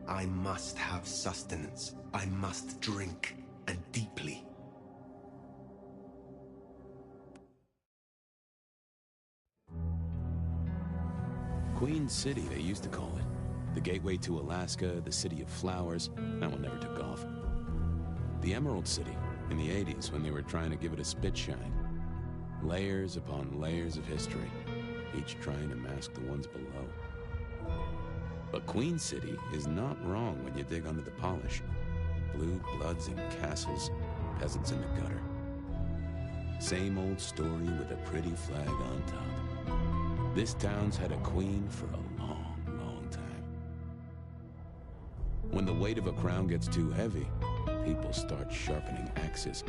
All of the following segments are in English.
I must have sustenance. I must drink, and deeply. Queen City, they used to call it. The gateway to Alaska, the city of flowers. That one never took off. The Emerald City, in the 80s, when they were trying to give it a spit shine. Layers upon layers of history, each trying to mask the ones below. But Queen City is not wrong when you dig under the polish. Blue bloods in castles, peasants in the gutter. Same old story with a pretty flag on top. This town's had a queen for a long, long time. When the weight of a crown gets too heavy, people start sharpening axes.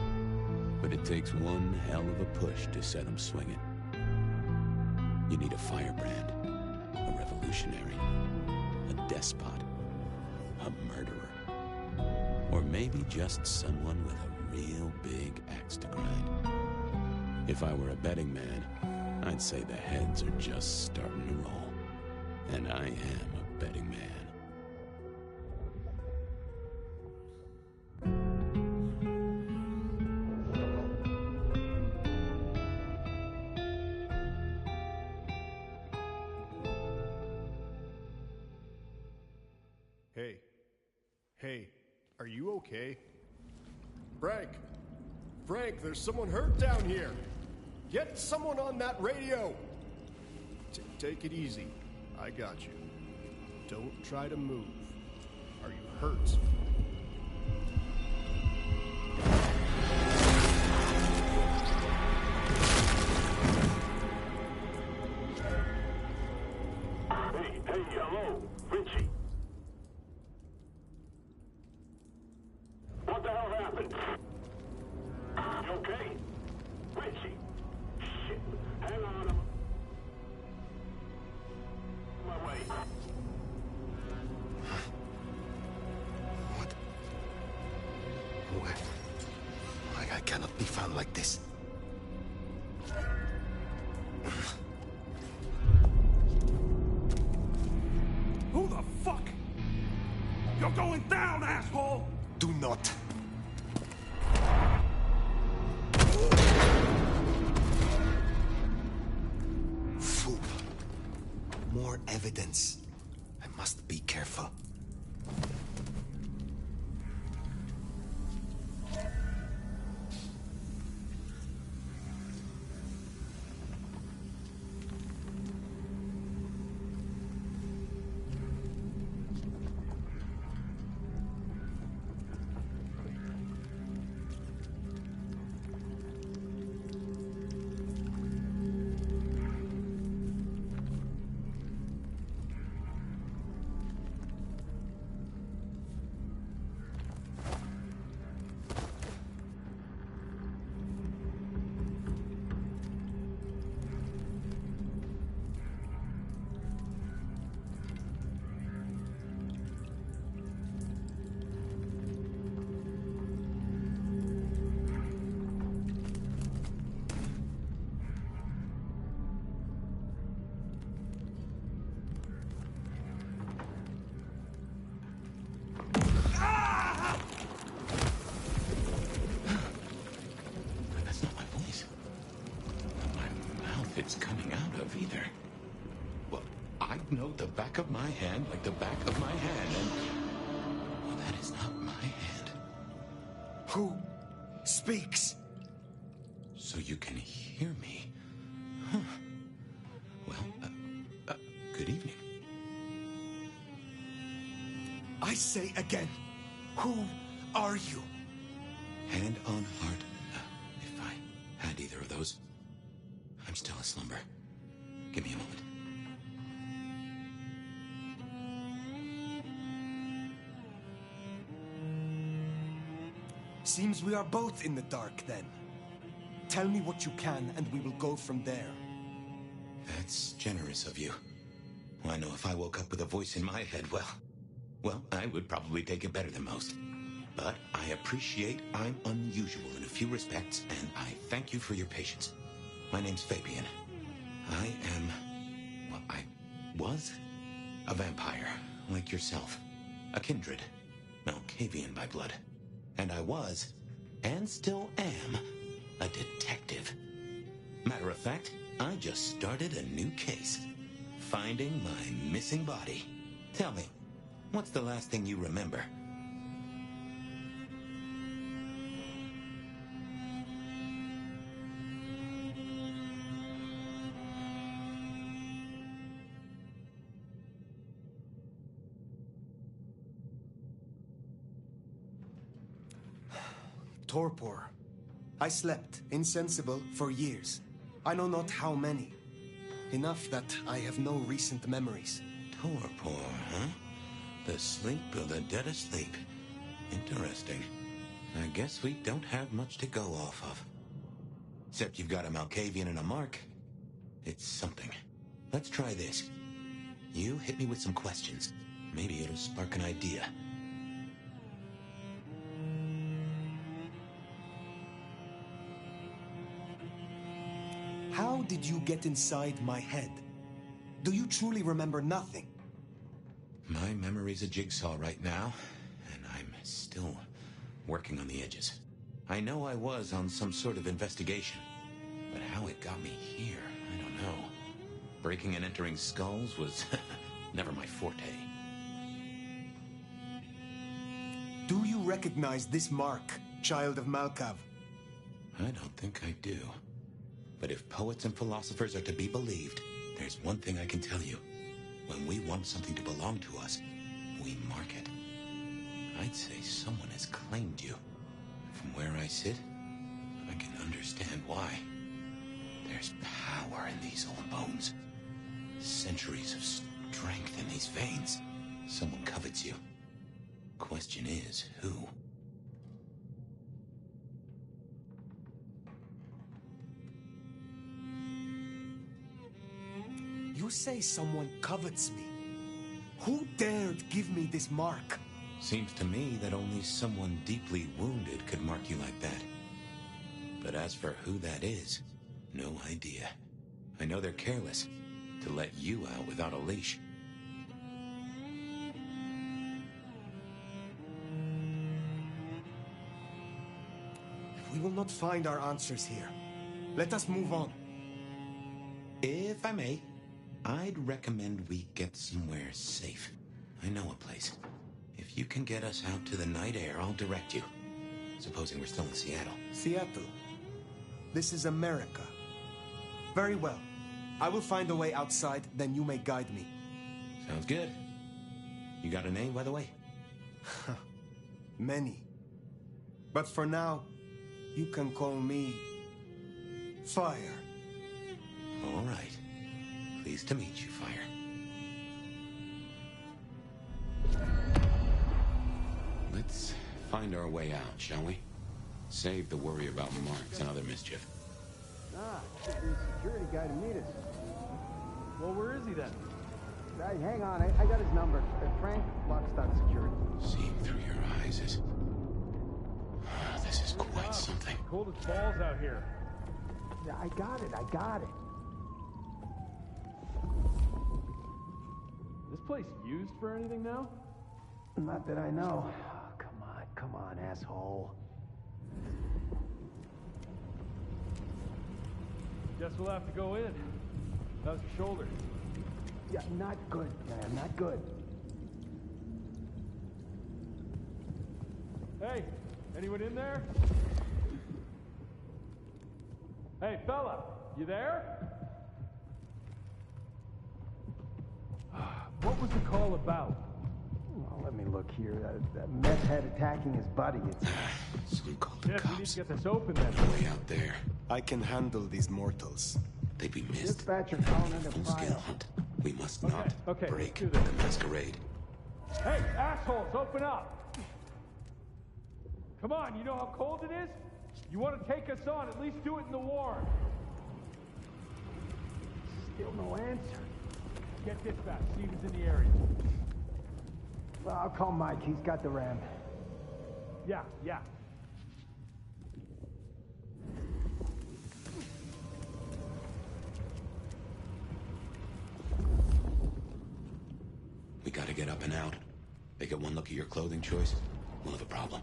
But it takes one hell of a push to set them swinging. You need a firebrand, a revolutionary, a despot, a murderer, or maybe just someone with a real big axe to grind. If I were a betting man, I'd say the heads are just starting to roll, and I am a betting man. Hey, are you okay? Frank, there's someone hurt down here. Get someone on that radio. Take it easy. I got you. Don't try to move. Are you hurt? Hey, hello, Richie. What the hell happened? You okay? Richie? Shit. Hang on. My way. What? Where? I cannot be found like this. Who the fuck? You're going down, asshole! Do not. More evidence. I must be careful. That's not my voice. Not my mouth it's coming out of either. Well, I know the back of my hand like the back of my hand, and... well, that is not my hand. Who speaks? So you can hear me. Huh. Well, good evening. I say again, who are you? Hand on heart. If I had either of those, I'm still aslumber. Give me a moment. Seems we are both in the dark then. Tell me what you can and we will go from there. That's generous of you. I know if I woke up with a voice in my head, well, I would probably take it better than most. But I appreciate I'm unusual in a few respects, and I thank you for your patience. My name's Fabian. I am... well, I was a vampire, like yourself. A kindred. Malkavian by blood. And I was, and still am, a detective. Matter of fact, I just started a new case. Finding my missing body. Tell me, what's the last thing you remember? Torpor. I slept, insensible, for years. I know not how many. Enough that I have no recent memories. Torpor, huh? The sleep of the dead asleep. Interesting. I guess we don't have much to go off of. Except you've got a Malkavian and a mark. It's something. Let's try this. You hit me with some questions. Maybe it'll spark an idea. How did you get inside my head? Do you truly remember nothing? My memory's a jigsaw right now, and I'm still working on the edges. I know I was on some sort of investigation, but how it got me here, I don't know. Breaking and entering skulls was never my forte. Do you recognize this mark, child of Malkav? I don't think I do. But if poets and philosophers are to be believed, there's one thing I can tell you. When we want something to belong to us, we mark it. I'd say someone has claimed you. From where I sit, I can understand why. There's power in these old bones. Centuries of strength in these veins. Someone covets you. Question is, who? You say someone covets me. Who dared give me this mark? Seems to me that only someone deeply wounded could mark you like that. But as for who that is, no idea. I know they're careless to let you out without a leash. We will not find our answers here. Let us move on. If I may, I'd recommend we get somewhere safe. I know a place. If you can get us out to the night air, I'll direct you. Supposing we're still in Seattle. Seattle. This is America. Very well. I will find a way outside, then you may guide me. Sounds good. You got a name, by the way? Many. But for now, you can call me... Fire. All right. Pleased to meet you, Fire. Let's find our way out, shall we? Save the worry about marks and other mischief. Ah, should be a security guy to meet us. Well, where is he then? Hey, hang on, I got his number. Frank, Lockstock Security. Seeing through your eyes is... This is quite something. Cold as balls out here. Yeah, I got it. This place used for anything now? Not that I know. Oh, come on, asshole. Guess we'll have to go in. How's your shoulder? Yeah, not good, man, not good. Hey, anyone in there? Hey, fella, you there? What was the call about? Well, let me look here. That meth head attacking his buddy. Someone call the Yes, we need cops. to get this open then. Way out there. I can handle these mortals. They'd be missed. Dispatcher calling in a Full-scale file. hunt. We must not okay, break let's do this. the masquerade. Hey, assholes, open up! Come on, you know how cold it is? You want to take us on, at least do it in the warm. Still no answer. Get dispatch, Steven's in the area. Well, I'll call Mike. He's got the ram. Yeah. We gotta get up and out. They get one look at your clothing choice, we'll have a problem.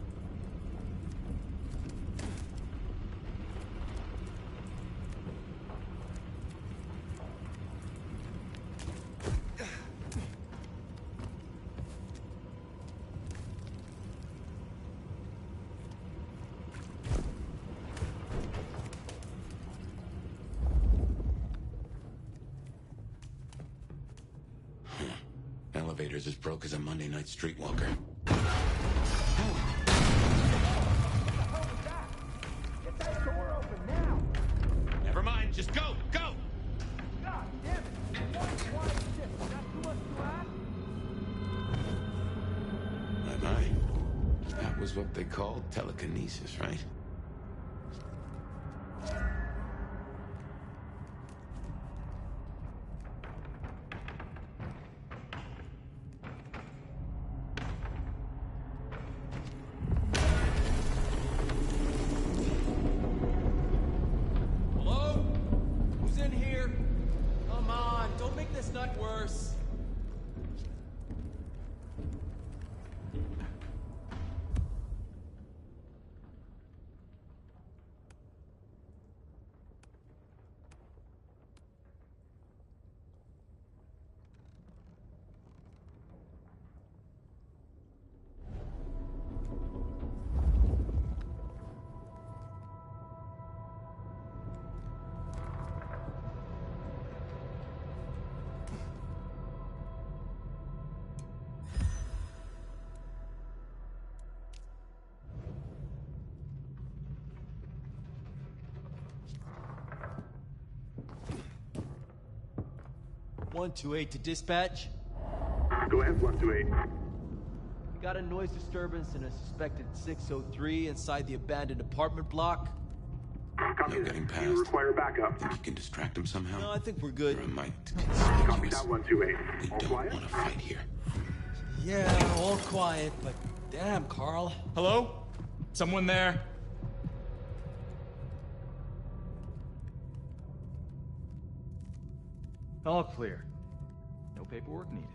Elevator's as broke as a Monday night streetwalker. Get that door open now! Never mind, just go! Go! God damn it! Why shit? That's too much to ask? My. That was what they called telekinesis, right? Hello? Who's in here? Come on, don't make this nut worse. (128) to dispatch. Go ahead, 128. We got a noise disturbance in a suspected 603 inside the abandoned apartment block. Copy No that. getting You past. require backup. Think you can distract them somehow? No, I think we're good. Or might Copy conspicuous. that, 128. We All don't quiet? want to fight here. Yeah, all quiet, but damn, Carl. Hello? Someone there? All clear. No paperwork needed.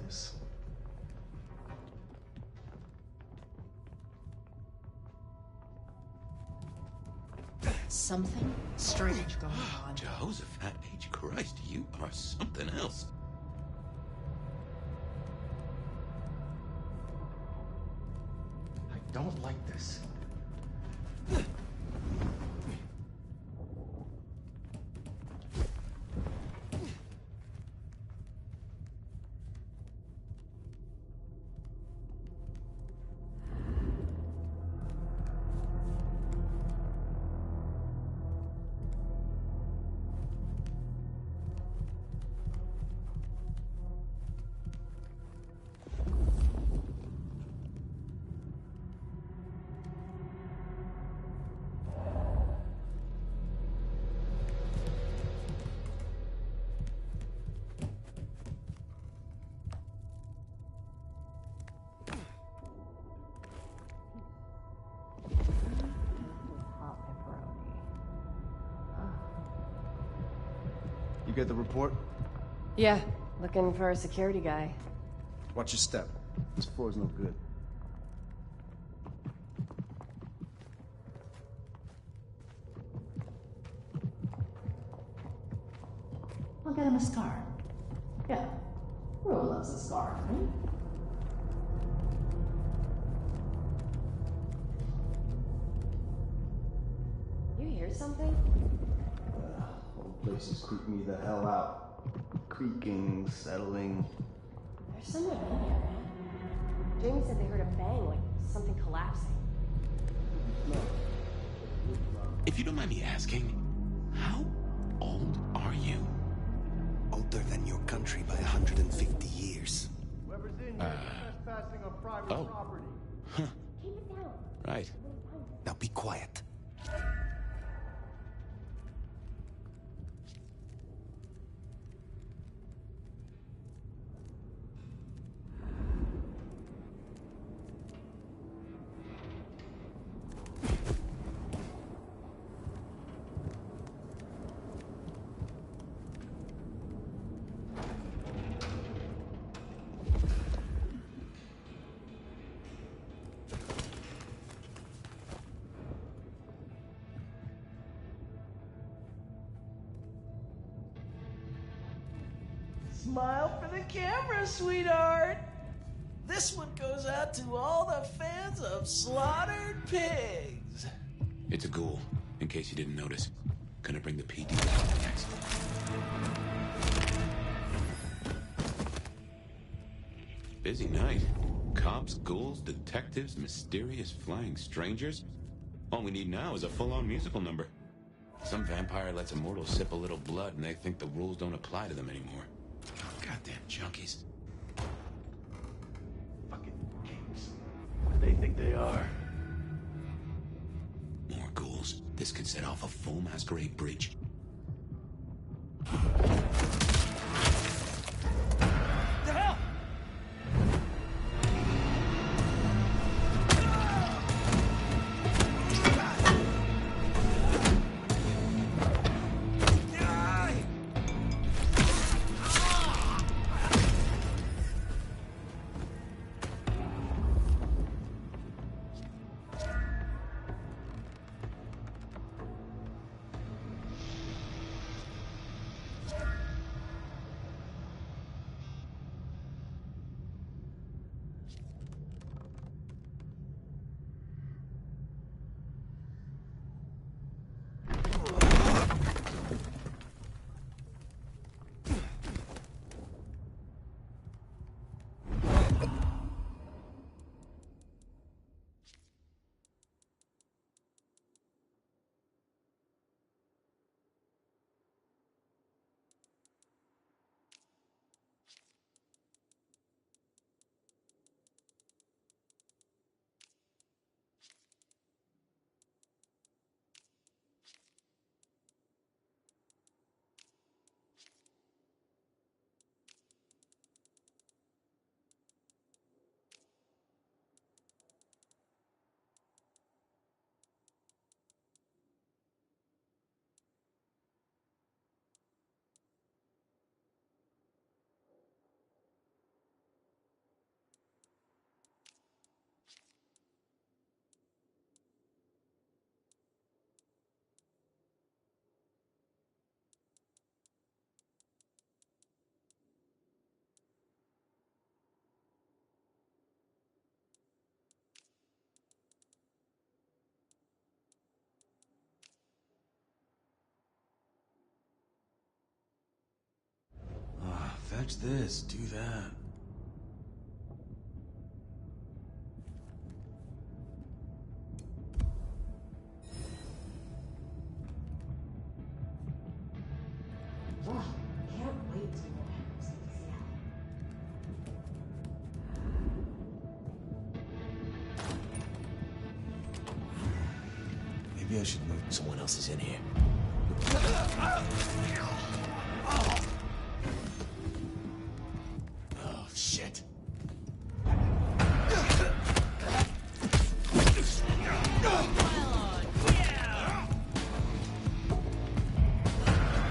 this. Something strange going on. Jehoshaphat H. Christ, you are something else. I don't like this. You get the report? Yeah, looking for a security guy. Watch your step. This floor's no good. I'll get him a scar. Yeah. Who loves a scar, right? You hear something? Whole place is creeping me the hell out. Creaking, settling. There's someone in here, man. Jamie said they heard a bang, like something collapsing. If you don't mind me asking, how old are you? Older than your country by 150 years. Whoever's in here is trespassing on private property. Huh. Keep it down. Right. Now be quiet. Smile for the camera, sweetheart. This one goes out to all the fans of slaughtered pigs. It's a ghoul, in case you didn't notice. Gonna bring the PD down next. Busy night. Cops, ghouls, detectives, mysterious flying strangers. All we need now is a full-on musical number. Some vampire lets a mortal sip a little blood and they think the rules don't apply to them anymore. Goddamn junkies. Fucking kings. What do they think they are? More ghouls. This could set off a full Masquerade bridge. The hell? Touch this, do that. Can't wait to know what happens in Seattle. Maybe I should move. Someone else is in here. Oh, shit.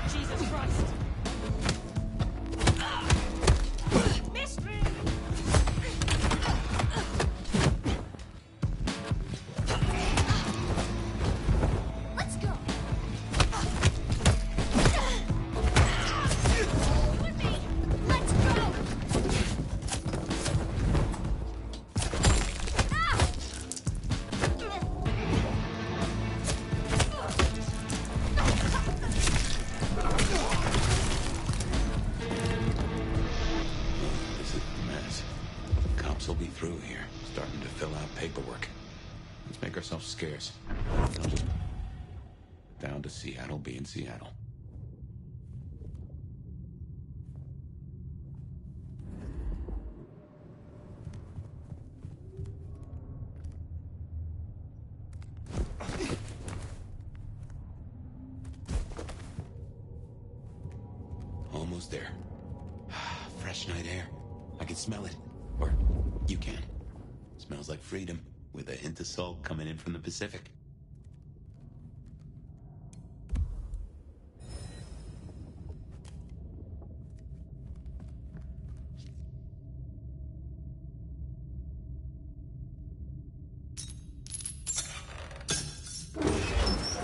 Jesus Christ! Missed me! Let's go. You and me. Let's go. This is a mess. Cops will be through here, starting to fill out paperwork. Let's make ourselves scarce. I'll just... down to Seattle being Seattle. Almost there. Fresh night air. I can smell it. Or you can. Smells like freedom, with a hint of salt coming in from the Pacific.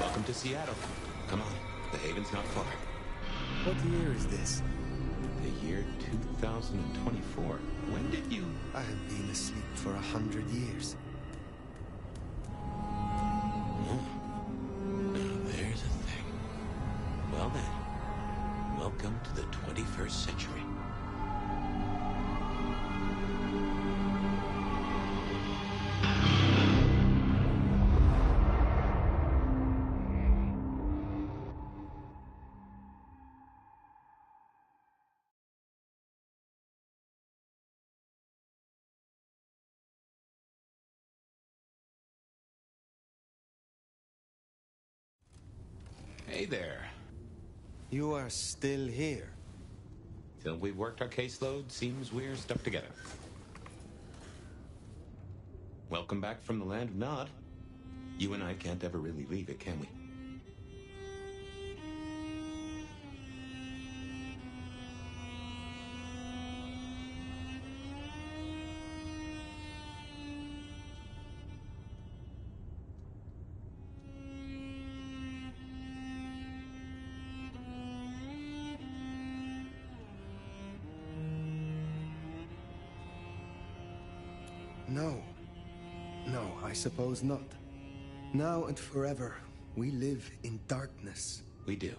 Welcome to Seattle. Come on, the haven's not far. What year is this? The year 2024. When did you... I have been asleep for 100 years. Oh. Now there's a thing. Well then, welcome to the 21st century. Hey there. You are still here. Till we've worked our caseload, seems we're stuck together. Welcome back from the land of Nod. You and I can't ever really leave it, can we? No. No, I suppose not. Now and forever, we live in darkness. We do.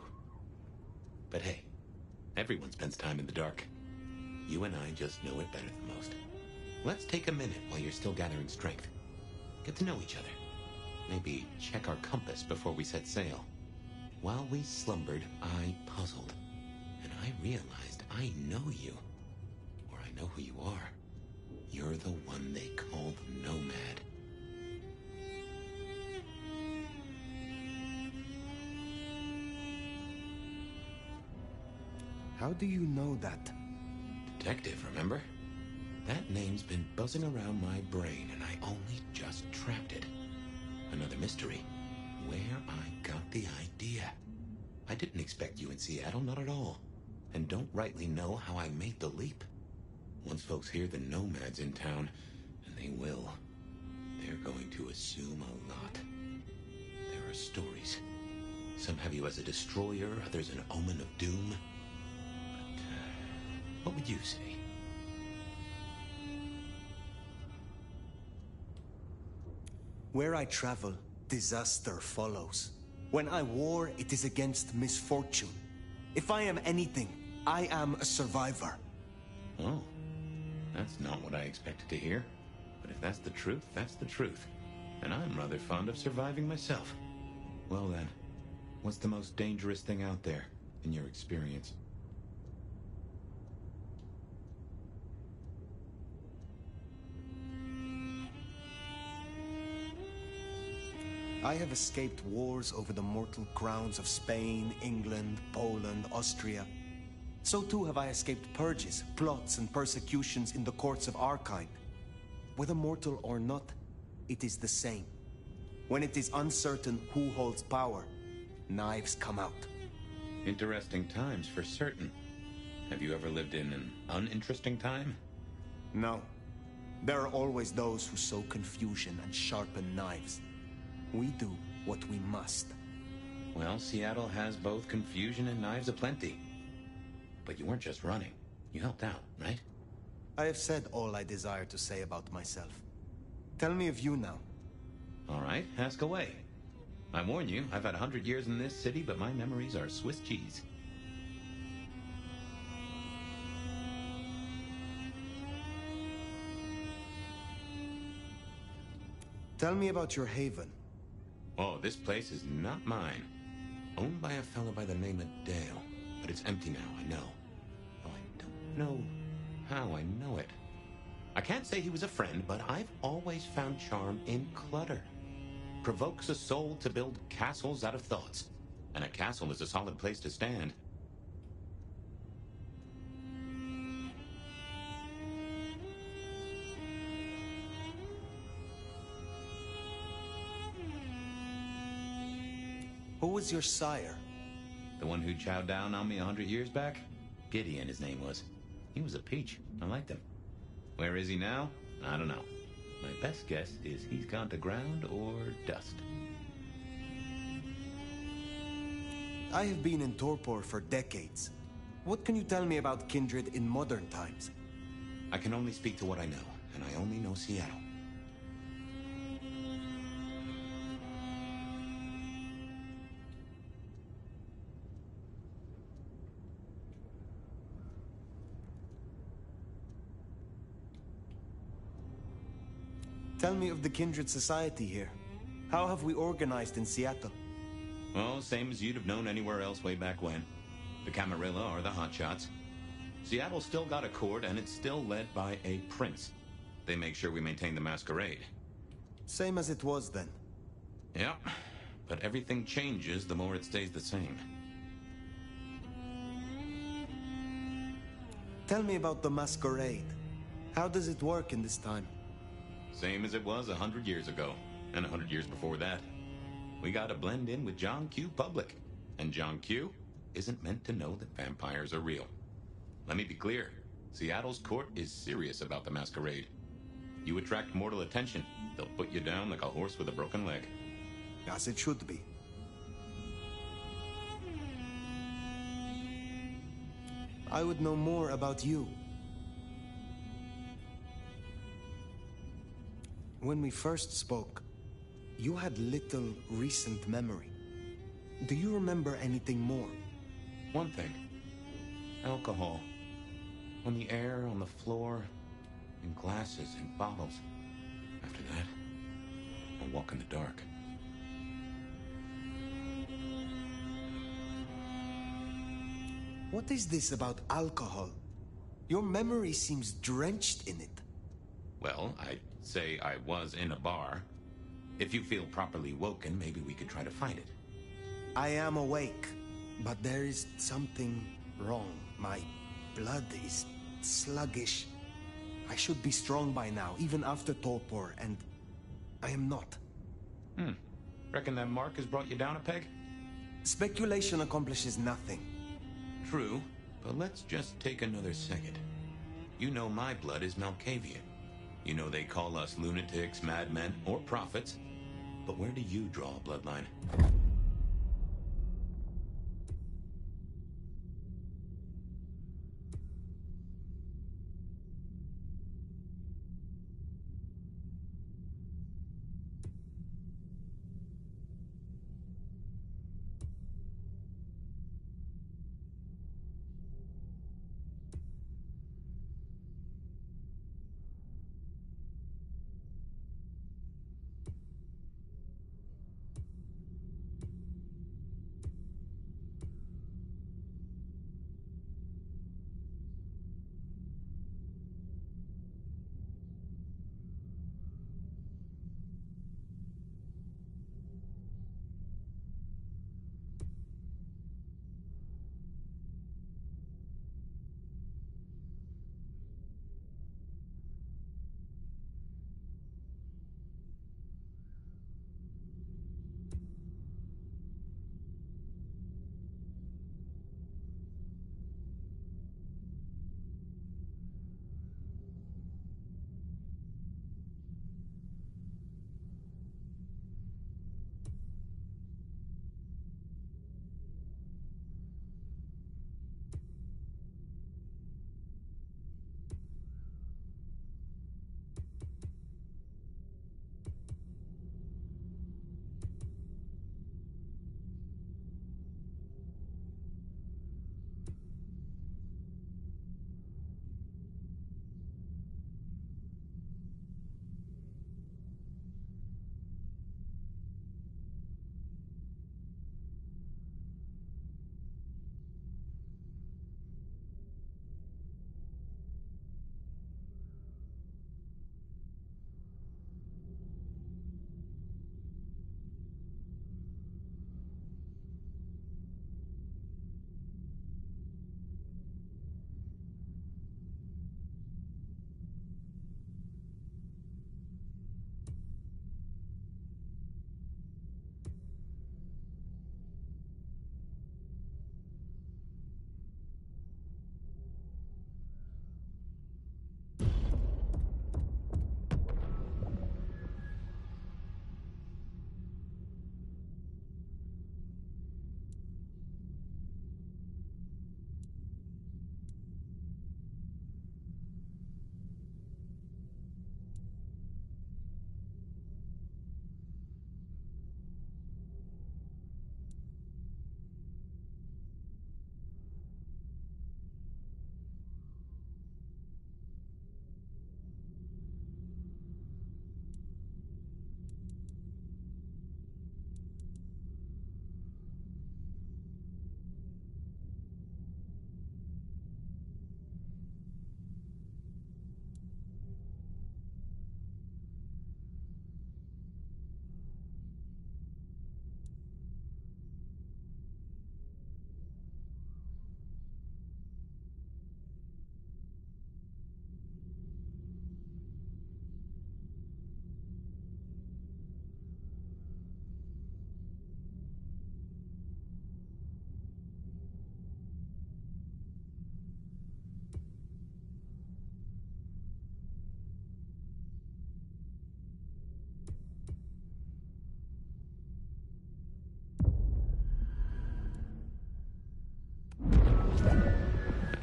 But hey, everyone spends time in the dark. You and I just know it better than most. Let's take a minute while you're still gathering strength. Get to know each other. Maybe check our compass before we set sail. While we slumbered, I puzzled. And I realized I know you. Or I know who you are. You're the one they call the Nomad. How do you know that? Detective, remember? That name's been buzzing around my brain, and I only just trapped it. Another mystery. Where I got the idea. I didn't expect you in Seattle, not at all. And don't rightly know how I made the leap. Once folks hear the Nomad's in town, and they will, they're going to assume a lot. There are stories. Some have you as a destroyer, others an omen of doom. But, what would you say? Where I travel, disaster follows. When I war, it is against misfortune. If I am anything, I am a survivor. Oh, that's not what I expected to hear. But if that's the truth, that's the truth. And I'm rather fond of surviving myself. Well then, what's the most dangerous thing out there, in your experience? I have escaped wars over the mortal crowns of Spain, England, Poland, Austria. So too have I escaped purges, plots, and persecutions in the courts of our kind. Whether mortal or not, it is the same. When it is uncertain who holds power, knives come out. Interesting times for certain. Have you ever lived in an uninteresting time? No. There are always those who sow confusion and sharpen knives. We do what we must. Well, Seattle has both confusion and knives aplenty. But you weren't just running. You helped out, right? I have said all I desire to say about myself. Tell me of you now. All right, ask away. I warn you, I've had 100 years in this city, but my memories are Swiss cheese. Tell me about your haven. Oh, this place is not mine. Owned by a fellow by the name of Dale. But it's empty now, I know. Oh, I don't know how I know it. I can't say he was a friend, but I've always found charm in clutter. Provokes a soul to build castles out of thoughts. And a castle is a solid place to stand. Who was your sire? The one who chowed down on me 100 years back? Gideon, his name was. He was a peach. I liked him. Where is he now? I don't know. My best guess is he's gone to ground or dust. I have been in torpor for decades. What can you tell me about kindred in modern times? I can only speak to what I know, and I only know Seattle. Tell me of the kindred society here. How have we organized in Seattle? Well, same as you'd have known anywhere else way back when. The Camarilla are the hotshots. Seattle's still got a court, and it's still led by a prince. They make sure we maintain the Masquerade. Same as it was then. Yeah, but everything changes the more it stays the same. Tell me about the Masquerade. How does it work in this time? Same as it was 100 years ago, and 100 years before that. We gotta blend in with John Q. Public. And John Q. isn't meant to know that vampires are real. Let me be clear. Seattle's court is serious about the Masquerade. You attract mortal attention, they'll put you down like a horse with a broken leg. As it should be. I would know more about you. When we first spoke, you had little recent memory. Do you remember anything more? One thing. Alcohol. On the air, on the floor, in glasses, in bottles. After that, I walk in the dark. What is this about alcohol? Your memory seems drenched in it. Well, I'd say I was in a bar. If you feel properly woken, maybe we could try to find it. I am awake, but there is something wrong. My blood is sluggish. I should be strong by now, even after torpor, and I am not. Reckon that mark has brought you down a peg? Speculation accomplishes nothing. True, but let's just take another second. You know my blood is Malkavian. You know they call us lunatics, madmen, or prophets. But where do you draw a bloodline?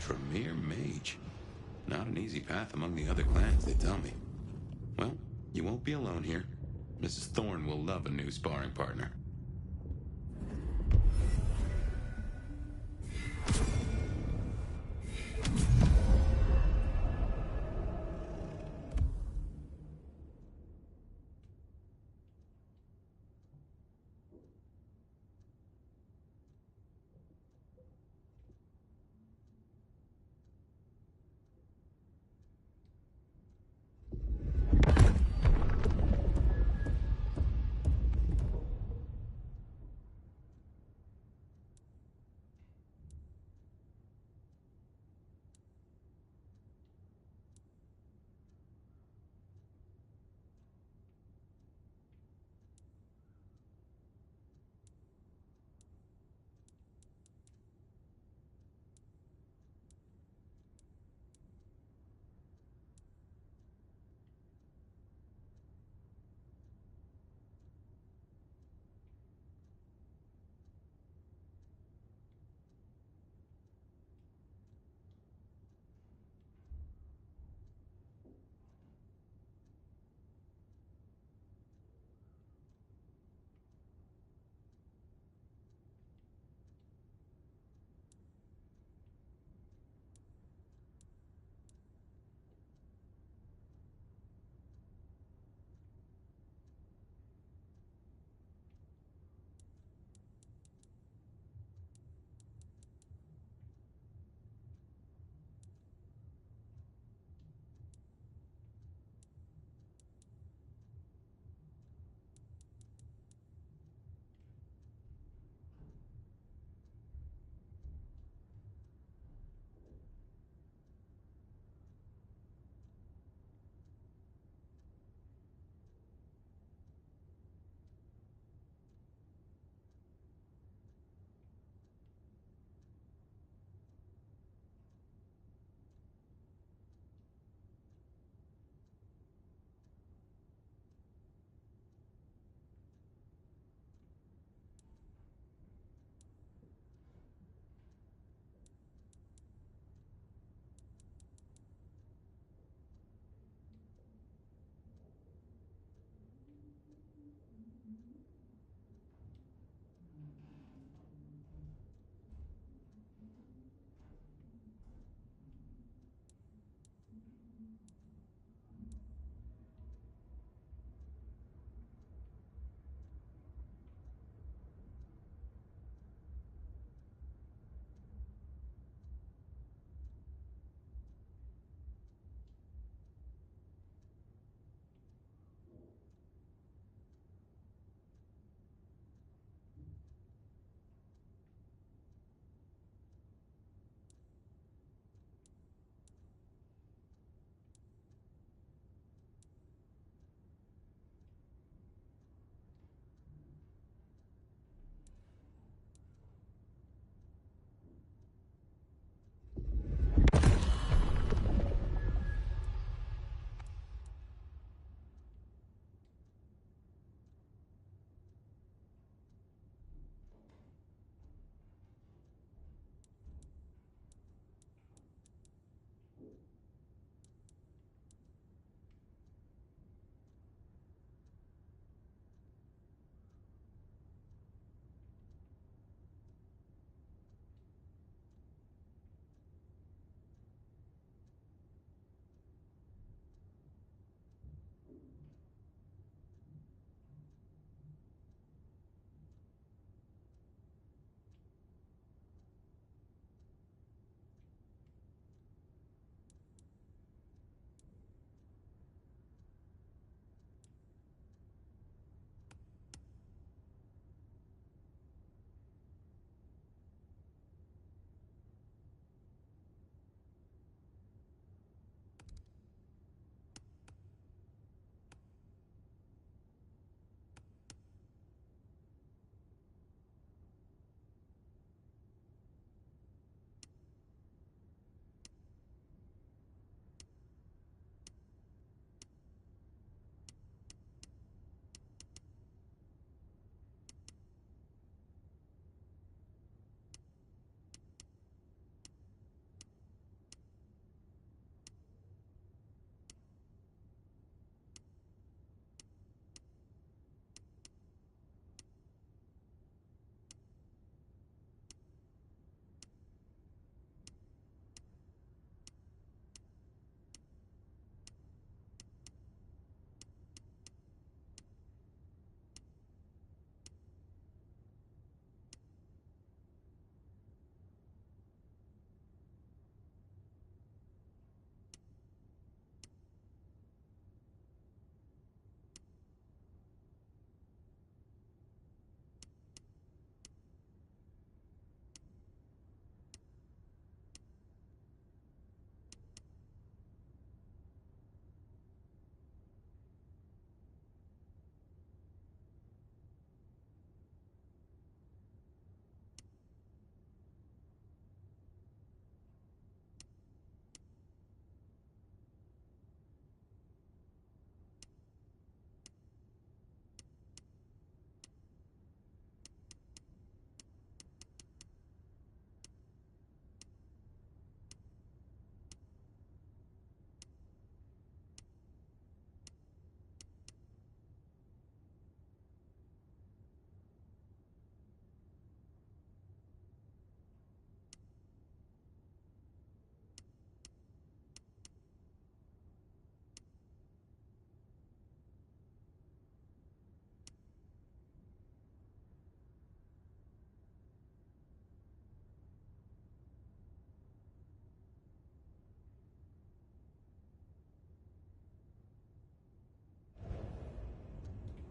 Tremere Mage. Not an easy path among the other clans, they tell me. Well, you won't be alone here. Mrs. Thorne will love a new sparring partner.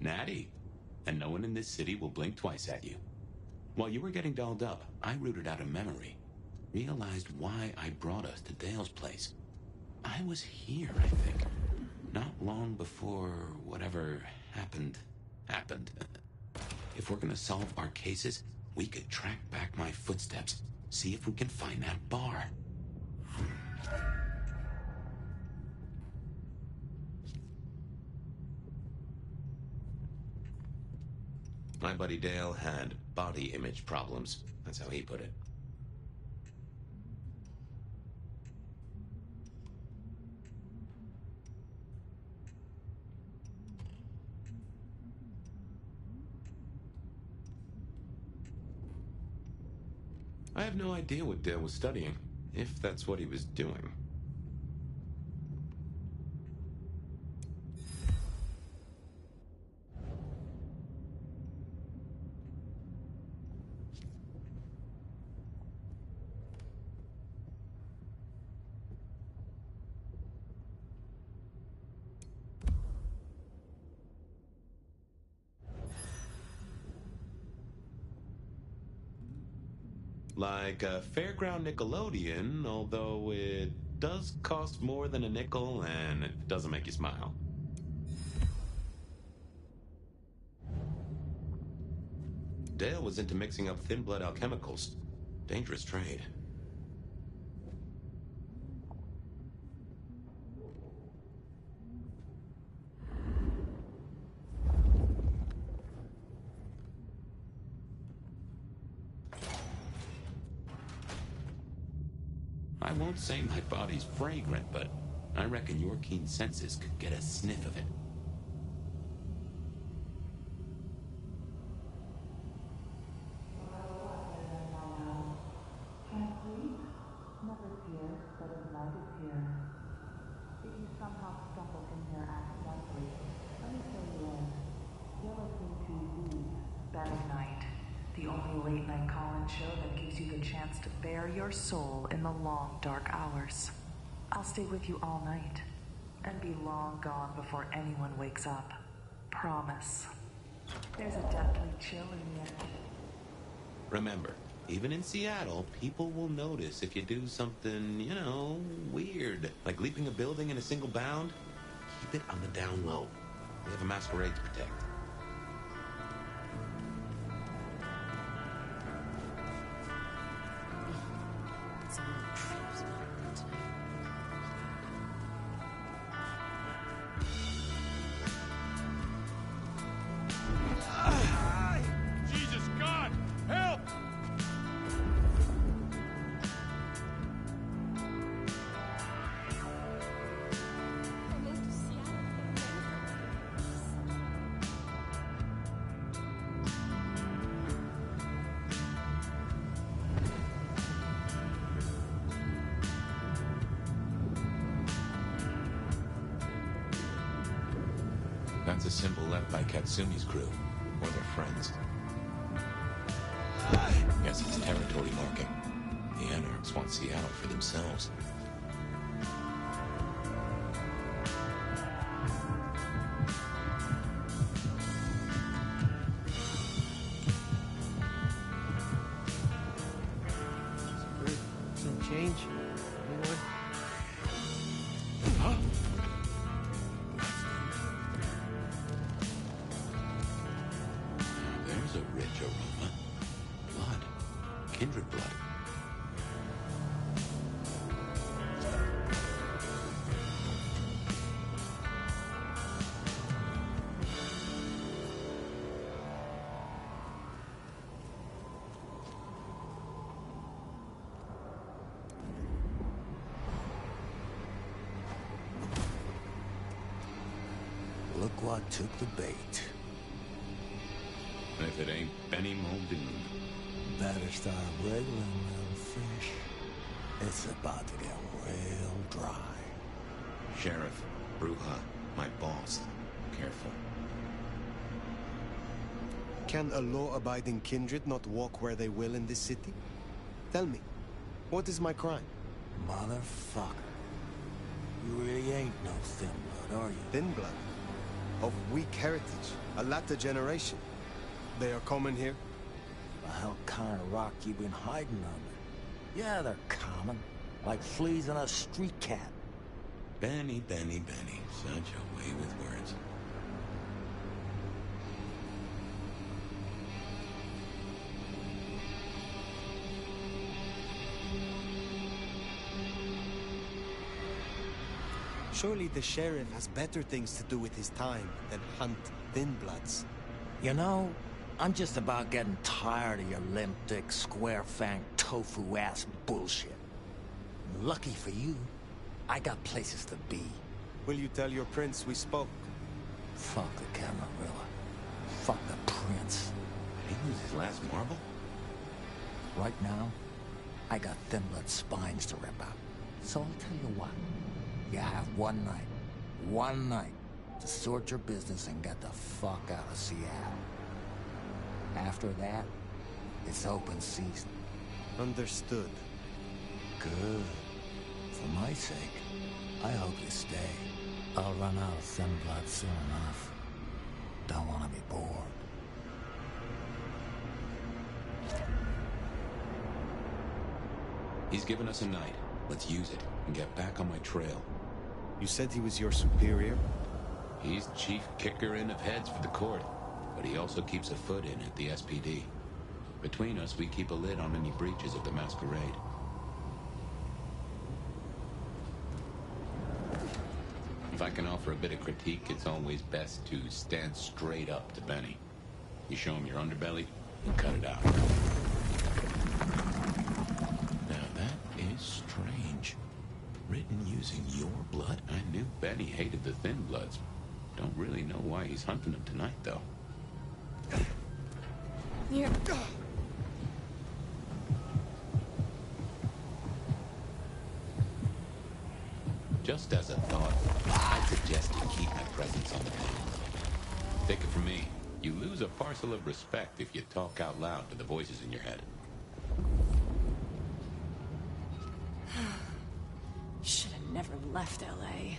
Natty. And no one in this city will blink twice at you. While you were getting dolled up, I rooted out a memory. Realized why I brought us to Dale's place. I was here, I think. Not long before whatever happened. If we're gonna solve our cases, we could track back my footsteps. See if we can find that bar. My buddy Dale had body image problems. That's how he put it. I have no idea what Dale was studying, if that's what he was doing. Like a fairground Nickelodeon, although it does cost more than a nickel and it doesn't make you smile. Dale was into mixing up thin blood alchemicals. Dangerous trade. I won't say my body's fragrant, but I reckon your keen senses could get a sniff of it. Never fear, but a light is here. If you somehow stumble in here accidentally, let me fill you in. You're listening to the Bed of Night, the only late-night call-in show that gives you the chance to bare your soul in the long, dark hours. I'll stay with you all night, and be long gone before anyone wakes up. Promise. There's a deathly chill in the air. Remember, even in Seattle, people will notice if you do something, you know, weird. Like leaping a building in a single bound. Keep it on the down low. We have a masquerade to protect. Jesus, God! Help! That's a symbol left by Katsumi's crew, or their friends. Guess it's territory marking. The Anarchs want Seattle for themselves. Some change? Anyone? Huh? There's a rich aroma. Blood. Kindred blood. Look what took the bait. If it ain't Benny Muldoon. Better start wriggling, little fish. It's about to get real dry. Sheriff, Bruja, my boss. Careful. Can a law-abiding kindred not walk where they will in this city? Tell me, what is my crime? Motherfucker. You really ain't no thin blood, are you? Thin blood? of weak heritage, a latter generation. They are common here? The hell kind of rock you been hiding under? Yeah, they're common. Like fleas on a street cat. Benny, Benny, Benny. Such a way with words. Surely the sheriff has better things to do with his time than hunt thin bloods. You know, I'm just about getting tired of your limp-dick, square-fanged, tofu-ass bullshit. Lucky for you, I got places to be. Will you tell your prince we spoke? Fuck the Camarilla. Fuck the prince. Did he lose his last marble? Right now, I got thin blood spines to rip out. So I'll tell you what. You have one night, to sort your business and get the fuck out of Seattle. After that, it's open season. Understood. Good. For my sake, I hope you stay. I'll run out of thin blood soon enough. Don't want to be bored. He's given us a night. Let's use it and get back on my trail. You said he was your superior? He's chief kicker-in of heads for the court, but he also keeps a foot in at the SPD. Between us, we keep a lid on any breaches of the Masquerade. If I can offer a bit of critique, it's always best to stand straight up to Benny. You show him your underbelly, and cut it out. Now that is strange. Written using your blood? I knew Benny hated the thin bloods. Don't really know why he's hunting them tonight, though. Here. Just as a thought, I'd suggest you keep my presence on the down. Take it from me. You lose a parcel of respect if you talk out loud to the voices in your head. Should have never left LA.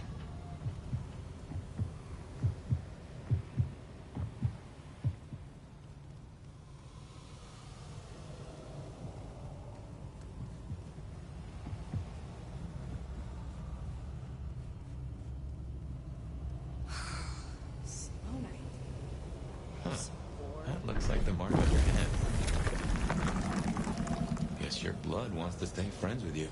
That looks like the mark on your head. Guess your blood wants to stay friends with you.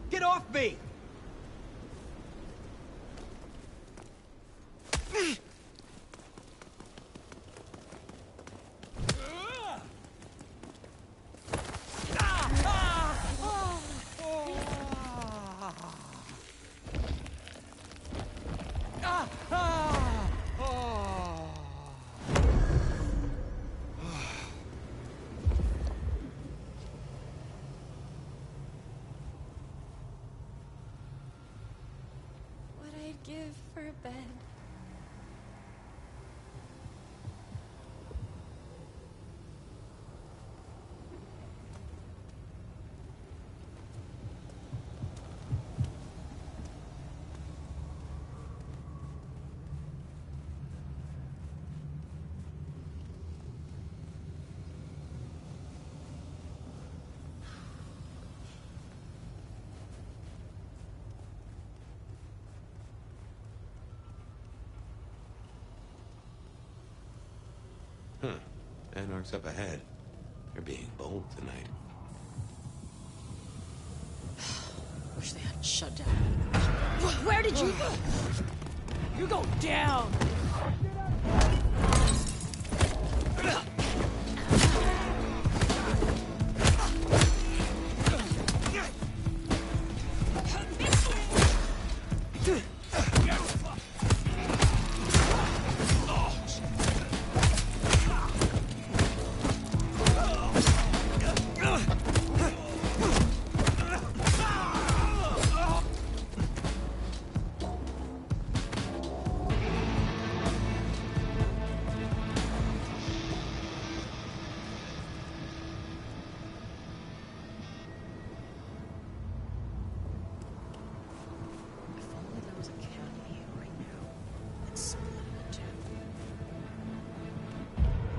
Get off me! Give for a bed. Huh. Anarch's up ahead. They're being bold tonight. Wish they had shut down. Where did you go? You go down!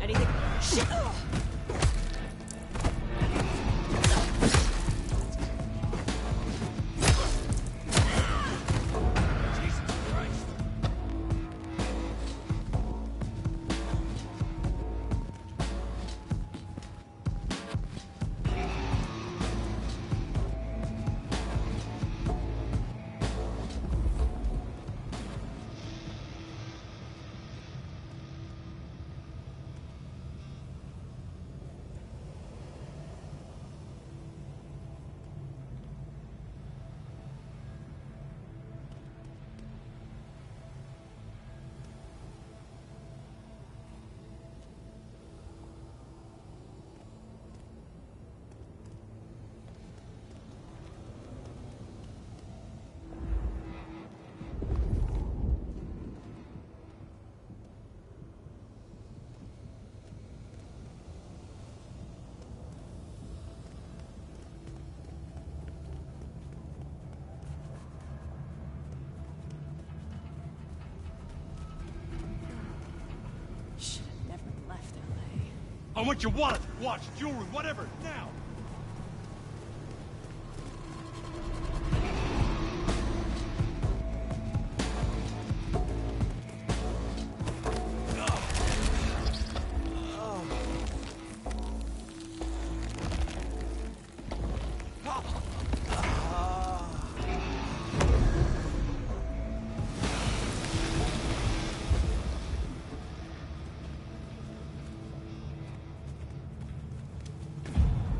anything. Shit! Ugh. I want your wallet, watch, jewelry, whatever, now!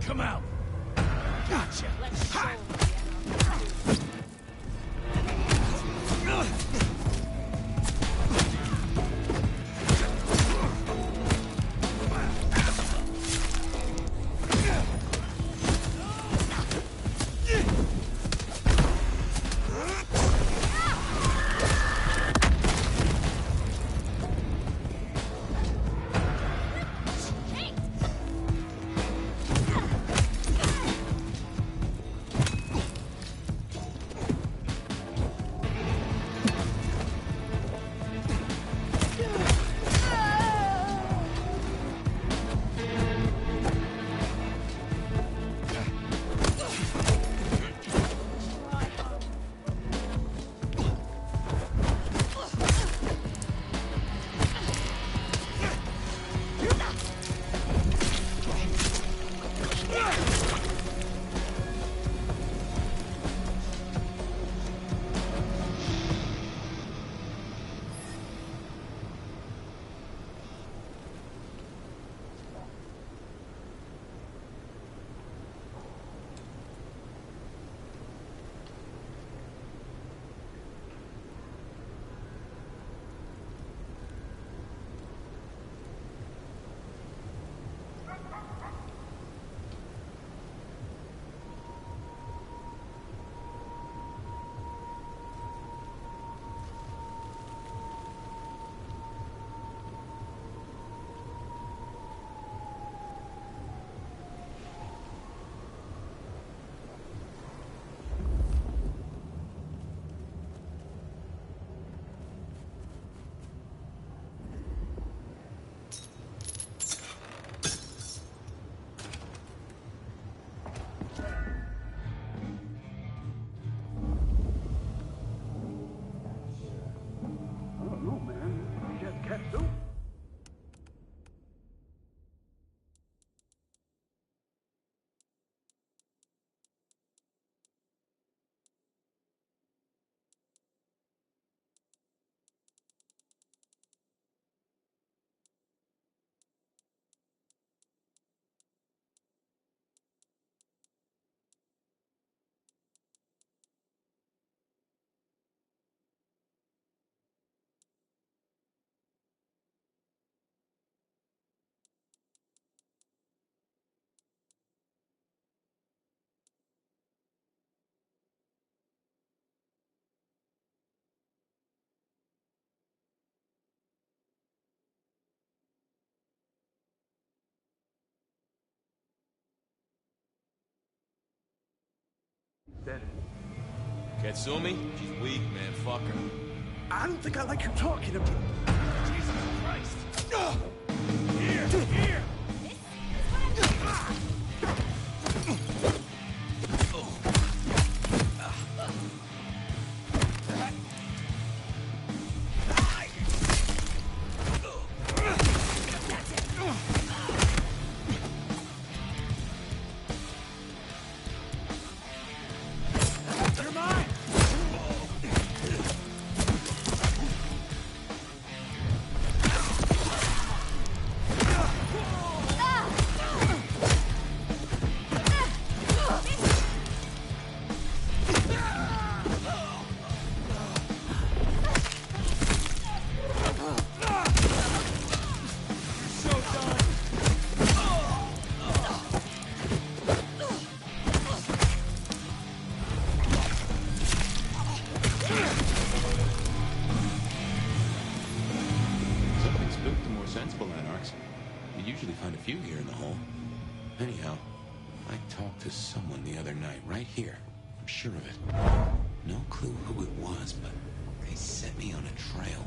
Come out! Gotcha! Let's show Katsumi? She's weak, man. Fuck her. I don't think I like you talking to me. Jesus Christ! Here! Here! Anyhow, I talked to someone the other night, right here. I'm sure of it. No clue who it was, but they set me on a trail.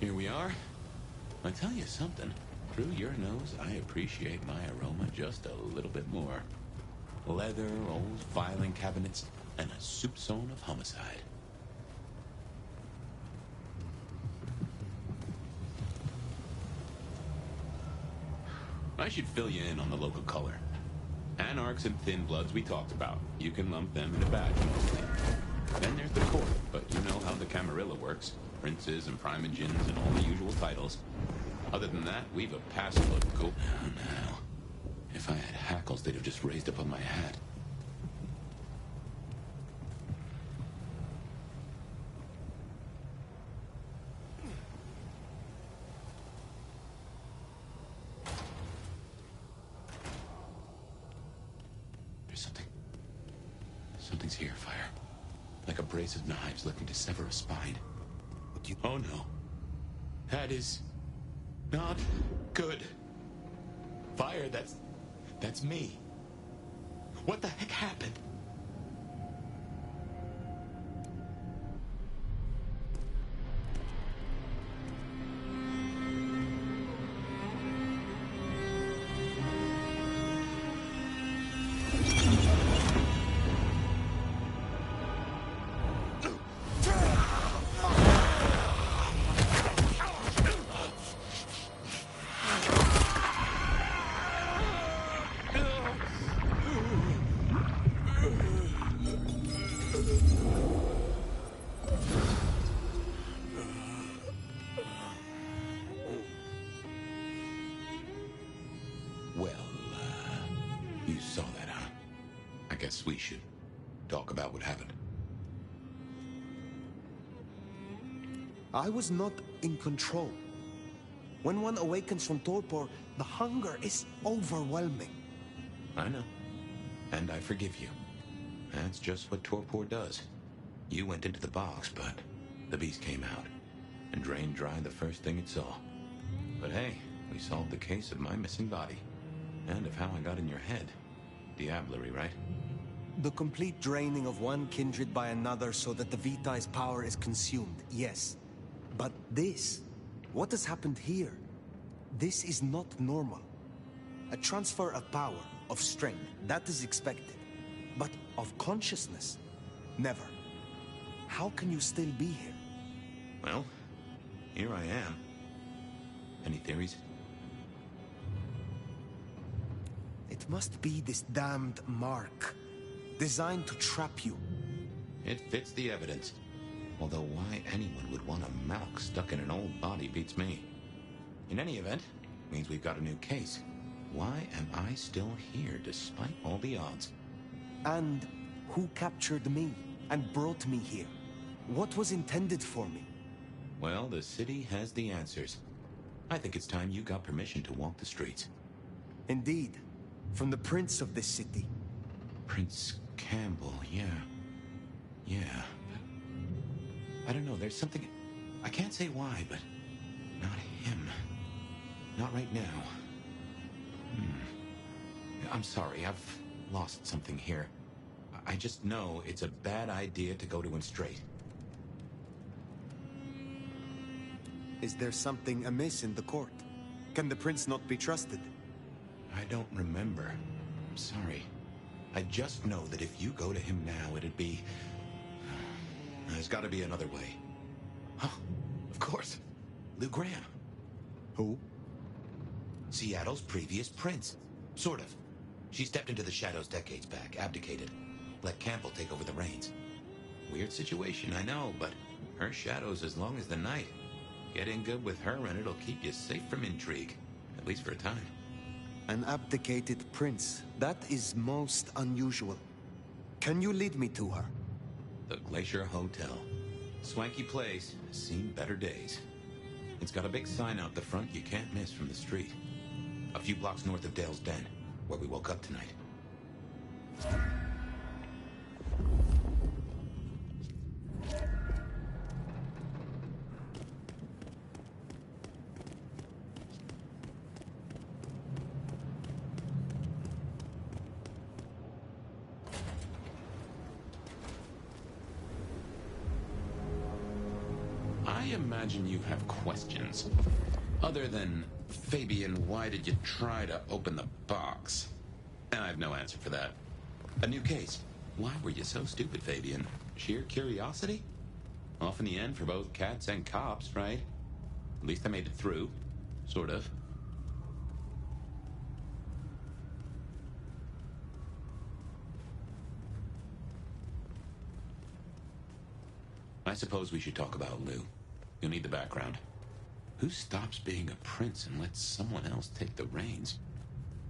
Here we are. I tell you something. Through your nose, I appreciate my aroma just a little bit more. Leather, old filing cabinets, and a soup zone of homicide. I should fill you in on the local color. Anarchs and Thin Bloods we talked about. You can lump them in a batch mostly. Then there's the court, but you know how the Camarilla works. Princes and primogens and all the usual titles. Other than that, we've a passable of go. Oh, no. If I had hackles, they'd have just raised up on my hat. There's something. Something's here, Fire. Like a brace of knives looking to sever a spine. Oh no. That is not good. Fire, that's me. What the heck happened? You saw that, huh? I guess we should talk about what happened. I was not in control. When one awakens from torpor, the hunger is overwhelming. I know. And I forgive you. That's just what torpor does. You went into the box, but the beast came out and drained dry the first thing it saw. But hey, we solved the case of my missing body. And of how I got in your head. Diablerie, right? The complete draining of one kindred by another so that the Vitae's power is consumed, yes. But this, what has happened here? This is not normal. A transfer of power, of strength, that is expected. But of consciousness, never. How can you still be here? Well, here I am. Any theories? It must be this damned mark, designed to trap you. It fits the evidence. Although why anyone would want a malk stuck in an old body beats me. In any event, means we've got a new case. Why am I still here despite all the odds? And who captured me? and brought me here. What was intended for me? Well, the city has the answers. I think it's time you got permission to walk the streets. Indeed. From the prince of this city. Prince Campbell, yeah. Yeah. I don't know, there's something... I can't say why, but... not him. Not right now. I'm sorry, I've lost something here. I just know it's a bad idea to go to him straight. Is there something amiss in the court? Can the prince not be trusted? I don't remember. I'm sorry. I just know that if you go to him now, it'd be... There's gotta be another way. Oh, of course. Lou Graham. Who? Seattle's previous prince. Sort of. She stepped into the shadows decades back, abdicated. Let Campbell take over the reins. Weird situation, I know, but her shadow's as long as the night. Get in good with her and it'll keep you safe from intrigue. At least for a time. An abdicated prince. That is most unusual. Can you lead me to her? The Glacier Hotel. Swanky place, has seen better days. It's got a big sign out the front you can't miss from the street. A few blocks north of Dale's Den, where we woke up tonight. I imagine you have questions. Other than, Fabian, why did you try to open the box? I have no answer for that. A new case. Why were you so stupid, Fabian? Sheer curiosity? Off in the end for both cats and cops, right? At least I made it through. Sort of. I suppose we should talk about Lou. You'll need the background. Who stops being a prince and lets someone else take the reins?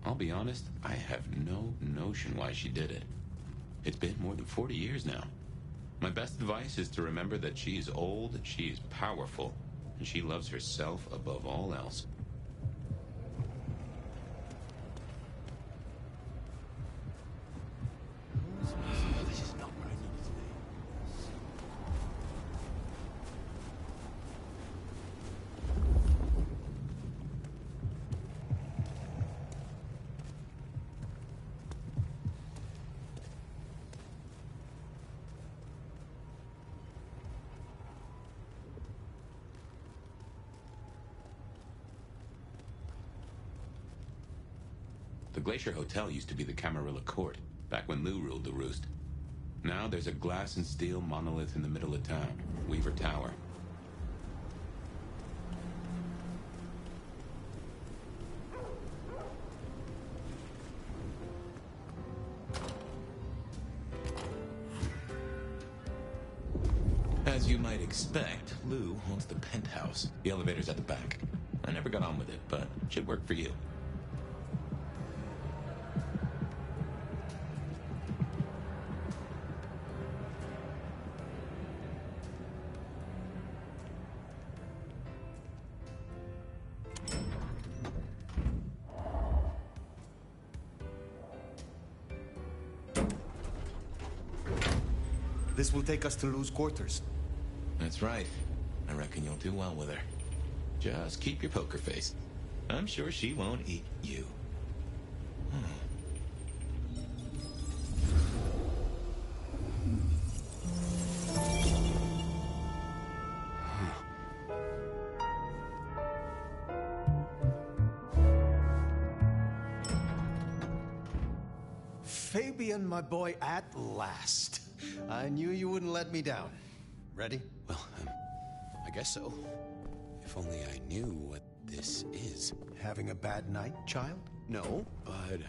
I'll be honest, I have no notion why she did it. It's been more than 40 years now. My best advice is to remember that she is old, she is powerful, and she loves herself above all else. The Glacier Hotel used to be the Camarilla Court, back when Lou ruled the roost. Now there's a glass and steel monolith in the middle of town, Weaver Tower. As you might expect, Lou owns the penthouse. The elevator's at the back. I never got on with it, but it should work for you. This will take us to Lou's quarters. That's right. I reckon you'll do well with her. Just keep your poker face. I'm sure she won't eat you. Fabian, my boy, at last. I knew you wouldn't let me down. Ready? Well, I guess so. If only I knew what this is. Having a bad night, child? No. But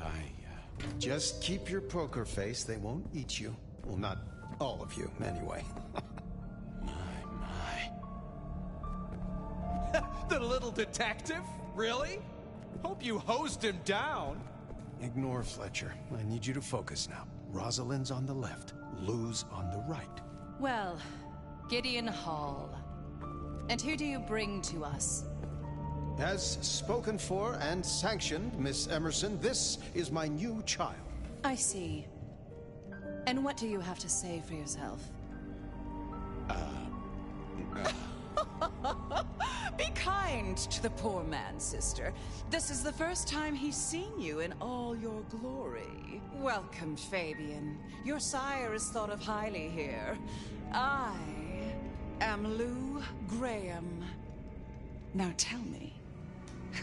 Just keep your poker face. They won't eat you. Well, not all of you, anyway. The little detective? Really? Hope you hosed him down. Ignore Fletcher. I need you to focus now. Rosalind's on the left, Lou's on the right. Well, Gideon Hall. And who do you bring to us? As spoken for and sanctioned, Miss Emerson, this is my new child. I see. And what do you have to say for yourself? Be kind to the poor man, sister. This is the first time he's seen you in all your glory. Welcome, Fabian. Your sire is thought of highly here. I am Lou Graham. Now tell me,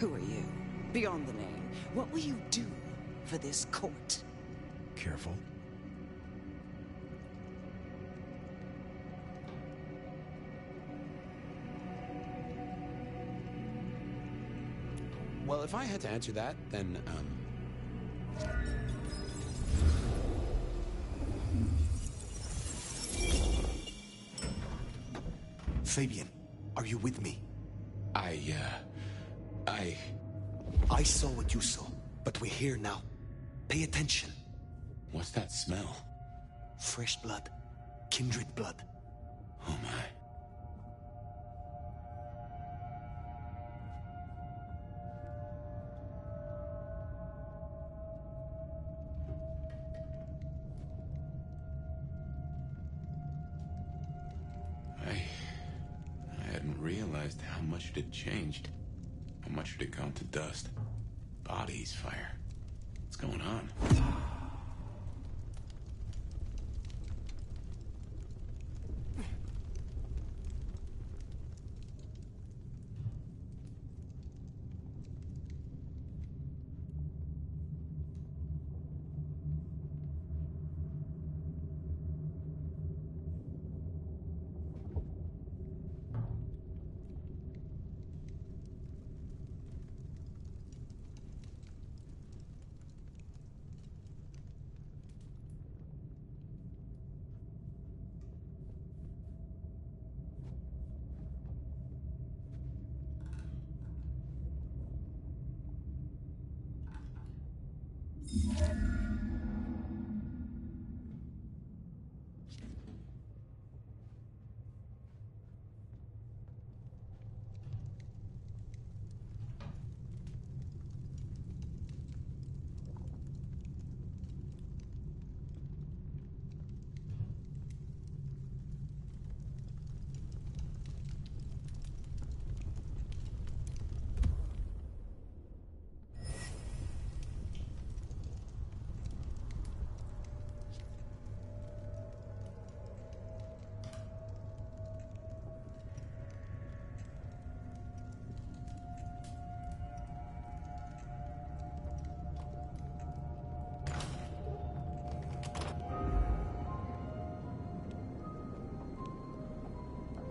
who are you? Beyond the name, what will you do for this court? Careful. Well, if I had to answer that, then, Fabian, are you with me? I saw what you saw, but we're here now. Pay attention. What's that smell? Fresh blood. Kindred blood. Oh my. I hadn't realized how much it had changed. How much it had gone to dust. Bodies, fire. What's going on?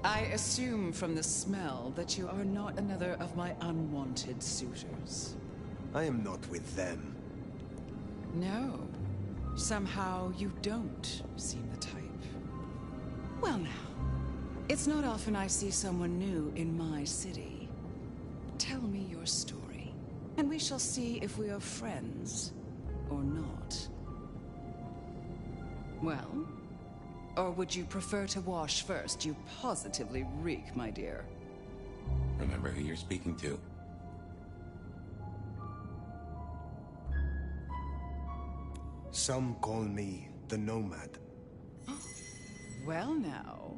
I assume from the smell that you are not another of my unwanted suitors. I am not with them. No. Somehow you don't seem the type. Well now, it's not often I see someone new in my city. Tell me your story, and we shall see if we are friends or not. Well? Or would you prefer to wash first? You positively reek, my dear. Remember who you're speaking to. Some call me the Nomad. Well now,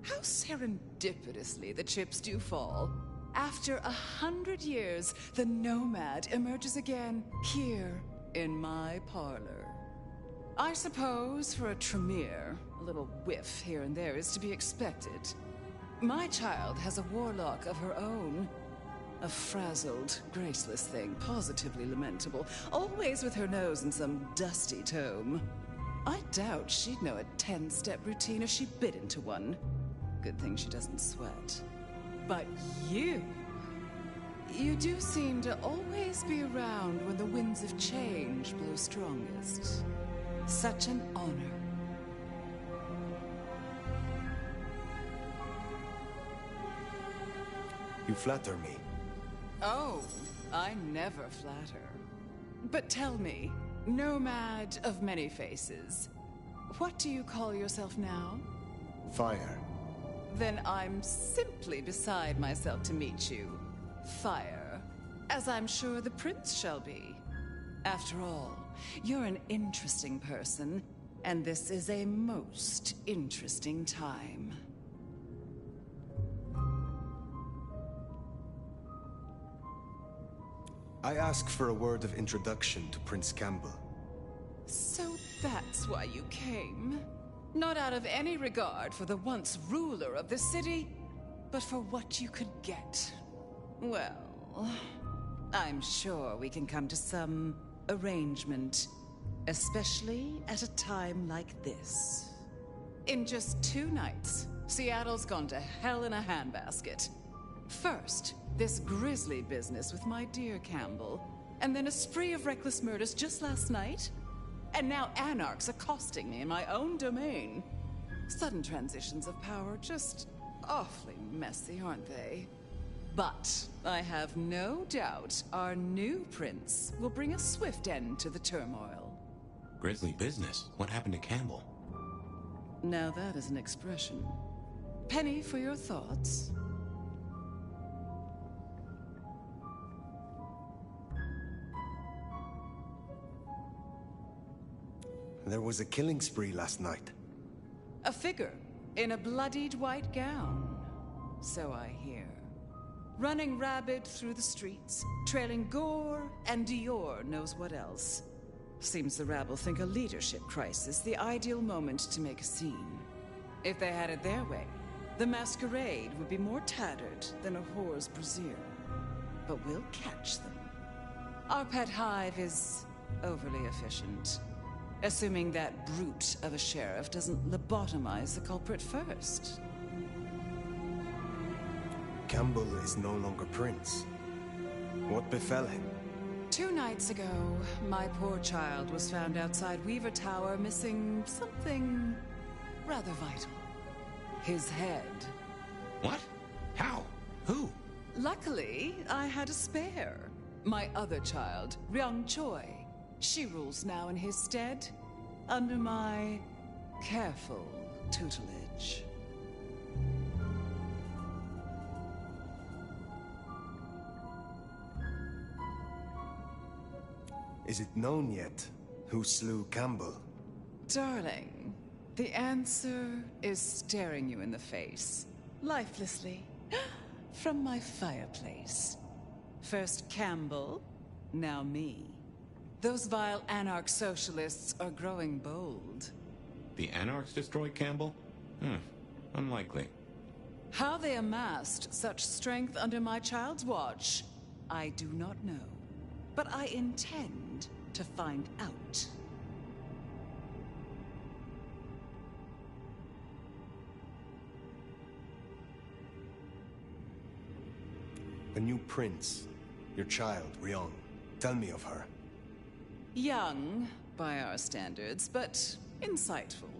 how serendipitously the chips do fall. After 100 years, the Nomad emerges again here in my parlor. I suppose for a Tremere, a little whiff here and there is to be expected. My child has a warlock of her own. A frazzled, graceless thing, positively lamentable, always with her nose in some dusty tome. I doubt she'd know a 10-step routine if she bit into one. Good thing she doesn't sweat. But you do seem to always be around when the winds of change blow strongest. Such an honor. You flatter me. Oh, I never flatter. But tell me, Nomad of many faces. What do you call yourself now? Fire. Then I'm simply beside myself to meet you. Fire. As I'm sure the prince shall be. After all, you're an interesting person, and this is a most interesting time. I ask for a word of introduction to Prince Campbell. So that's why you came? Not out of any regard for the once ruler of the city, but for what you could get. Well, I'm sure we can come to some arrangement, especially at a time like this. In just 2 nights, Seattle's gone to hell in a handbasket. First, this grisly business with my dear Campbell, and then a spree of reckless murders just last night. And now anarchs accosting me in my own domain. Sudden transitions of power, just awfully messy, aren't they? But I have no doubt our new prince will bring a swift end to the turmoil. Grisly business? What happened to Campbell? Now that is an expression. Penny for your thoughts. There was a killing spree last night. A figure in a bloodied white gown. So I hear. Running rabid through the streets, trailing gore and Dior knows what else. Seems the rabble think a leadership crisis the ideal moment to make a scene. If they had it their way, the Masquerade would be more tattered than a whore's brassiere. But we'll catch them. Our pet hive is overly efficient. Assuming that brute of a sheriff doesn't lobotomize the culprit first. Campbell is no longer prince. What befell him? 2 nights ago, my poor child was found outside Weaver Tower missing something rather vital. His head. What? How? Who? Luckily, I had a spare. My other child, Ryung Choi. She rules now in his stead, under my careful tutelage. Is it known yet who slew Campbell? Darling, the answer is staring you in the face, lifelessly, from my fireplace. First Campbell, now me. Those vile anarch socialists are growing bold. The anarchs destroyed Campbell? Unlikely. How they amassed such strength under my child's watch, I do not know. But I intend to find out. The new prince, your child, Ryung. Tell me of her. Young, by our standards, but insightful,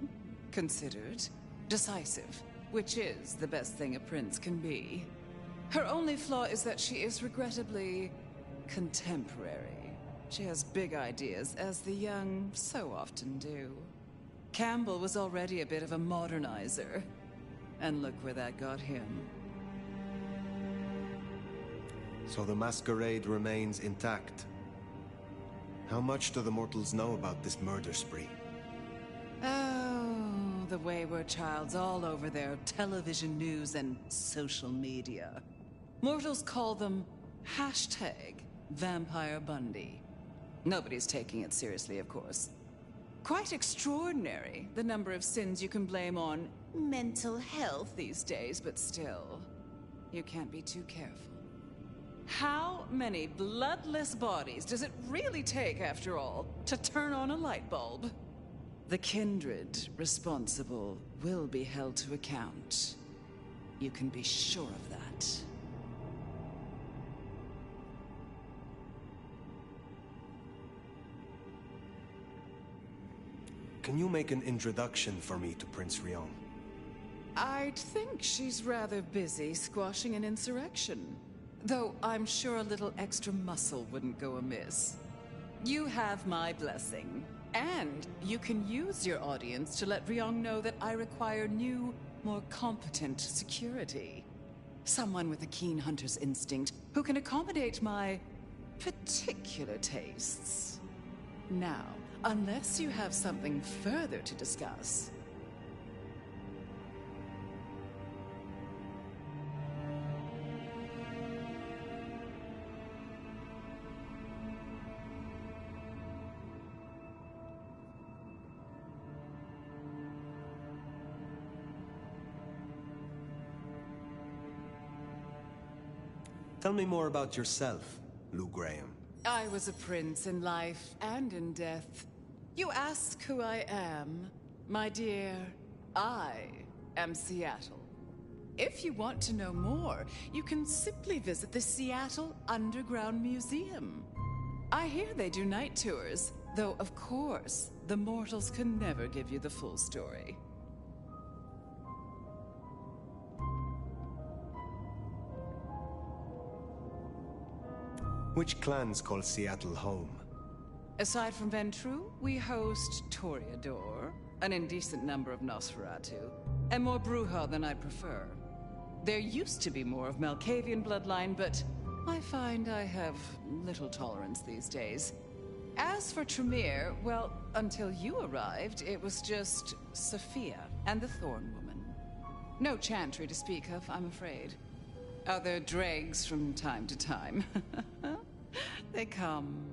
considered, decisive, which is the best thing a prince can be. Her only flaw is that she is regrettably contemporary. She has big ideas, as the young so often do. Campbell was already a bit of a modernizer, and look where that got him. So the Masquerade remains intact. How much do the mortals know about this murder spree? Oh, the wayward child's all over their television news and social media. Mortals call them #Vampire Bundy. Nobody's taking it seriously, of course. Quite extraordinary, the number of sins you can blame on mental health these days, but still, you can't be too careful. How many bloodless bodies does it really take, after all, to turn on a light bulb? The kindred responsible will be held to account. You can be sure of that. Can you make an introduction for me to Prince Ryung? I'd think she's rather busy squashing an insurrection. Though I'm sure a little extra muscle wouldn't go amiss. You have my blessing. And you can use your audience to let Ryong know that I require new, more competent security. Someone with a keen hunter's instinct who can accommodate my particular tastes. Now, unless you have something further to discuss. Tell me more about yourself, Lou Graham. I was a prince in life and in death. You ask who I am. My dear, I am Seattle. If you want to know more, you can simply visit the Seattle Underground Museum. I hear they do night tours, though of course, the mortals can never give you the full story. Which clans call Seattle home? Aside from Ventru, we host Toreador, an indecent number of Nosferatu, and more Bruja than I prefer. There used to be more of Malkavian bloodline, but I find I have little tolerance these days. As for Tremere, well, until you arrived, it was just Sophia and the Thorn Woman. No chantry to speak of, I'm afraid. Other dregs from time to time. They come,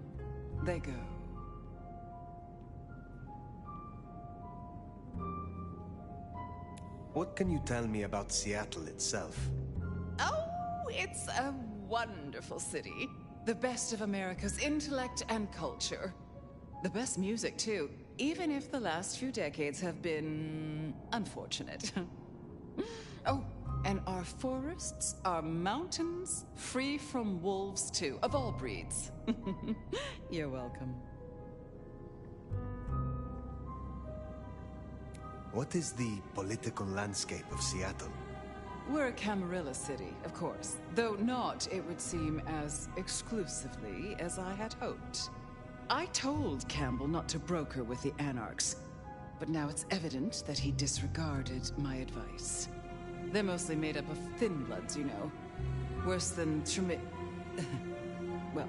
they go. What can you tell me about Seattle itself? Oh, it's a wonderful city. The best of America's intellect and culture. The best music, too, even if the last few decades have been unfortunate. Oh, and our forests, our mountains, free from wolves, too, of all breeds. You're welcome. What is the political landscape of Seattle? We're a Camarilla city, of course, though not, it would seem, as exclusively as I had hoped. I told Campbell not to broker with the Anarchs, but now it's evident that he disregarded my advice. They're mostly made up of thin bloods, you know. Worse than well,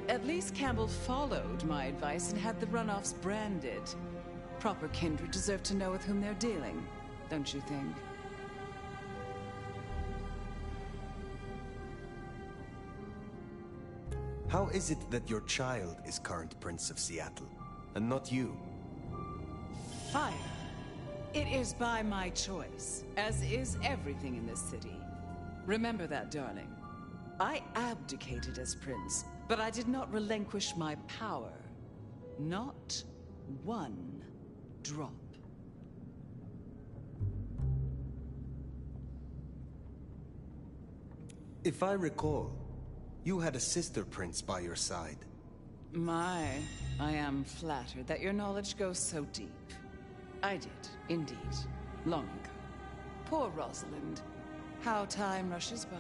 at least Campbell followed my advice and had the runoffs branded. Proper kindred deserve to know with whom they're dealing, don't you think? How is it that your child is current Prince of Seattle, and not you? Fire. It is by my choice, as is everything in this city. Remember that, darling. I abdicated as prince, but I did not relinquish my power. Not one drop. If I recall, you had a sister prince by your side. I am flattered that your knowledge goes so deep. I did, indeed, long ago. Poor Rosalind. How time rushes by.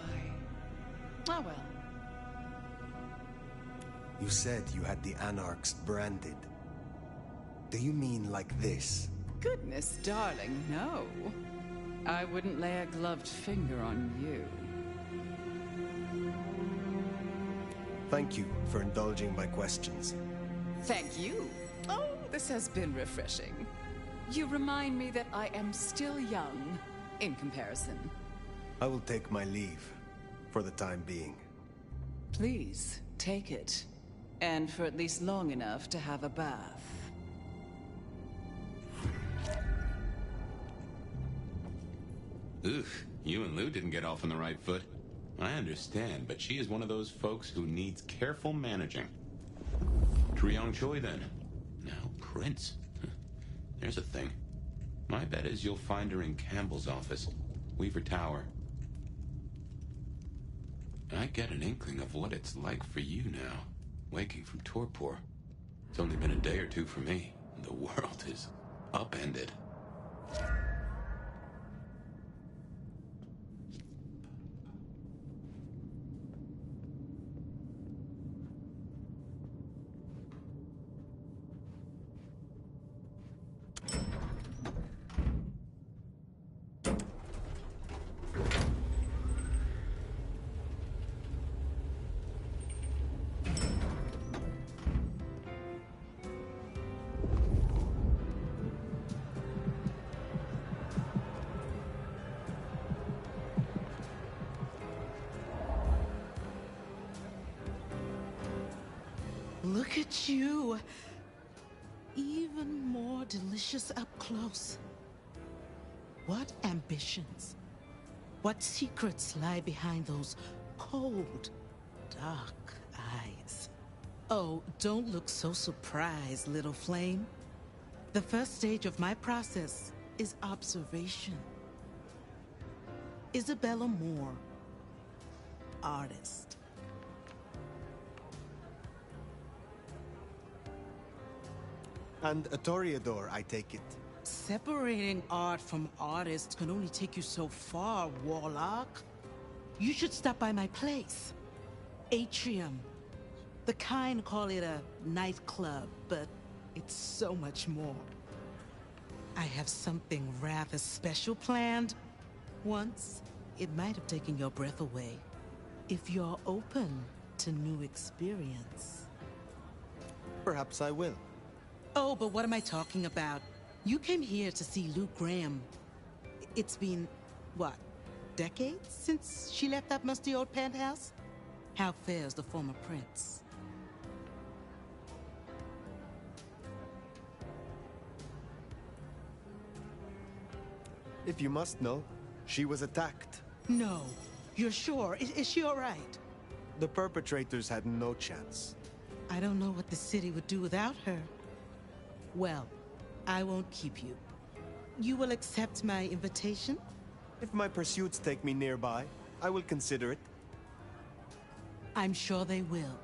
Ah, well. You said you had the Anarchs branded. Do you mean like this? Goodness, darling, no. I wouldn't lay a gloved finger on you. Thank you for indulging my questions. Thank you. Oh, this has been refreshing. You remind me that I am still young, in comparison. I will take my leave, for the time being. Please, take it. And for at least long enough to have a bath. Oof, you and Lou didn't get off on the right foot. I understand, but she is one of those folks who needs careful managing. Triong Choi, then. Now, Prince. There's a thing. My bet is you'll find her in Campbell's office, Weaver Tower. I get an inkling of what it's like for you now, waking from torpor. It's only been a day or two for me, and the world is upended. at you. Even more delicious up close. What ambitions? What secrets lie behind those cold, dark eyes? Oh, don't look so surprised, little flame. The first stage of my process is observation. Isabella Moore, artist. And a toreador, I take it. Separating art from artists can only take you so far, Warlock. You should stop by my place. Atrium. The kind call it a nightclub, but it's so much more. I have something rather special planned. Once, it might have taken your breath away. If you're open to new experience. Perhaps I will. Oh, but what am I talking about? You came here to see Luke Graham. It's been, what, decades since she left that musty old penthouse? How fares the former prince? If you must know, she was attacked. No. You're sure? Is she all right? The perpetrators had no chance. I don't know what the city would do without her. Well, I won't keep you. You will accept my invitation? If my pursuits take me nearby, I will consider it. I'm sure they will.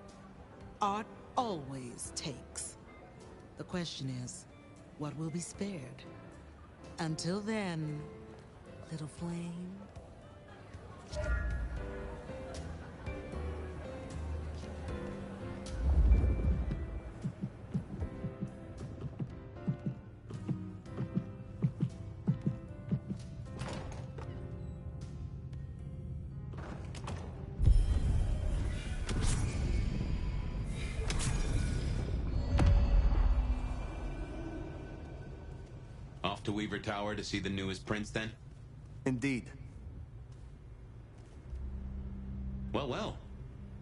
Art always takes. The question is, what will be spared? Until then, little flame. Off to Weaver Tower to see the newest prince, then? Indeed. Well, well.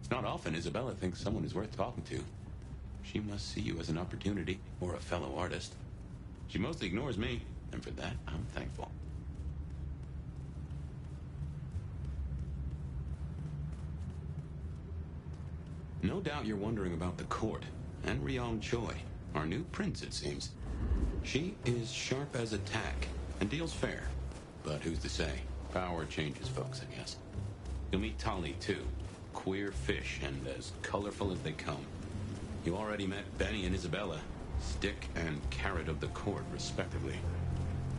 It's not often Isabella thinks someone is worth talking to. She must see you as an opportunity, or a fellow artist. She mostly ignores me, and for that, I'm thankful. No doubt you're wondering about the court, and Ryong Choi, our new prince, it seems. She is sharp as a tack, and deals fair. But who's to say? Power changes folks, I guess. You'll meet Tali, too. Queer fish, and as colorful as they come. You already met Benny and Isabella. Stick and carrot of the court, respectively.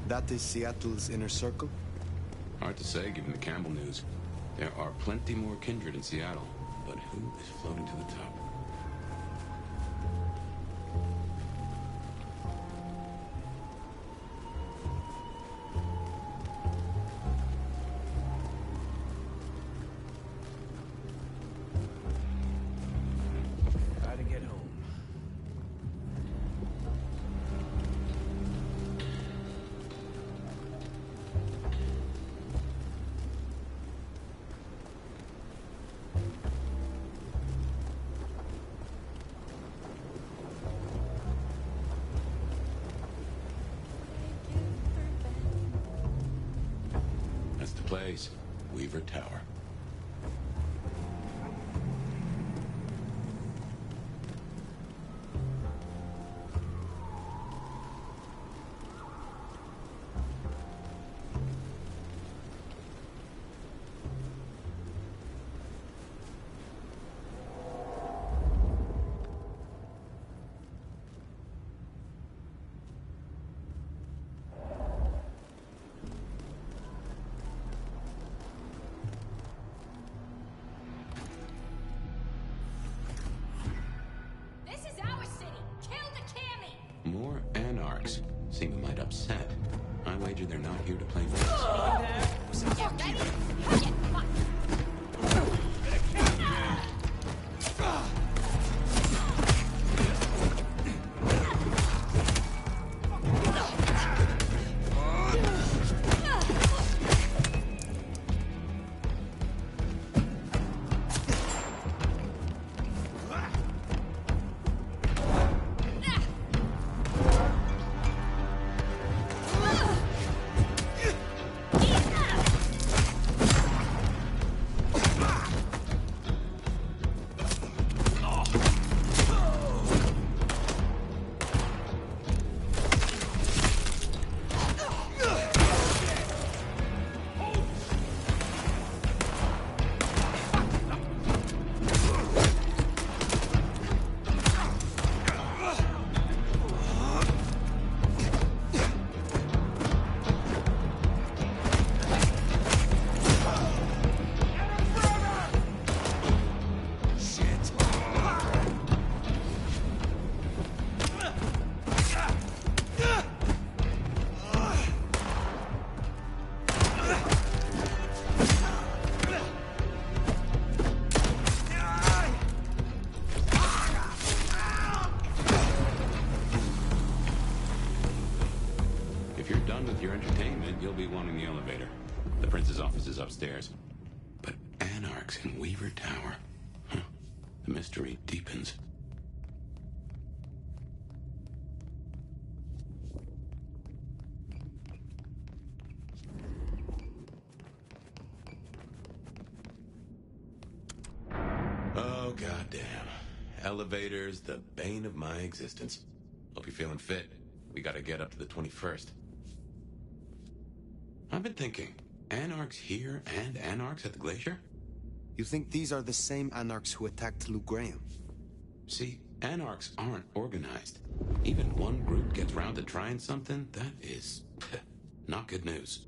That is Seattle's inner circle? Hard to say, given the Campbell news. There are plenty more kindred in Seattle, but who is floating to the top? Try to get home. That's the place. Weaver Tower. This is our city. Kill the Cammy. More anarchs. Seem a mite upset. I wager they're not here to play nice. You ready? Get fucked. If you're done with your entertainment, you'll be wanting the elevator. The prince's office is upstairs. But Anarchs in Weaver Tower. Huh. The mystery deepens. Oh, goddamn. Elevators, the bane of my existence. Hope you're feeling fit. We gotta get up to the 21st. I've been thinking, Anarchs here and Anarchs at the glacier? You think these are the same Anarchs who attacked Lou Graham? See, Anarchs aren't organized. Even one group gets round to trying something, that is not good news.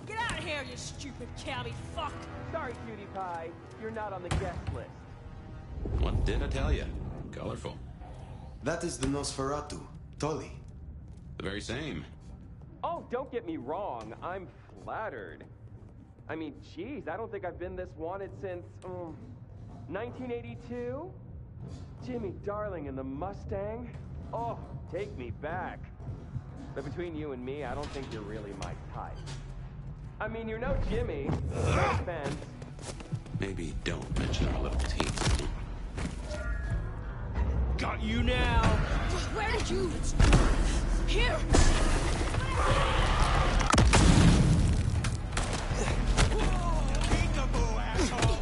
Get out of here, you stupid cabby fuck! Sorry, cutie pie. You're not on the guest list. What did I tell you? Colorful. That is the Nosferatu, Tully. The very same. Oh, don't get me wrong. I'm flattered. I mean, geez, I don't think I've been this wanted since, 1982? Jimmy Darling and the Mustang? Oh, take me back. But between you and me, I don't think you're really my type. I mean, you're no Jimmy. No offense. Maybe don't mention our little team. Got you now! Where did you... Here! Peekaboo, asshole!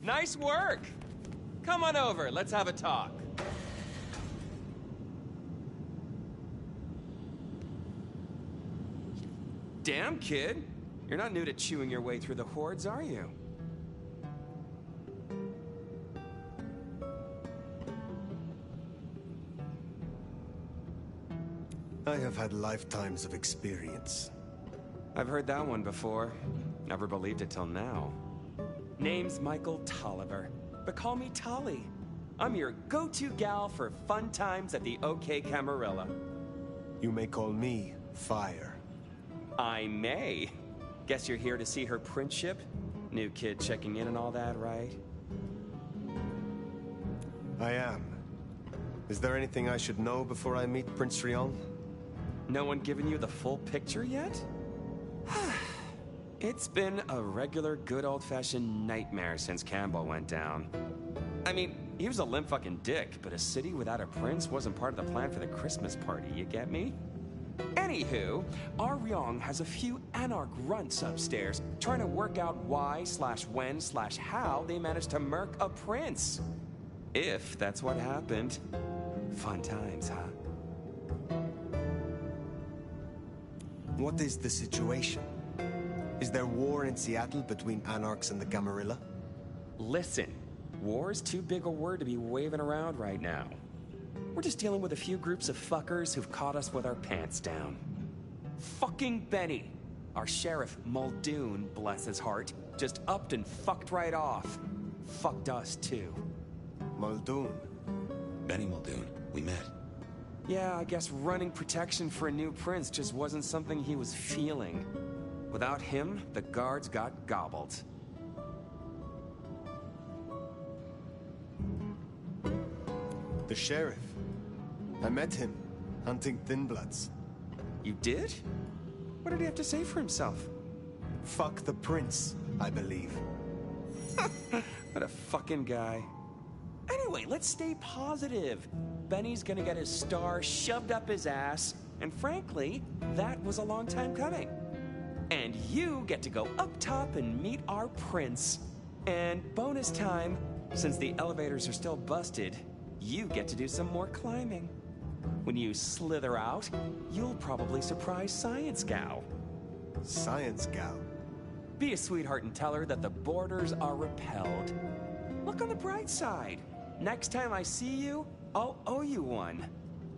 Nice work! Come on over, let's have a talk. Damn, kid. You're not new to chewing your way through the hordes, are you? I have had lifetimes of experience. I've heard that one before. Never believed it till now. Name's Michael Tolliver, but call me Tolly. I'm your go-to gal for fun times at the OK Camarilla. You may call me Fire. I may. Guess you're here to see her princeship? New kid checking in and all that, right? I am. Is there anything I should know before I meet Prince Rion? No one given you the full picture yet? It's been a regular good old-fashioned nightmare since Campbell went down. I mean, he was a limp fucking dick, but a city without a prince wasn't part of the plan for the Christmas party, you get me? Anywho, our Ryong has a few Anarch runts upstairs trying to work out why/when/how they managed to murk a prince. If that's what happened. Fun times, huh? What is the situation? Is there war in Seattle between Anarchs and the Camarilla? Listen, war is too big a word to be waving around right now. We're just dealing with a few groups of fuckers who've caught us with our pants down. Fucking Benny! Our sheriff, Muldoon, bless his heart, just upped and fucked right off. Fucked us, too. Muldoon? Benny Muldoon. We met. Yeah, I guess running protection for a new prince just wasn't something he was feeling. Without him, the guards got gobbled. The sheriff. I met him, hunting Thin Bloods. You did? What did he have to say for himself? Fuck the prince, I believe. What a fucking guy. Anyway, let's stay positive. Benny's gonna get his star shoved up his ass, and frankly, that was a long time coming. And you get to go up top and meet our prince. And bonus time, since the elevators are still busted, you get to do some more climbing. When you slither out, you'll probably surprise Science Gal. Science Gal? Be a sweetheart and tell her that the borders are repelled. Look on the bright side. Next time I see you, I'll owe you one.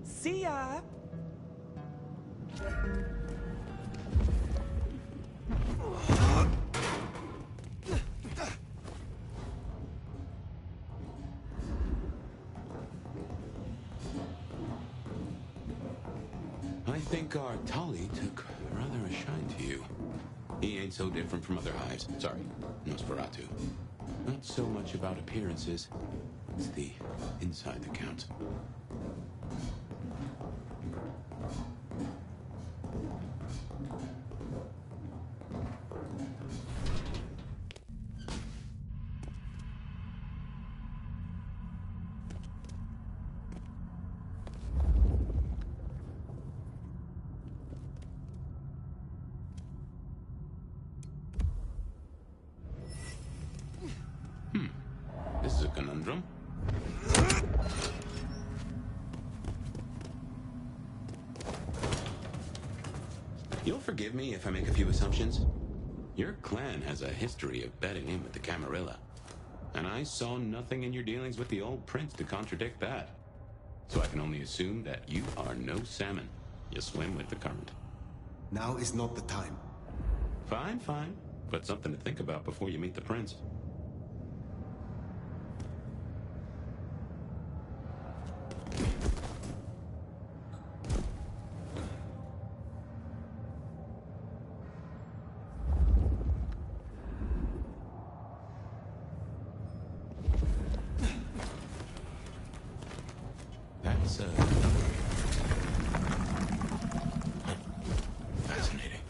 See ya! I think our Tully took rather a shine to you. He ain't so different from other hives. Sorry, Nosferatu. Not so much about appearances. It's the inside that counts. This is a conundrum. You'll forgive me if I make a few assumptions. Your clan has a history of betting in with the Camarilla. And I saw nothing in your dealings with the old prince to contradict that. So I can only assume that you are no salmon. You swim with the current. Now is not the time. Fine, fine. But something to think about before you meet the prince. That's, fascinating.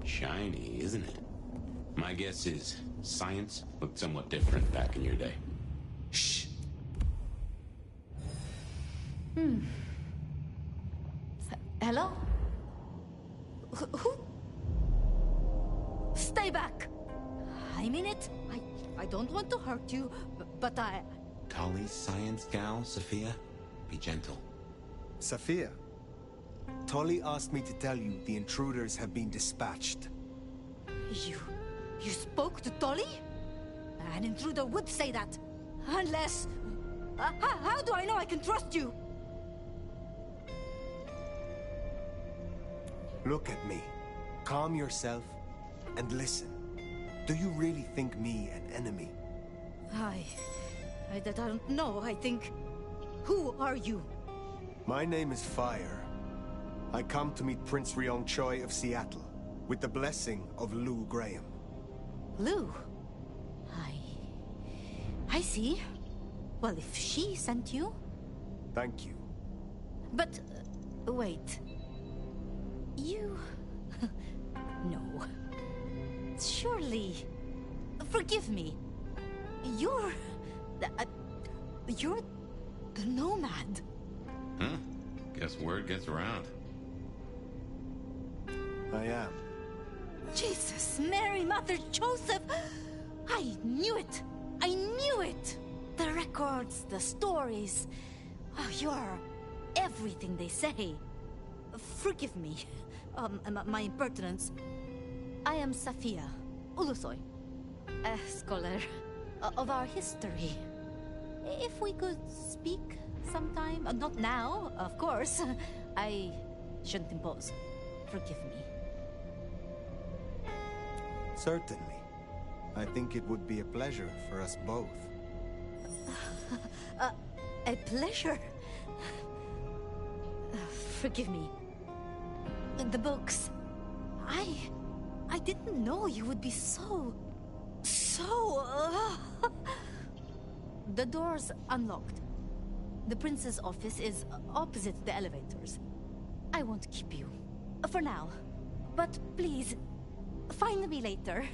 Shiny, isn't it? My guess is science looked somewhat different back in your day. Shh. Hello? Who? Stay back! I mean it. I don't want to hurt you, but I... Tully's science gal, Sophia? Be gentle. Sophia, Tully asked me to tell you the intruders have been dispatched. You spoke to Tully? An intruder would say that. Unless... how do I know I can trust you? Look at me. Calm yourself and listen. Do you really think me an enemy? I don't know. I think... Who are you? My name is Fire. I come to meet Prince Ryong Choi of Seattle, with the blessing of Lou Graham. Lou? I see. Well, if she sent you... Thank you. But, wait. You... No. Surely... Forgive me. You're the Nomad. Huh? Guess word gets around. I am. Jesus, Mary, Mother, Joseph! I knew it! I knew it! The records, the stories. Oh, you're everything they say. Forgive me. My impertinence. I am Safia Ulusoy, a scholar of our history. If we could speak sometime. Not now, of course. I shouldn't impose. Forgive me. Certainly. I think it would be a pleasure for us both. A pleasure? Forgive me. The books. I didn't know you would be so... The door's unlocked. The prince's office is opposite the elevators. I won't keep you. For now. But please, find me later.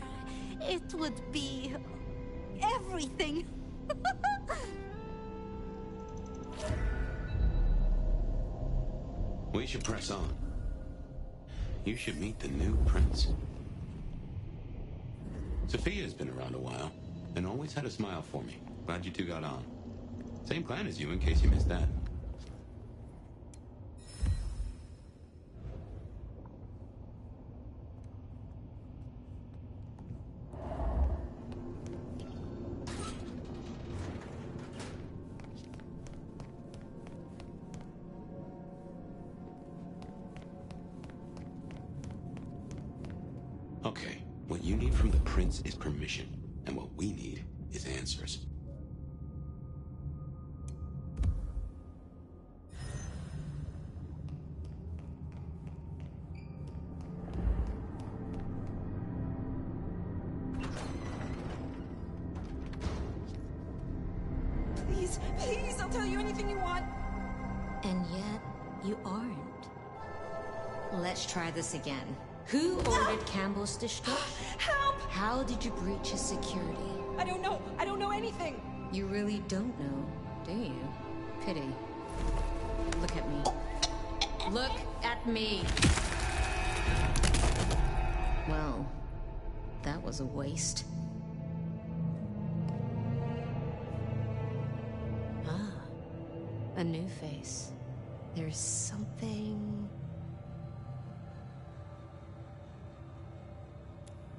It would be... everything. We should press on. You should meet the new prince. Sophia's been around a while, and always had a smile for me. Glad you two got on. Same clan as you, in case you missed that. Okay, what you need from the prince is permission, and what we need is answers. Please, please, I'll tell you anything you want. And yet, you aren't. Let's try this again. Who ordered Campbell's destruction? Help! How did you breach his security? I don't know. I don't know anything. You really don't know, do you? Pity. Look at me. Look at me! Well, that was a waste. Ah, a new face. There's something...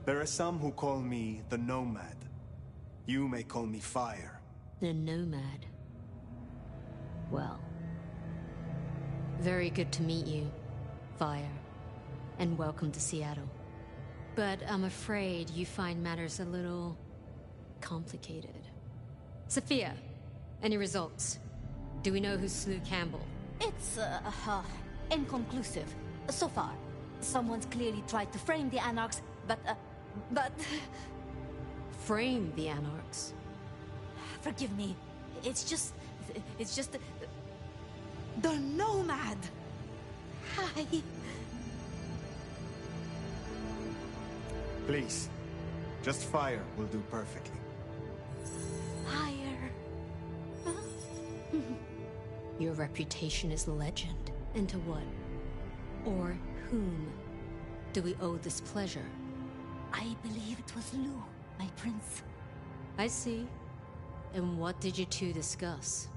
There are some who call me the Nomad. You may call me Fire. The Nomad. Well, very good to meet you, Fire, and welcome to Seattle. But I'm afraid you find matters a little complicated. Sophia, any results? Do we know who slew Campbell? It's, inconclusive. So far. Someone's clearly tried to frame the Anarchs, but... Frame the Anarchs? Forgive me. It's just... The Nomad! Hi. Please. Just Fire will do perfectly. Fire. Huh? Your reputation is legend. And to what? Or whom do we owe this pleasure? I believe it was Lou, my prince. I see. And what did you two discuss?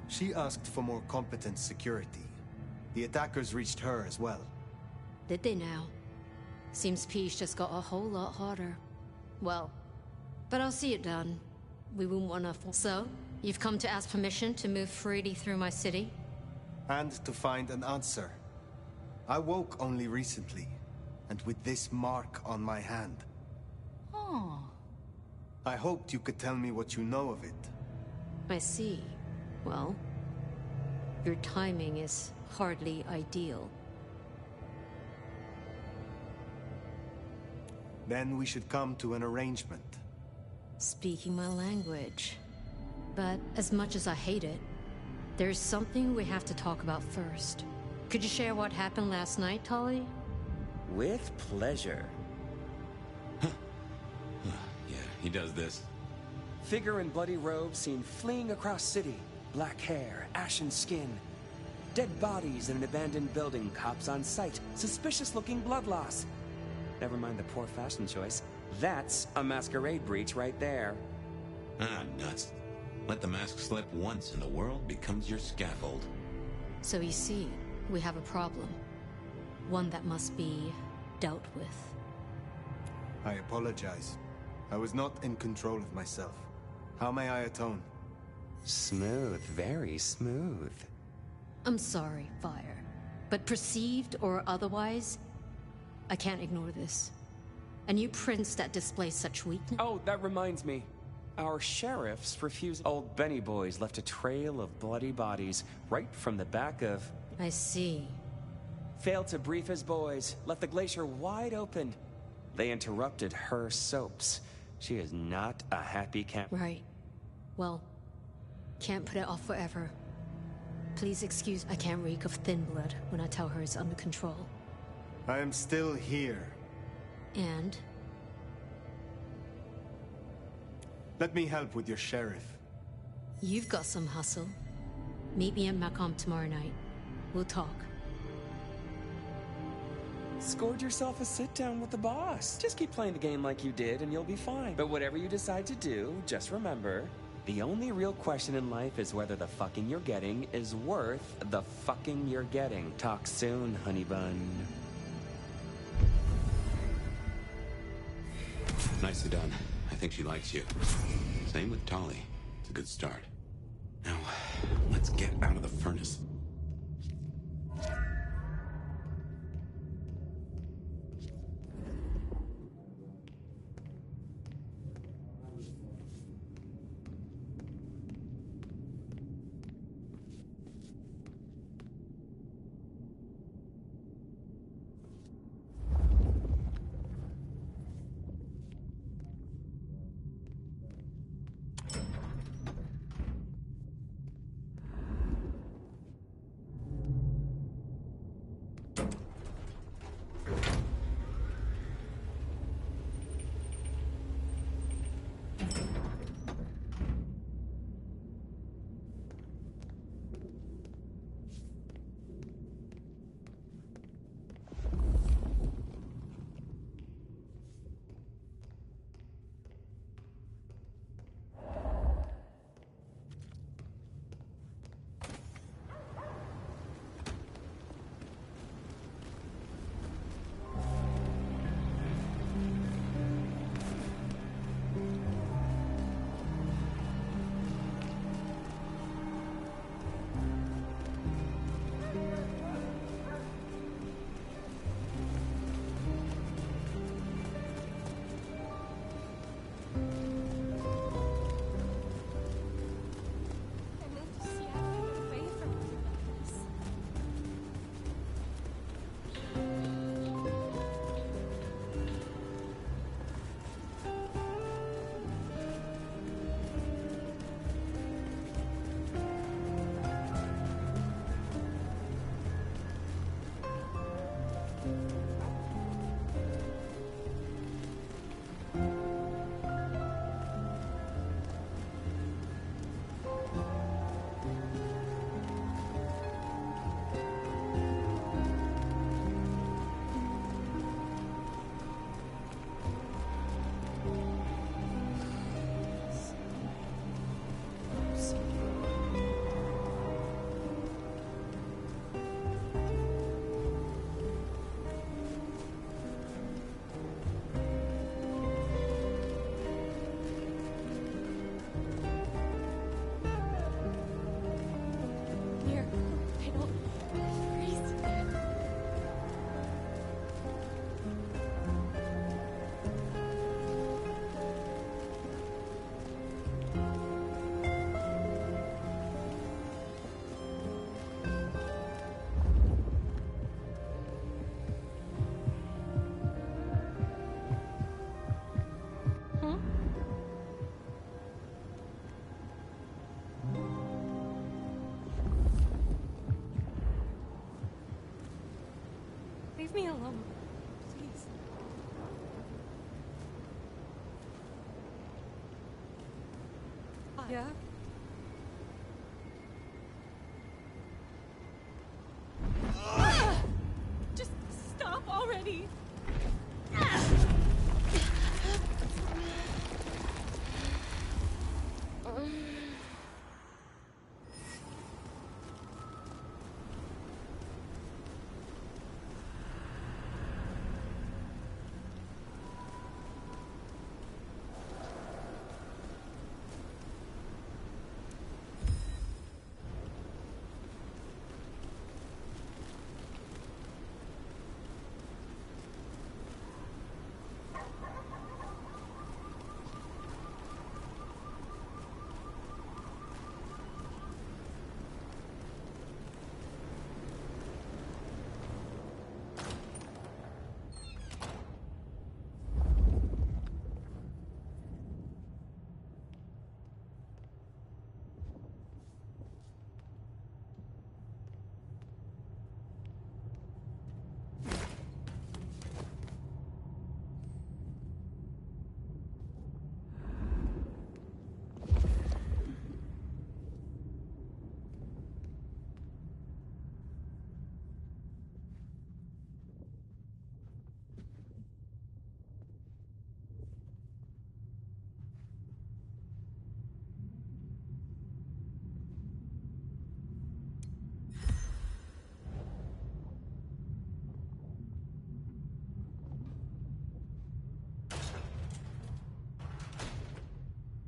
She asked for more competent security. The attackers reached her as well. Did they now? Seems peace just got a whole lot harder. Well, but I'll see it done. We won't want to... So, you've come to ask permission to move freely through my city? And to find an answer. I woke only recently, and with this mark on my hand. Oh. I hoped you could tell me what you know of it. I see. Well, your timing is hardly ideal. Then we should come to an arrangement. Speaking my language. But as much as I hate it, there's something we have to talk about first. Could you share what happened last night, Tolly? With pleasure. Yeah, he does this. Figure in bloody robes seen fleeing across city. Black hair, ashen skin. Dead bodies in an abandoned building, cops on site. Suspicious-looking blood loss. Never mind the poor fashion choice. That's a masquerade breach right there. Ah, nuts. Let the mask slip once and the world becomes your scaffold. So you see, we have a problem. One that must be dealt with. I apologize. I was not in control of myself. How may I atone? Smooth, very smooth. I'm sorry, Fire. But perceived or otherwise, I can't ignore this. A new prince that displays such weakness. Oh, that reminds me. Our sheriffs refused. Old Benny boys left a trail of bloody bodies right from the back of... I see. Failed to brief his boys, left the glacier wide open. They interrupted her soaps. She is not a happy camp. Right. Well, can't put it off forever. Please excuse, I can't reek of thin blood when I tell her it's under control. I am still here. And? Let me help with your sheriff. You've got some hustle. Meet me at Macomb tomorrow night. We'll talk. Scored yourself a sit-down with the boss. Just keep playing the game like you did and you'll be fine. But whatever you decide to do, just remember, the only real question in life is whether the fucking you're getting is worth the fucking you're getting. Talk soon, honey bun. Nicely done. I think she likes you. Same with Tolly. It's a good start. Now, let's get out of the furnace. Yeah? Just stop already!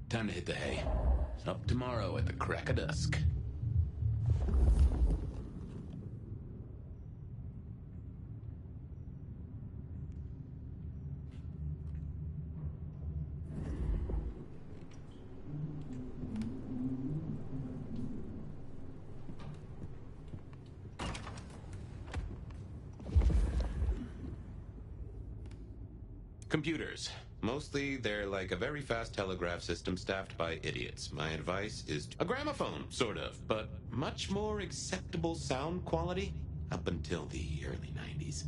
Time to hit the hay. Up tomorrow at the crack of dusk. Computers. Mostly, they're like a very fast telegraph system staffed by idiots. My advice is a gramophone, sort of, but much more acceptable sound quality up until the early 90s.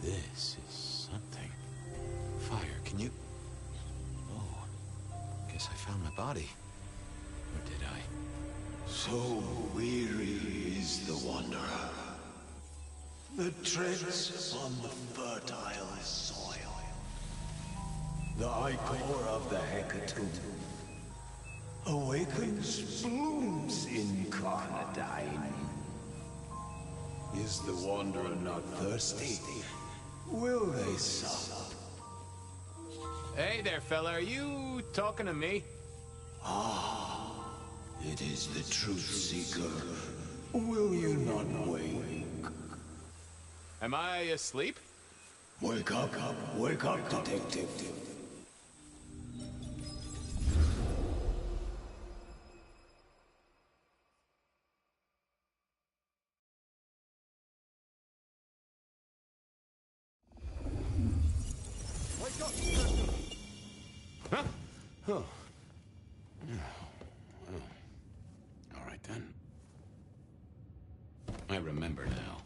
This is something. Fire, can you... Oh, guess I found my body. Or did I? So weary is the wanderer. The treads on the fertile soil. The ichor of the hecatomb awakens blooms incarnadine. Is the wanderer not thirsty? Will they sup? Hey there, fella. Are you talking to me? Ah, it is the truth seeker. Will you not wake? Am I asleep? Wake up, detective. Huh? Oh. All right, then. I remember now.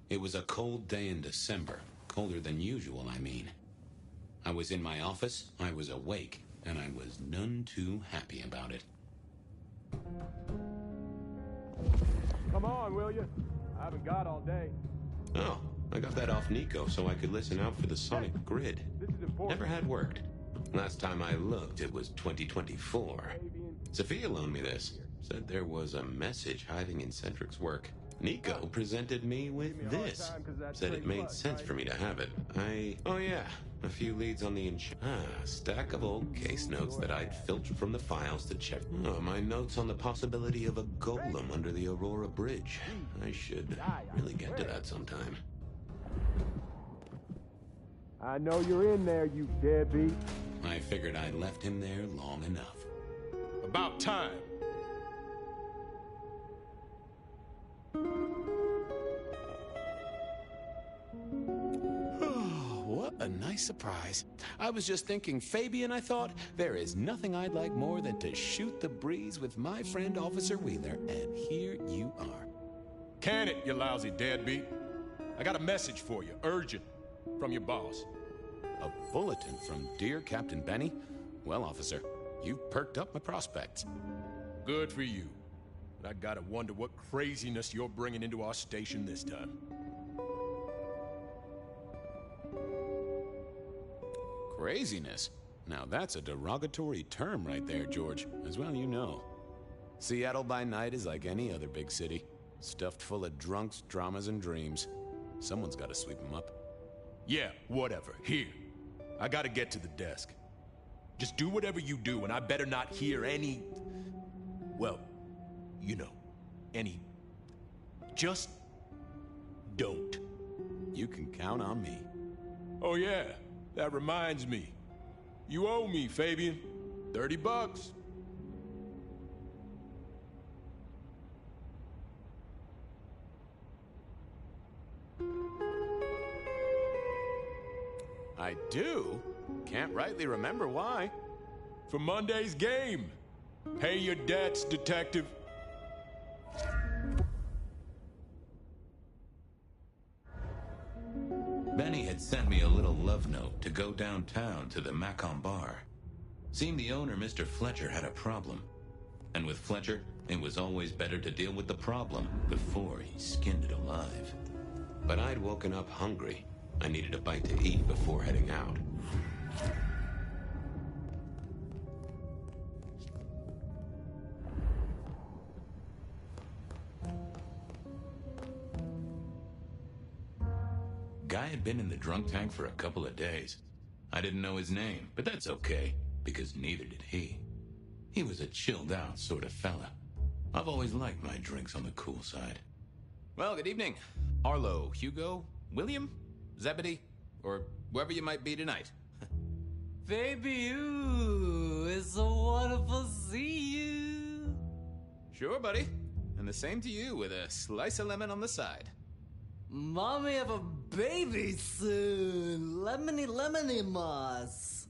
It was a cold day in December. Colder than usual, I mean. I was in my office, I was awake, and I was none too happy about it. Come on, will you? I haven't got all day. Oh, I got that off Nico so I could listen out for the sonic grid. This is important. Never had worked. Last time I looked, it was 2024. Sophia loaned me this. Said there was a message hiding in Cedric's work. Nico presented me with this. Said it made sense for me to have it. Oh yeah, a few leads on the stack of old case notes that I'd filtered from the files to check. Oh, my notes on the possibility of a golem under the Aurora Bridge. I should really get to that sometime. I know you're in there, you deadbeat. I figured I'd left him there long enough. About time. a nice surprise. I was just thinking, Fabian, I thought, there is nothing I'd like more than to shoot the breeze with my friend Officer Wheeler, and here you are. Can it, you lousy deadbeat? I got a message for you, urgent, from your boss. A bulletin from dear Captain Benny? Well, officer, you've perked up my prospects. Good for you. But I gotta wonder what craziness you're bringing into our station this time. Craziness? Now that's a derogatory term right there, George. As well you know. Seattle by night is like any other big city. Stuffed full of drunks, dramas, and dreams. Someone's gotta sweep them up. Yeah, whatever. Here. I gotta get to the desk. Just do whatever you do, and I better not hear any... Well, you know, any... Just don't. You can count on me. Oh yeah, that reminds me. You owe me, Fabian. $30. I do? Can't rightly remember why. For Monday's game. Pay your debts, detective. Benny had sent me a little love note to go downtown to the ps5come bar. Seemed the owner, Mr. Fletcher, had a problem. And with Fletcher, it was always better to deal with the problem before he skinned it alive. But I'd woken up hungry. I needed a bite to eat before heading out. Guy had been in the drunk tank for a couple of days. I didn't know his name, but that's okay, because neither did he. He was a chilled-out sort of fella. I've always liked my drinks on the cool side. Well, good evening. Arlo, Hugo, William, Zebedee, or whoever you might be tonight. Baby, ooh, it's so wonderful to see you. Sure, buddy. And the same to you, with a slice of lemon on the side. Mommy have a baby soon. Lemony, lemony moss.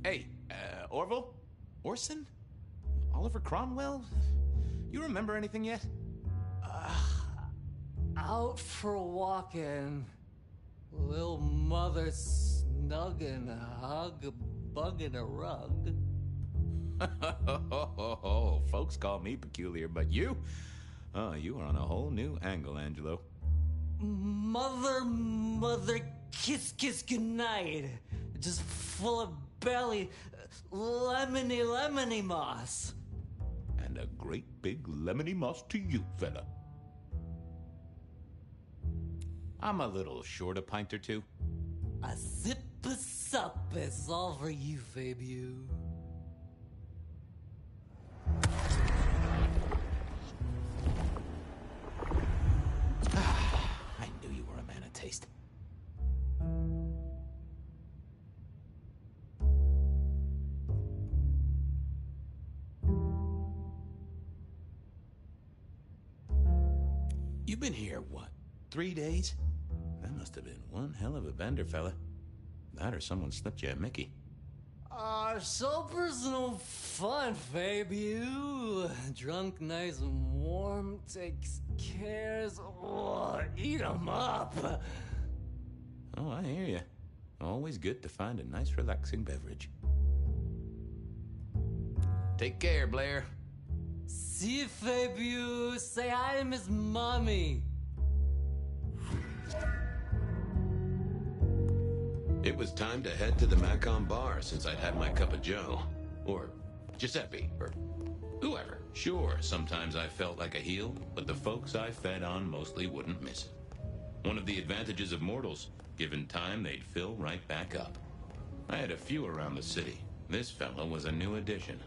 Hey, Orville? Orson? Oliver Cromwell? You remember anything yet? Out for walking. Little mother snug and hug a bug in a rug. Folks call me peculiar, but you? Oh, you are on a whole new angle, Angelo. Mother, kiss, goodnight. Just full of belly, lemony moss. And a great big lemony moss to you, fella. I'm a little short a pint or two. A sip of sup is all for you, Fabio. I knew you were a man of taste. You've been here, what, 3 days? That must have been one hell of a bender, fella. That or someone slipped you a Mickey. Supper's no fun, Fabio. Drunk, nice and warm, takes cares. Oh, eat 'em up. Oh, I hear you. Always good to find a nice, relaxing beverage. Take care, Blair. See you, Fabio. Say hi to Miss Mommy. It was time to head to the ps5come bar since I'd had my cup of joe. Or Giuseppe, or whoever. Sure, sometimes I felt like a heel, but the folks I fed on mostly wouldn't miss it. One of the advantages of mortals, given time, they'd fill right back up. I had a few around the city. This fella was a new addition.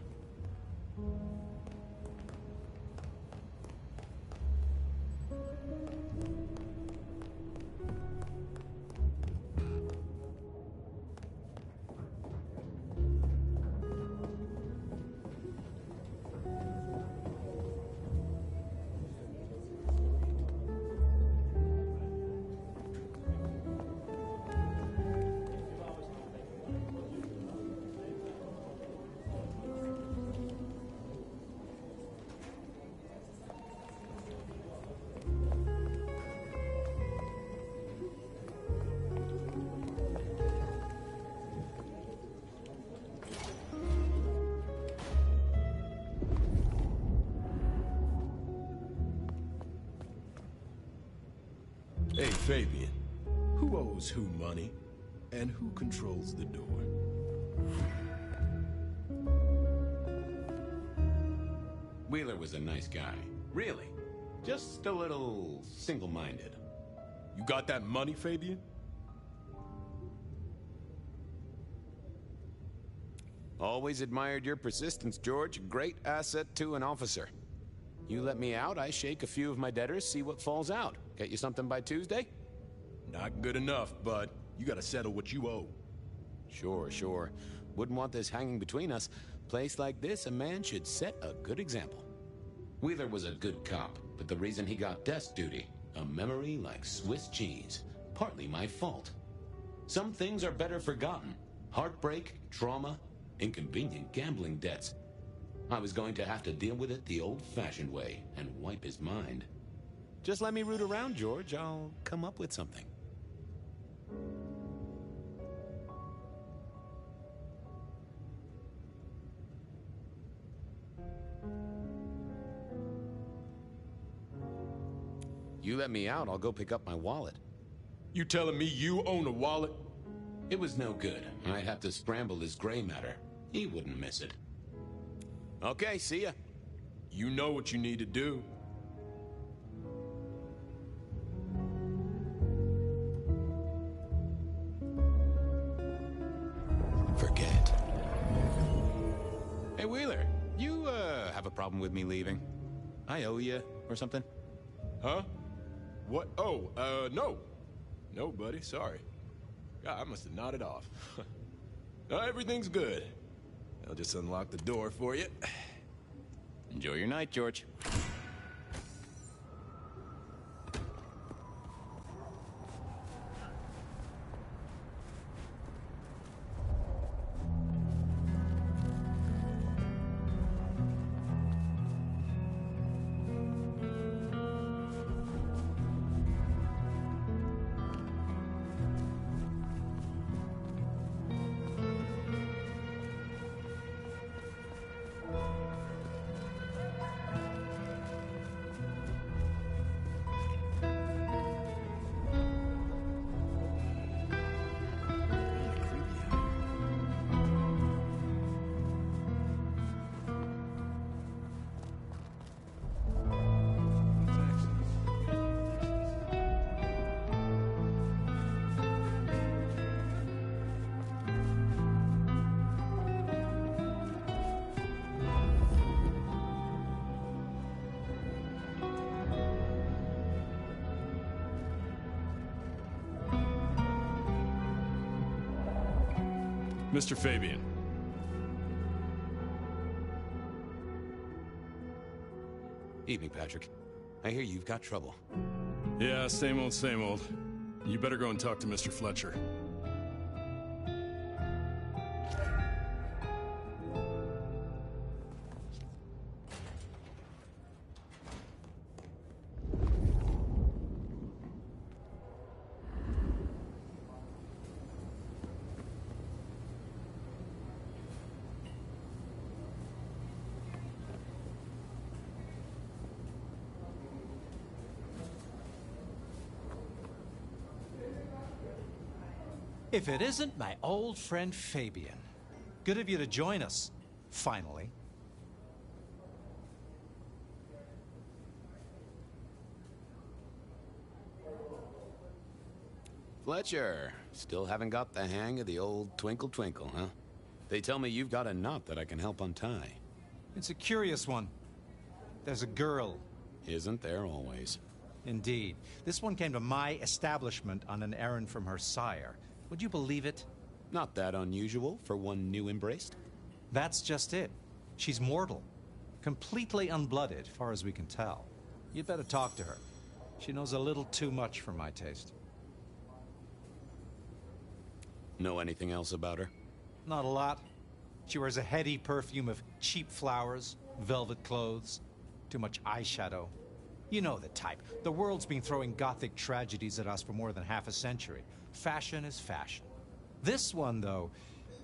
Hey, Fabian. Who owes who money? And who controls the door? Wheeler was a nice guy. Really. Just a little single-minded. You got that money, Fabian? Always admired your persistence, George. Great asset to an officer. You let me out, I shake a few of my debtors, see what falls out. Get you something by Tuesday? Not good enough, bud. You gotta settle what you owe. Sure, sure. Wouldn't want this hanging between us. Place like this, a man should set a good example. Wheeler was a good cop, but the reason he got desk duty, a memory like Swiss cheese. Partly my fault. Some things are better forgotten. Heartbreak, trauma, inconvenient gambling debts. I was going to have to deal with it the old-fashioned way and wipe his mind. Just let me root around, George. I'll come up with something. You let me out, I'll go pick up my wallet. You telling me you own a wallet? It was no good. I'd have to scramble his gray matter. He wouldn't miss it. Okay, see ya. You know what you need to do. Forget. Hey, Wheeler, you, have a problem with me leaving? I owe you, or something? Huh? What? Oh, no. No, buddy, sorry. God, I must have nodded off. Everything's good. I'll just unlock the door for you. Enjoy your night, George. Mr. Fabian. Evening, Patrick. I hear you've got trouble. Yeah, same old, same old. You better go and talk to Mr. Fletcher. If it isn't my old friend Fabian. Good of you to join us, finally. Fletcher, still haven't got the hang of the old twinkle twinkle, huh? They tell me you've got a knot that I can help untie. It's a curious one. There's a girl. Isn't there always? Indeed. This one came to my establishment on an errand from her sire. Would you believe it? Not that unusual for one new embraced. That's just it. She's mortal. Completely unblooded, far as we can tell. You'd better talk to her. She knows a little too much for my taste. Know anything else about her? Not a lot. She wears a heady perfume of cheap flowers, velvet clothes, too much eyeshadow. You know the type. The world's been throwing gothic tragedies at us for more than half a century. Fashion is fashion. This one, though,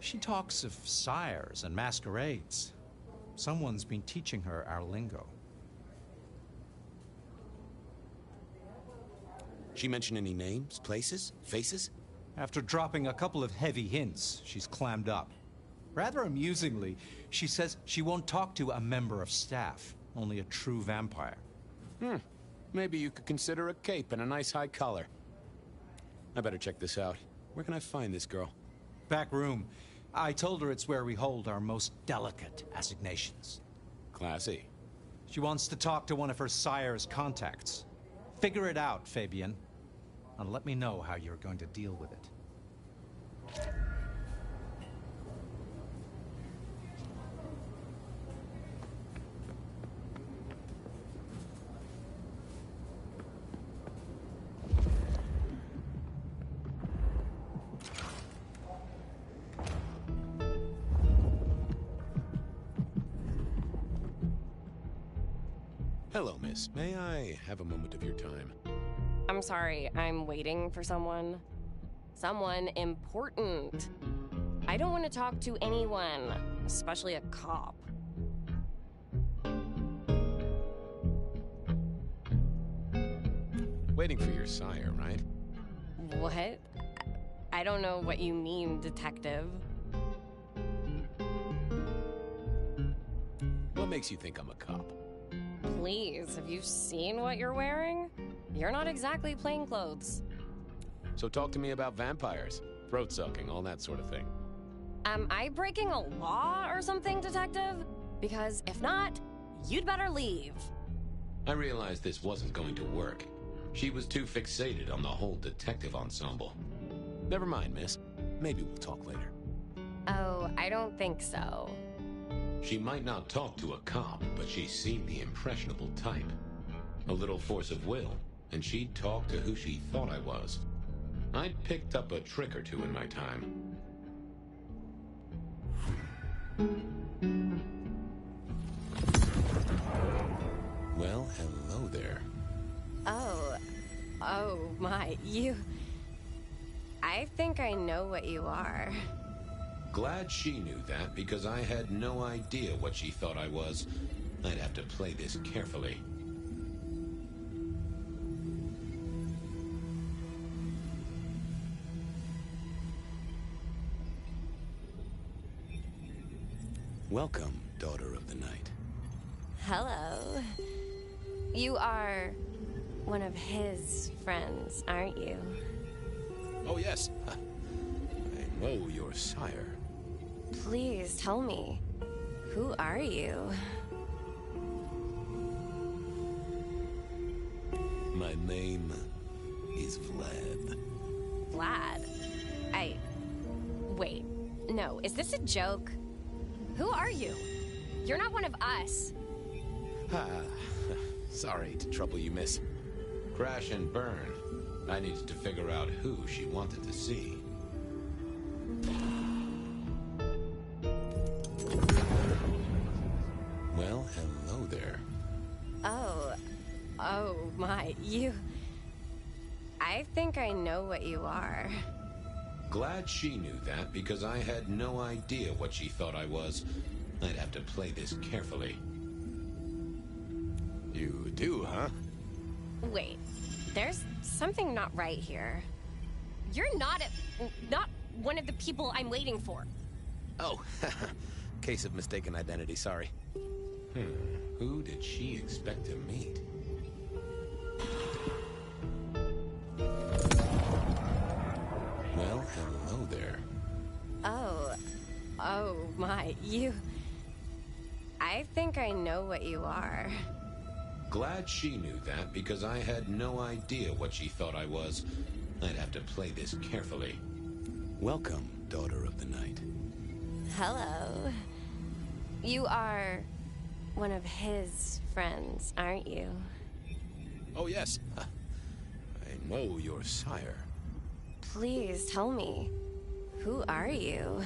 she talks of sires and masquerades. Someone's been teaching her our lingo. She mention any names, places, faces? After dropping a couple of heavy hints, she's clammed up. Rather amusingly, she says she won't talk to a member of staff, only a true vampire. Maybe you could consider a cape and a nice high collar. I better check this out. Where can I find this girl? Back room. I told her it's where we hold our most delicate assignations. Classy. She wants to talk to one of her sire's contacts. Figure it out, Fabian. And let me know how you're going to deal with it. Hello, miss. May I have a moment of your time? I'm sorry, I'm waiting for someone. Someone important. I don't want to talk to anyone, especially a cop. Waiting for your sire, right? What? I don't know what you mean, detective. What makes you think I'm a cop? Please, have you seen what you're wearing? You're not exactly plain clothes. So talk to me about vampires, throat sucking, all that sort of thing. Am I breaking a law or something, detective? Because if not, you'd better leave. I realized this wasn't going to work. She was too fixated on the whole detective ensemble. Never mind, miss. Maybe we'll talk later. Oh, I don't think so. She might not talk to a cop, but she seemed the impressionable type. A little force of will, and she'd talk to who she thought I was. I'd picked up a trick or two in my time. Well, hello there. Oh my, you... I think I know what you are. Glad she knew that, because I had no idea what she thought I was. I'd have to play this carefully. Welcome, daughter of the night. Hello. You are one of his friends, aren't you? Oh, yes. I know your sire. Please tell me, who are you? My name is Vlad. Vlad? Wait, no, is this a joke? Who are you? You're not one of us. Sorry to trouble you, miss. Crash and burn. I needed to figure out who she wanted to see. Well, hello there. Oh my, you... I think I know what you are. Glad she knew that, because I had no idea what she thought I was. I'd have to play this carefully. You do, huh? Wait, there's something not right here. You're not one of the people I'm waiting for. Oh, case of mistaken identity, sorry. Who did she expect to meet? Well, hello there. Oh my, you... I think I know what you are. Glad she knew that, because I had no idea what she thought I was. I'd have to play this carefully. Welcome, daughter of the night. Hello. You are one of his friends, aren't you? Oh, yes. I know your sire. Please tell me, who are you?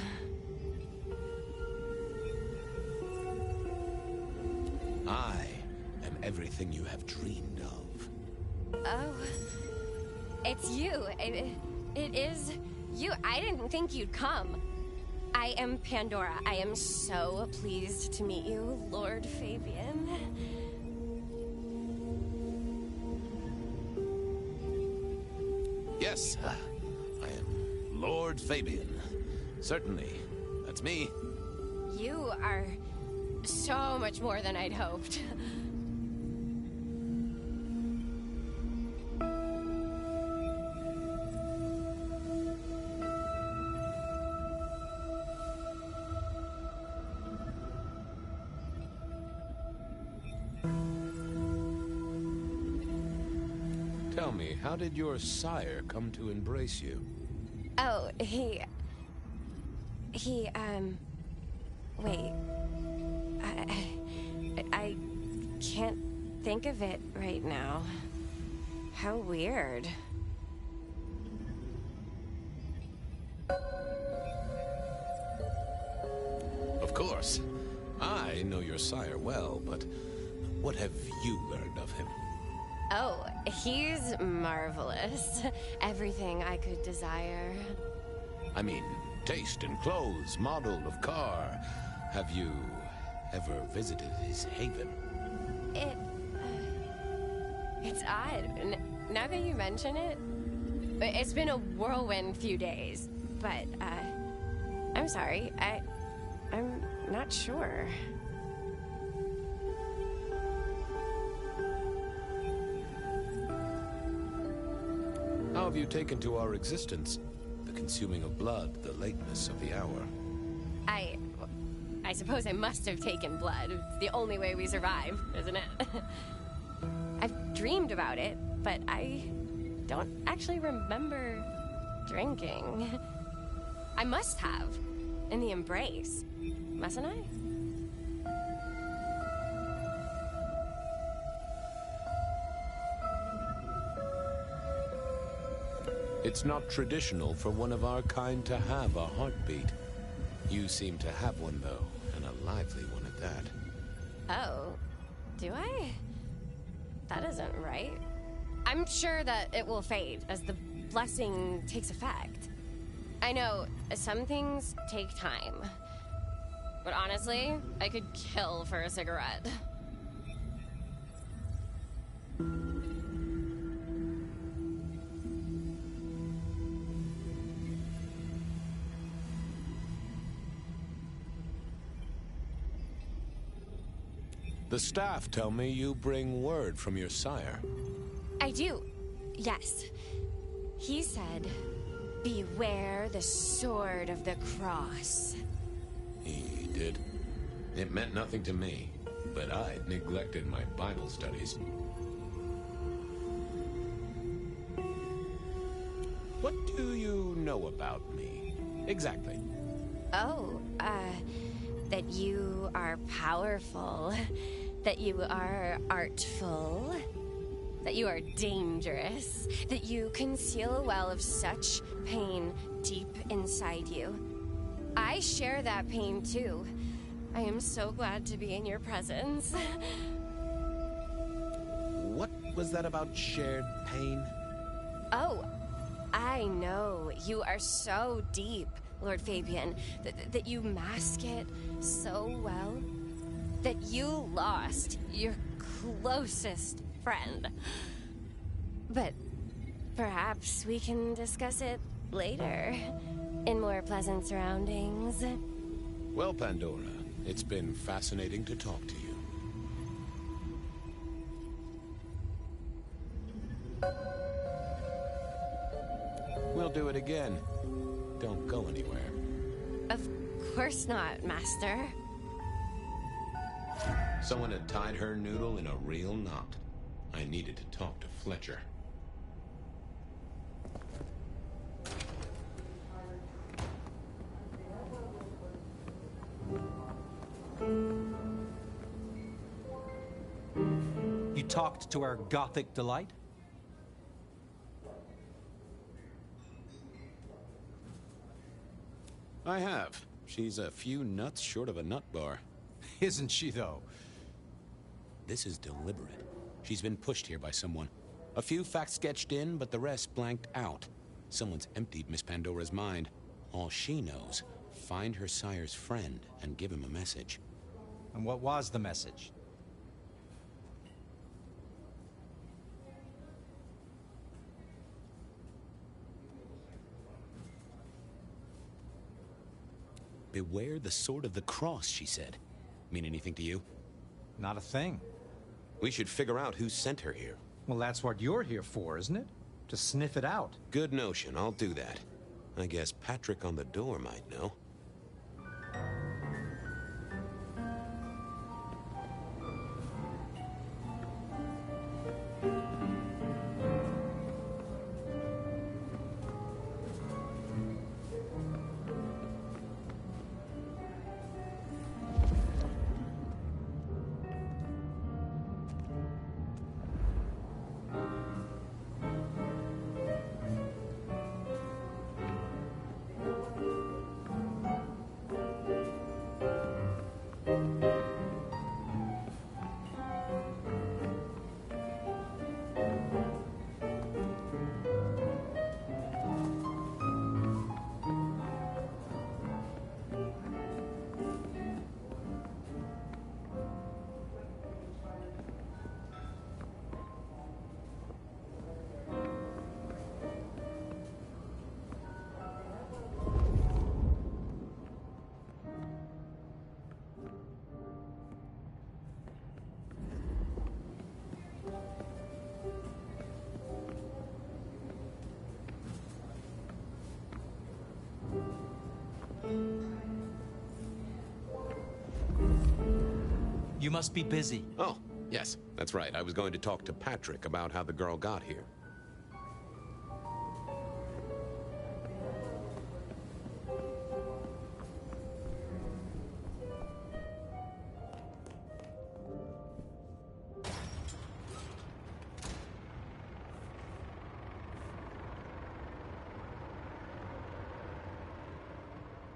I am everything you have dreamed of. Oh, it's you. It is you. I didn't think you'd come. I am Pandora. I am so pleased to meet you, Lord Fabian. Yes, I am Lord Fabian. Certainly. That's me. You are so much more than I'd hoped. Tell me, how did your sire come to embrace you? Oh, he, wait. I can't think of it right now. How weird. Of course. I know your sire well, but what have you learned of him? Oh, he's marvelous. Everything I could desire. I mean, taste in clothes, model of car. Have you ever visited his haven? It's odd. Now that you mention it, it's been a whirlwind few days. But, I'm sorry. I'm not sure. How have you taken to our existence? The consuming of blood, the lateness of the hour. I suppose I must have taken blood. It's the only way we survive, isn't it? I've dreamed about it, but I don't actually remember drinking. I must have. In the embrace. Mustn't I? It's not traditional for one of our kind to have a heartbeat. You seem to have one, though, and a lively one at that. Oh, do I? That isn't right. I'm sure that it will fade as the blessing takes effect. I know, some things take time. But honestly, I could kill for a cigarette. The staff tell me you bring word from your sire. I do, yes. He said, beware the sword of the cross. He did. It meant nothing to me, but I'd neglected my Bible studies. What do you know about me, exactly? Oh, that you are powerful, that you are artful, that you are dangerous, that you conceal a well of such pain deep inside you. I share that pain too. I am so glad to be in your presence. What was that about shared pain? Oh, I know. You are so deep, Lord Fabian, that you mask it so well, that you lost your closest friend. But perhaps we can discuss it later, in more pleasant surroundings. Well, Pandora, it's been fascinating to talk to you. We'll do it again. Don't go anywhere. Of course not, Master. Someone had tied her noodle in a real knot. I needed to talk to Fletcher. You talked to our Gothic delight? I have. She's a few nuts short of a nut bar. Isn't she, though? This is deliberate. She's been pushed here by someone. A few facts sketched in, but the rest blanked out. Someone's emptied Miss Pandora's mind. All she knows, find her sire's friend and give him a message. And what was the message? Beware the sword of the cross, she said. Mean anything to you? Not a thing. We should figure out who sent her here. Well, that's what you're here for, isn't it? To sniff it out. Good notion, I'll do that. I guess Patrick on the door might know. You must be busy. Oh, yes, that's right. I was going to talk to Patrick about how the girl got here.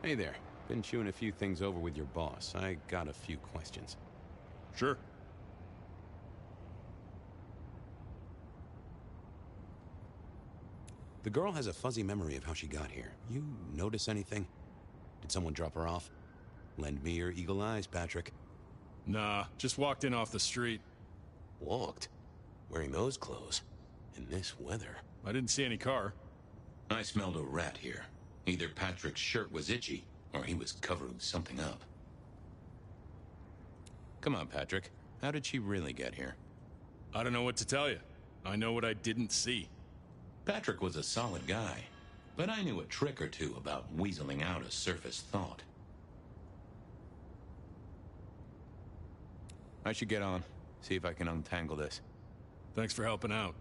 Hey there. Been chewing a few things over with your boss. I got a few questions. Sure. The girl has a fuzzy memory of how she got here. You notice anything? Did someone drop her off? Lend me your eagle eyes, Patrick. Nah, just walked in off the street. Walked? Wearing those clothes? In this weather? I didn't see any car. I smelled a rat here. Either Patrick's shirt was itchy, or he was covering something up. Come on, Patrick. How did she really get here? I don't know what to tell you. I know what I didn't see. Patrick was a solid guy, but I knew a trick or two about weaseling out a surface thought. I should get on. See if I can untangle this. Thanks for helping out.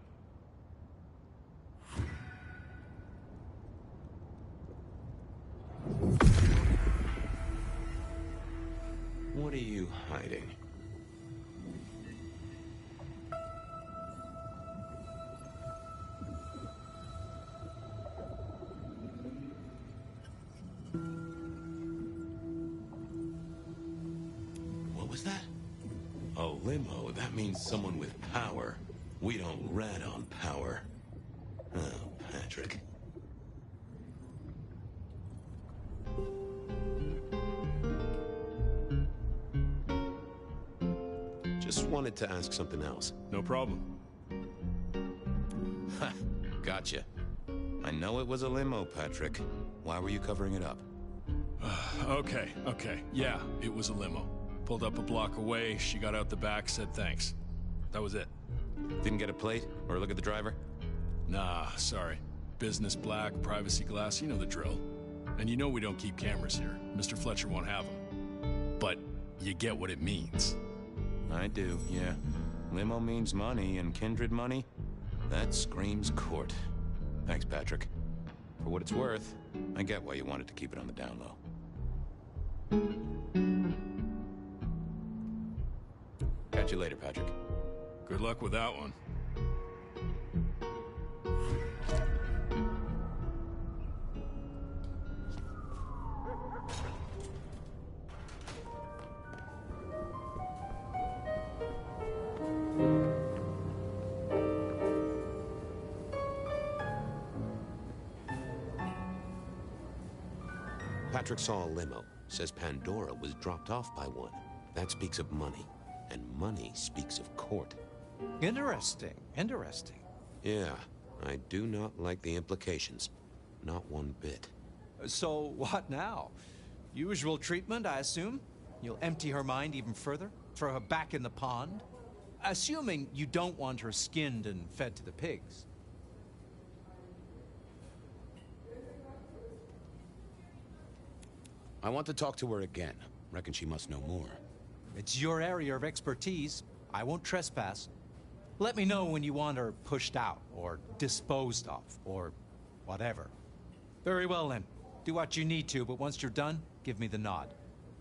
What are you hiding? What was that? A limo. That means someone with power. We don't rat on power. Oh, Patrick. Just wanted to ask something else. No problem. Ha! Gotcha. I know it was a limo, Patrick. Why were you covering it up? Okay. Yeah, it was a limo. Pulled up a block away, she got out the back, said thanks. That was it. Didn't get a plate or look at the driver? Nah, sorry. Business black, privacy glass, you know the drill. And you know we don't keep cameras here. Mr. Fletcher won't have them. But you get what it means. I do, yeah. Limo means money, and kindred money? That screams court. Thanks, Patrick. For what it's worth, I get why you wanted to keep it on the down low. Catch you later, Patrick. Good luck with that one. Patrick saw a limo. Says Pandora was dropped off by one. That speaks of money. And money speaks of court. Interesting. Yeah, I do not like the implications. Not one bit. So, what now? Usual treatment, I assume? You'll empty her mind even further? Throw her back in the pond? Assuming you don't want her skinned and fed to the pigs. I want to talk to her again. Reckon she must know more. It's your area of expertise. I won't trespass. Let me know when you want her pushed out, or disposed of, or whatever. Very well then. Do what you need to, but once you're done, give me the nod.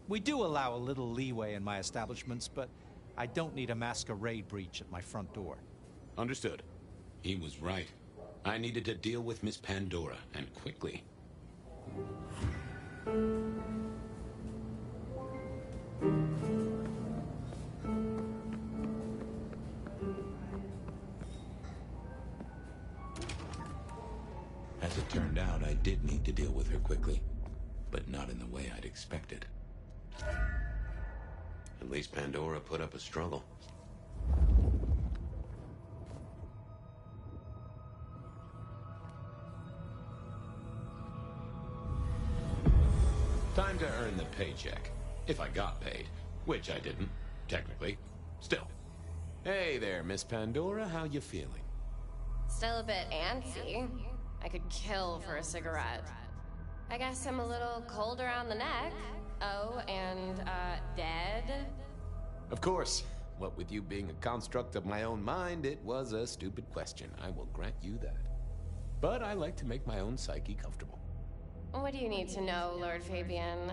We do allow a little leeway in my establishments, but I don't need a masquerade breach at my front door. Understood. He was right. I needed to deal with Miss Pandora, and quickly. As it turned out, I did need to deal with her quickly, but not in the way I'd expected. At least Pandora put up a struggle. Time to earn the paycheck. If I got paid. Which I didn't, technically. Still. Hey there, Miss Pandora, how you feeling? Still a bit antsy. I could kill for a cigarette. I guess I'm a little cold around the neck. Oh, and, dead? Of course. What with you being a construct of my own mind, it was a stupid question. I will grant you that. But I like to make my own psyche comfortable. What do you need to know, Lord Fabian?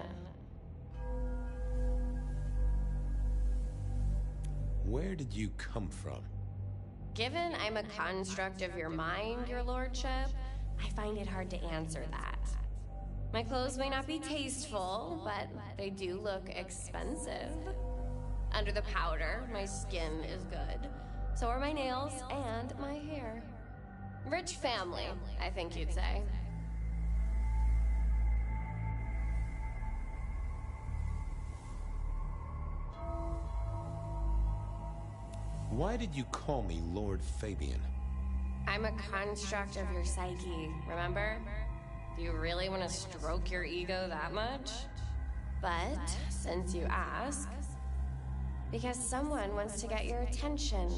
Where did you come from? Given I'm a construct of your mind, your lordship, I find it hard to answer that. My clothes may not be tasteful, but they do look expensive. Under the powder, my skin is good. So are my nails and my hair. Rich family, I think you'd say. Why did you call me Lord Fabian? I'm a construct of your psyche, remember? Do you really want to stroke your ego that much? But, since you ask, because someone wants to get your attention,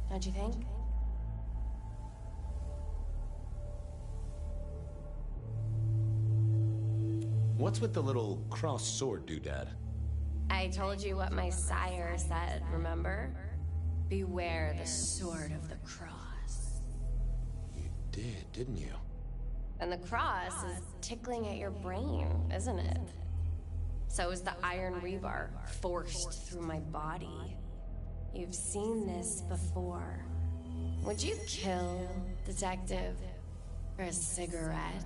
don't you think? What's with the little cross sword doodad? I told you what my sire said, remember? Beware the sword of the cross. You did, didn't you? And the cross is tickling at your brain, isn't it? So is the iron rebar forced through my body. You've seen this before. Would you kill, detective, for a cigarette?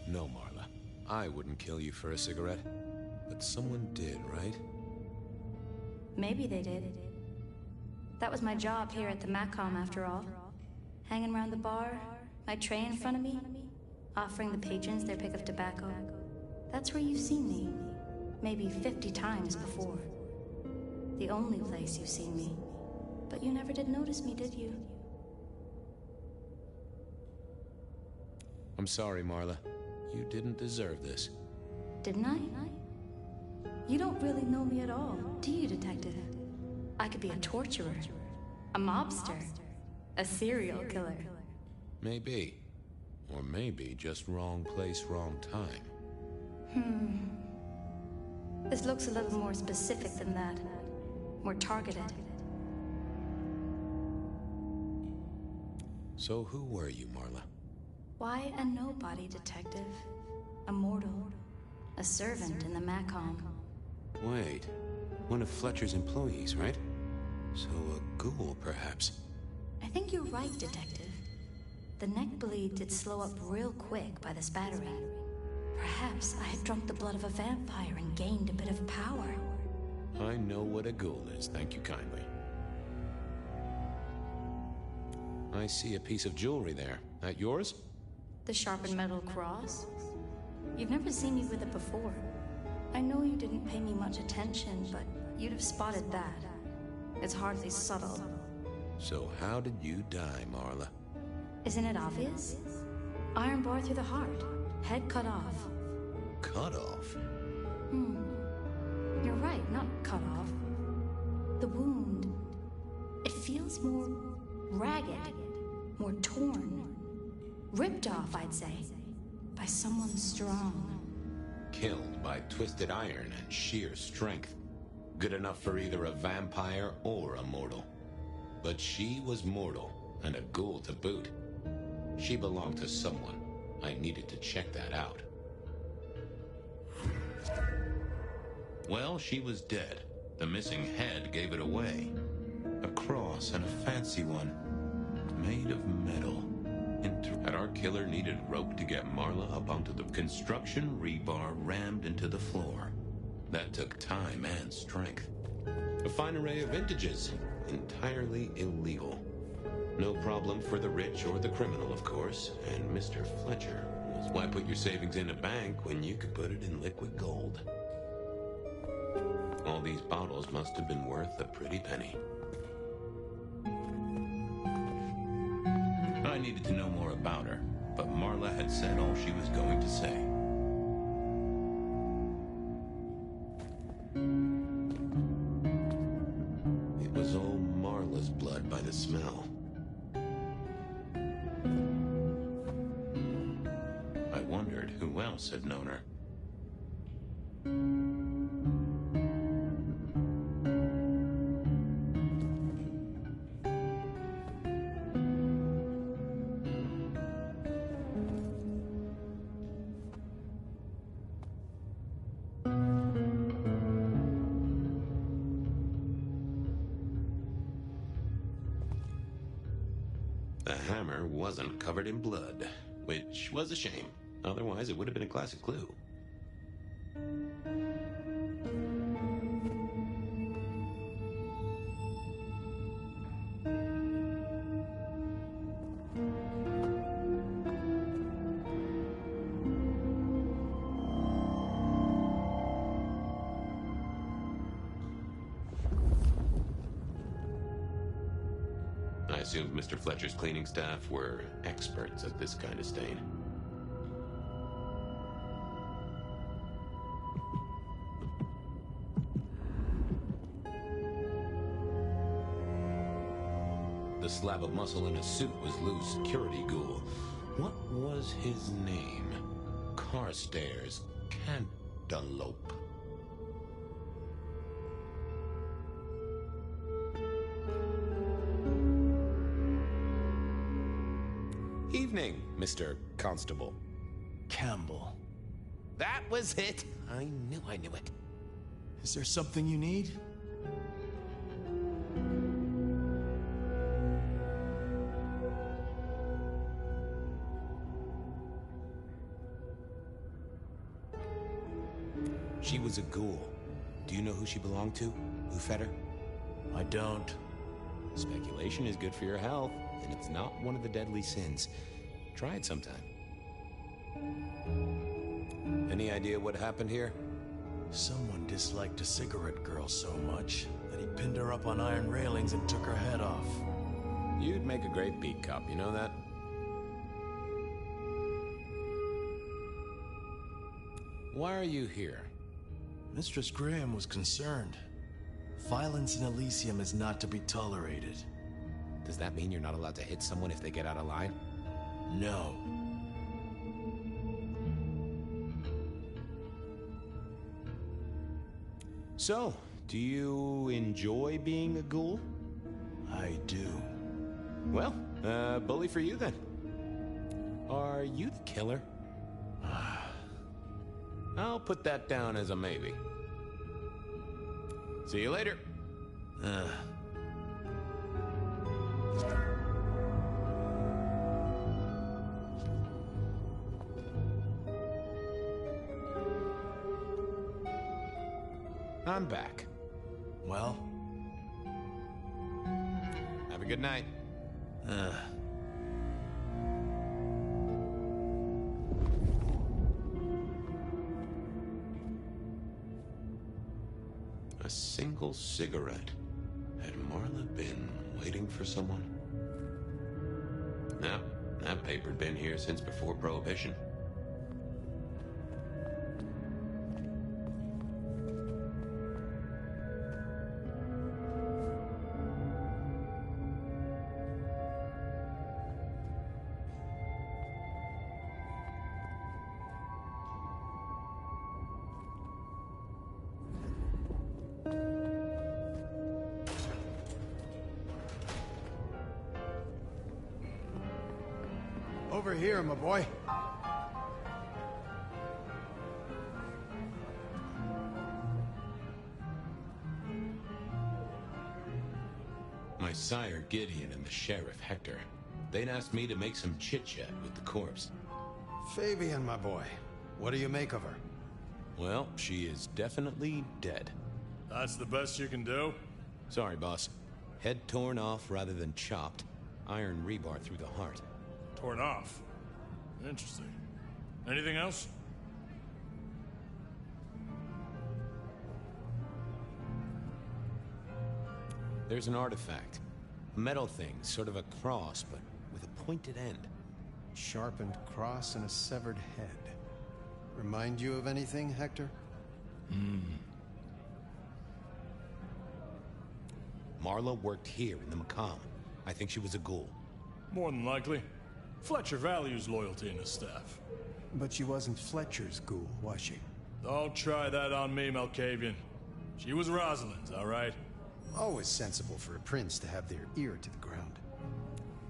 No, Marla. I wouldn't kill you for a cigarette. But someone did, right? Maybe they did. That was my job here at the ps5come, after all. Hanging around the bar, my tray in front of me, offering the patrons their pick of tobacco. That's where you've seen me. Maybe 50 times before. The only place you've seen me. But you never did notice me, did you? I'm sorry, Marla. You didn't deserve this. Didn't I? You don't really know me at all, do you, detective? I could be a torturer, a mobster, a serial killer. Maybe. Or maybe just wrong place, wrong time. This looks a little more specific than that. More targeted. So who were you, Marla? Why a nobody, detective? A mortal. A servant in the ps5come. Wait. One of Fletcher's employees, right? So a ghoul, perhaps. I think you're right, detective. The neck bleed did slow up real quick by the spattering. Perhaps I had drunk the blood of a vampire and gained a bit of power. I know what a ghoul is, thank you kindly. I see a piece of jewelry there. That yours? The sharpened metal cross? You've never seen me with it before. I know you didn't pay me much attention, but You'd have spotted that. It's hardly subtle. So how did you die, Marla? Isn't it obvious? Iron bar through the heart. Head cut off. Cut off? You're right, not cut off. The wound. It feels more ragged, more torn. Ripped off, I'd say. By someone strong. Killed by twisted iron and sheer strength. Good enough for either a vampire or a mortal. But she was mortal, and a ghoul to boot. She belonged to someone. I needed to check that out. Well, she was dead. The missing head gave it away. A cross and a fancy one. Made of metal. Had our killer needed rope to get Marla up onto the construction rebar rammed into the floor. That took time and strength. A fine array of vintages. Entirely illegal. No problem for the rich or the criminal, of course. And Mr. Fletcher was... Why put your savings in a bank when you could put it in liquid gold? All these bottles must have been worth a pretty penny. I needed to know more about her, but Marla had said all she was going to say. It was all Marla's blood by the smell. I wondered who else had known her. The hammer wasn't covered in blood, which was a shame. Otherwise, it would have been a classic clue. I assumed Mr. Fletcher's cleaning staff were experts at this kind of stain. The slab of muscle in his suit was Lou's security ghoul. What was his name? Carstairs Cantaloupe. Evening, Mr. Constable. Campbell. That was it. I knew it. Is there something you need? She was a ghoul. Do you know who she belonged to? Who fed her? I don't. Speculation is good for your health, and it's not one of the deadly sins. Try it sometime. Any idea what happened here? Someone disliked a cigarette girl so much that he pinned her up on iron railings and took her head off. You'd make a great beat cop, you know that? Why are you here? Mistress Graham was concerned. Violence in Elysium is not to be tolerated. Does that mean you're not allowed to hit someone if they get out of line? No. So, do you enjoy being a ghoul? I do. Well, bully for you then. Are you the killer? I'll put that down as a maybe. See you later. I'm back. Well? Have a good night. A a single cigarette. Had Marla been waiting for someone? No, that paper'd been here since before Prohibition. Over here, my boy. My sire Gideon and the sheriff Hector, they'd asked me to make some chit-chat with the corpse. Fabian, my boy. What do you make of her? Well, she is definitely dead. That's the best you can do? Sorry, boss. Head torn off rather than chopped. Iron rebar through the heart. Torn off. Interesting. Anything else? There's an artifact. A metal thing, sort of a cross, but with a pointed end. Sharpened cross and a severed head. Remind you of anything, Hector? Marla worked here in the Macomb. I think she was a ghoul. More than likely. Fletcher values loyalty in his staff. But she wasn't Fletcher's ghoul, was she? Don't try that on me, Malkavian. She was Rosalind's, all right? Always sensible for a prince to have their ear to the ground.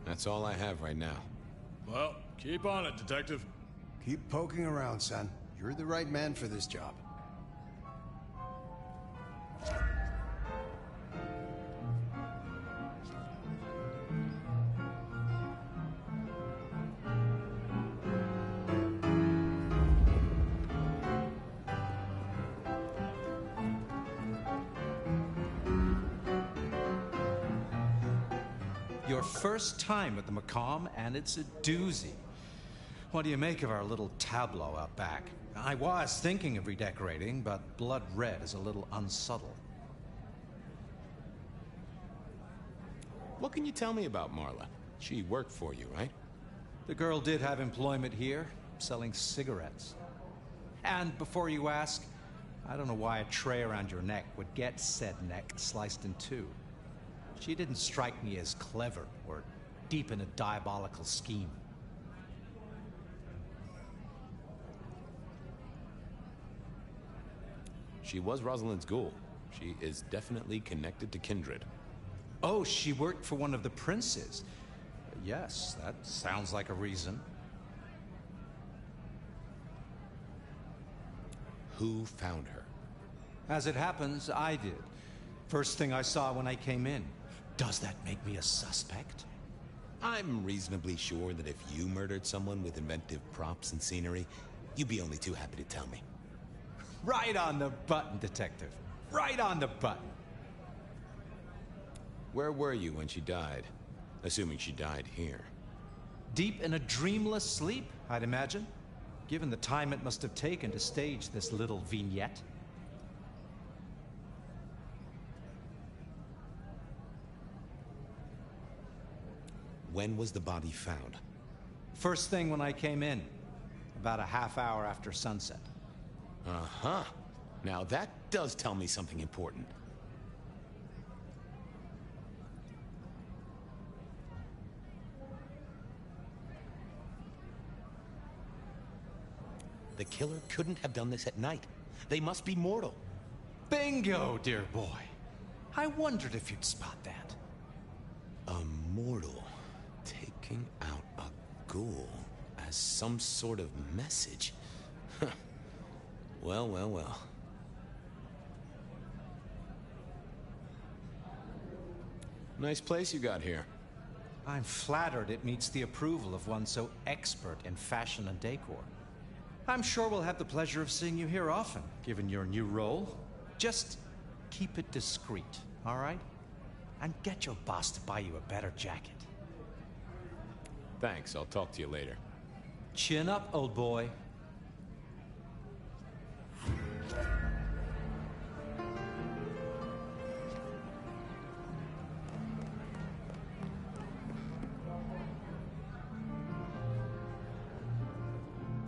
That's all I have right now. Well, keep on it, Detective. Keep poking around, son. You're the right man for this job. Your first time at the Macomb, and it's a doozy. What do you make of our little tableau out back? I was thinking of redecorating, but blood red is a little unsubtle. What can you tell me about Marla? She worked for you, right? The girl did have employment here, selling cigarettes. And before you ask, I don't know why a tray around your neck would get said neck sliced in two. She didn't strike me as clever or deep in a diabolical scheme. She was Rosalind's ghoul. She is definitely connected to kindred. Oh, she worked for one of the princes. Yes, that sounds like a reason. Who found her? As it happens, I did. First thing I saw when I came in. Does that make me a suspect? I'm reasonably sure that if you murdered someone with inventive props and scenery, you'd be only too happy to tell me. Right on the button, Detective. Right on the button. Where were you when she died? Assuming she died here. Deep in a dreamless sleep, I'd imagine. Given the time it must have taken to stage this little vignette. When was the body found? First thing when I came in. About a half hour after sunset. Uh-huh. Now that does tell me something important. The killer couldn't have done this at night. They must be mortal. Bingo, dear boy. I wondered if you'd spot that. A mortal taking out a ghoul as some sort of message. Well, well, well. Nice place you got here. I'm flattered it meets the approval of one so expert in fashion and decor. I'm sure we'll have the pleasure of seeing you here often, given your new role. Just keep it discreet, all right? And get your boss to buy you a better jacket. Thanks, I'll talk to you later. Chin up, old boy.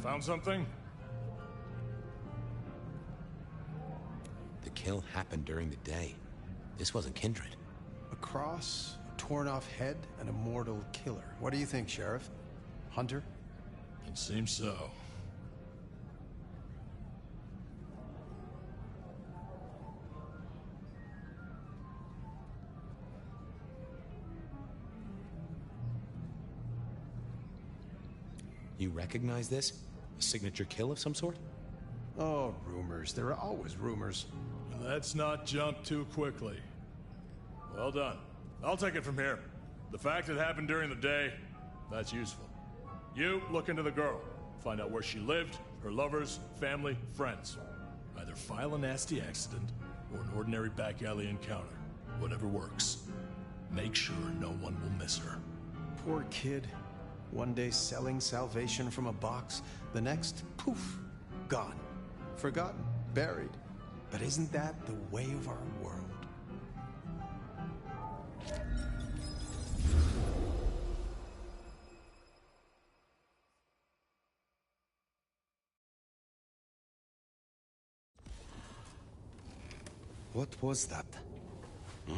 Found something? The kill happened during the day. This wasn't Kindred. A cross, a torn-off head, and a mortal killer. What do you think, Sheriff? Hunter? It seems so. You recognize this? A signature kill of some sort? Oh, rumors. There are always rumors. Let's not jump too quickly. Well done. I'll take it from here. The fact it happened during the day, that's useful. You look into the girl. Find out where she lived, her lovers, family, friends. Either file a nasty accident or an ordinary back alley encounter. Whatever works. Make sure no one will miss her. Poor kid. One day selling salvation from a box, the next, poof, gone. Forgotten, buried. But isn't that the way of our world? What was that? Oh,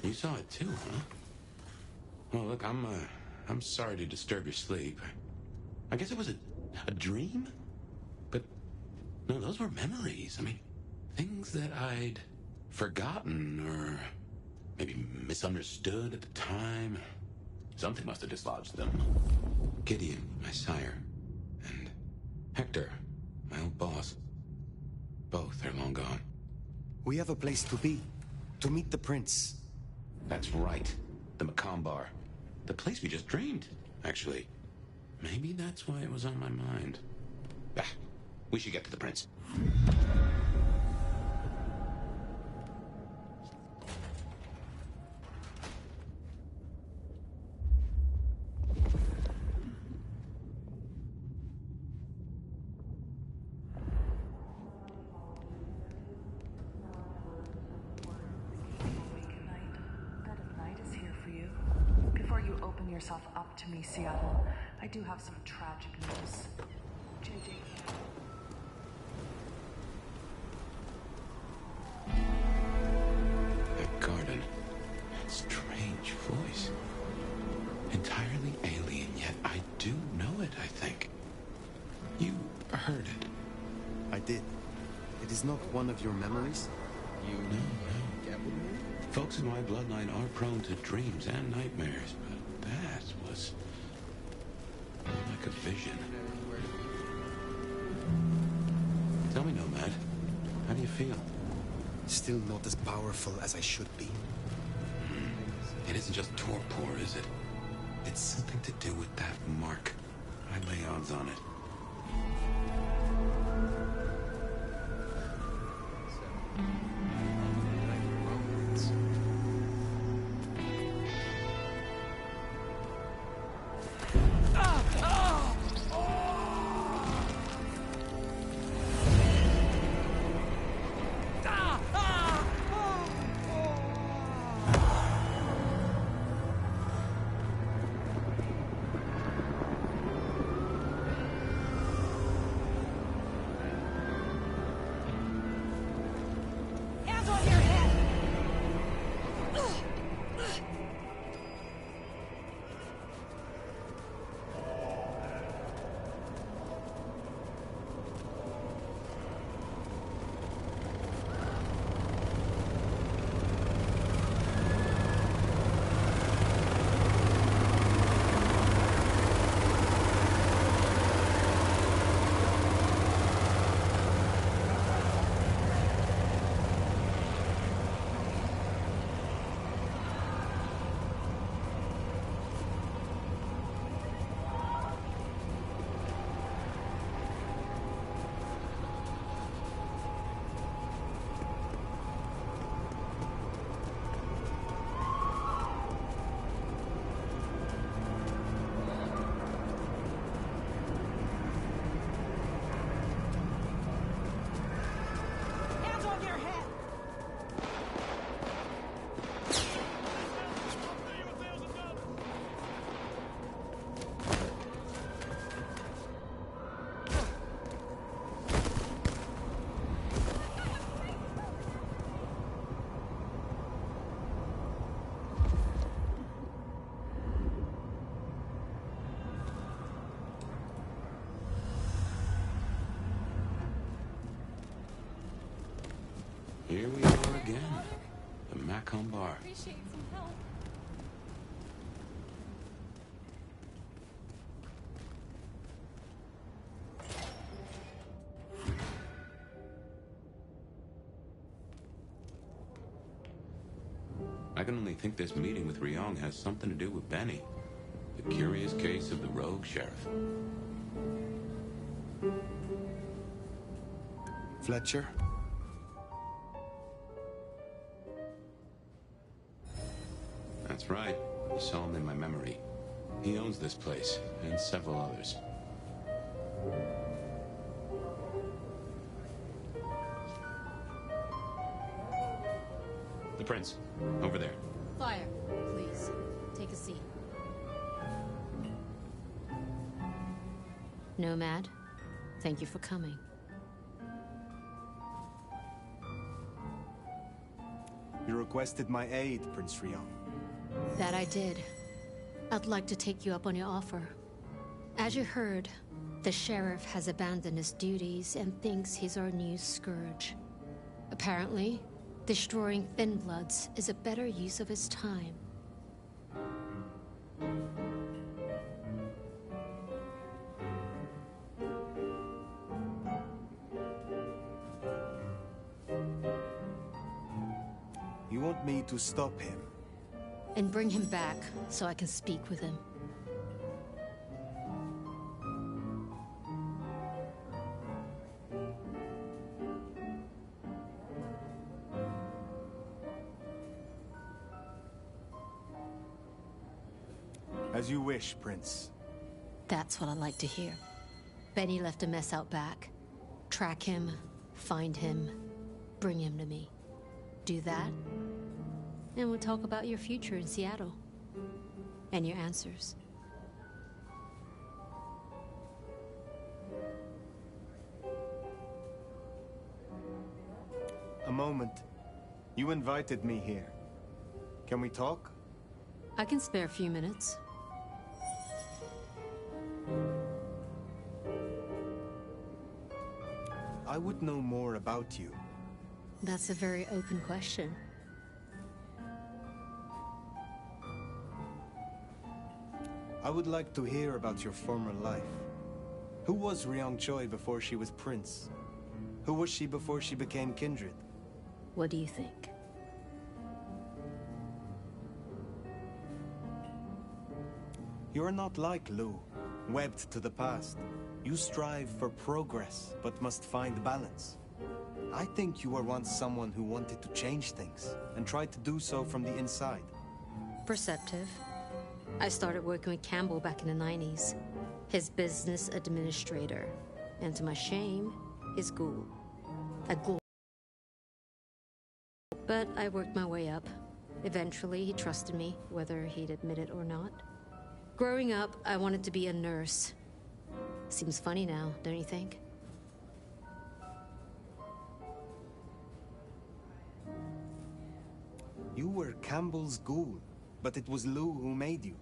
you saw it too, huh? Well, look, I'm sorry to disturb your sleep. I guess it was a dream? But, no, those were memories. I mean, things that I'd forgotten or maybe misunderstood at the time. Something must have dislodged them. Gideon, my sire, and Hector, my old boss. Both are long gone. We have a place to be. To meet the prince. That's right. The Macomb Bar. The place we just dreamed, actually. Maybe that's why it was on my mind. Ah, we should get to the prince. Yourself up to me, Seattle. I do have some tragic news. JJ. That garden. That strange voice. Entirely alien, yet I do know it, I think. You heard it. I did. It is not one of your memories? You know, get with me? Folks in my bloodline are prone to dreams and nightmares, but that was like a vision. Tell me, Nomad, how do you feel? Still not as powerful as I should be. It isn't just torpor, is it? It's something to do with that mark. I lay odds on it. Here we are again. The ps5come bar. Appreciate some help. I can only think this meeting with Ryong has something to do with Benny. The curious case of the rogue sheriff. Fletcher? That's right. I saw him in my memory. He owns this place, and several others. The prince. Over there. Fire, please. Take a seat. Nomad, thank you for coming. You requested my aid, Prince Ryong. That I did. I'd like to take you up on your offer. As you heard, the sheriff has abandoned his duties and thinks he's our new scourge. Apparently, destroying Thin Bloods is a better use of his time. You want me to stop him? And bring him back so I can speak with him. As you wish, Prince. That's what I like to hear. Benny left a mess out back. Track him, find him, bring him to me. Do that, and we'll talk about your future in Seattle. And your answers. A moment. You invited me here. Can we talk? I can spare a few minutes. I would know more about you. That's a very open question. I would like to hear about your former life. Who was Ryong Choi before she was Prince? Who was she before she became Kindred? What do you think? You're not like Lu, webbed to the past. You strive for progress, but must find balance. I think you were once someone who wanted to change things, and tried to do so from the inside. Perceptive. I started working with Campbell back in the 90s. His business administrator. And to my shame, his ghoul. A ghoul. But I worked my way up. Eventually, he trusted me, whether he'd admit it or not. Growing up, I wanted to be a nurse. Seems funny now, don't you think? You were Campbell's ghoul, but it was Lu who made you.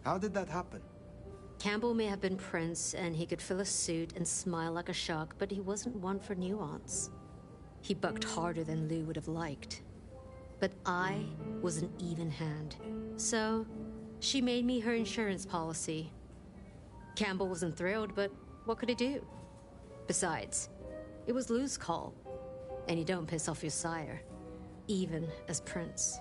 How did that happen? Campbell may have been Prince, and he could fill a suit and smile like a shark, but he wasn't one for nuance. He bucked harder than Lu would have liked. But I was an even hand. So, she made me her insurance policy. Campbell wasn't thrilled, but what could he do? Besides, it was Lu's call. And you don't piss off your sire, even as Prince.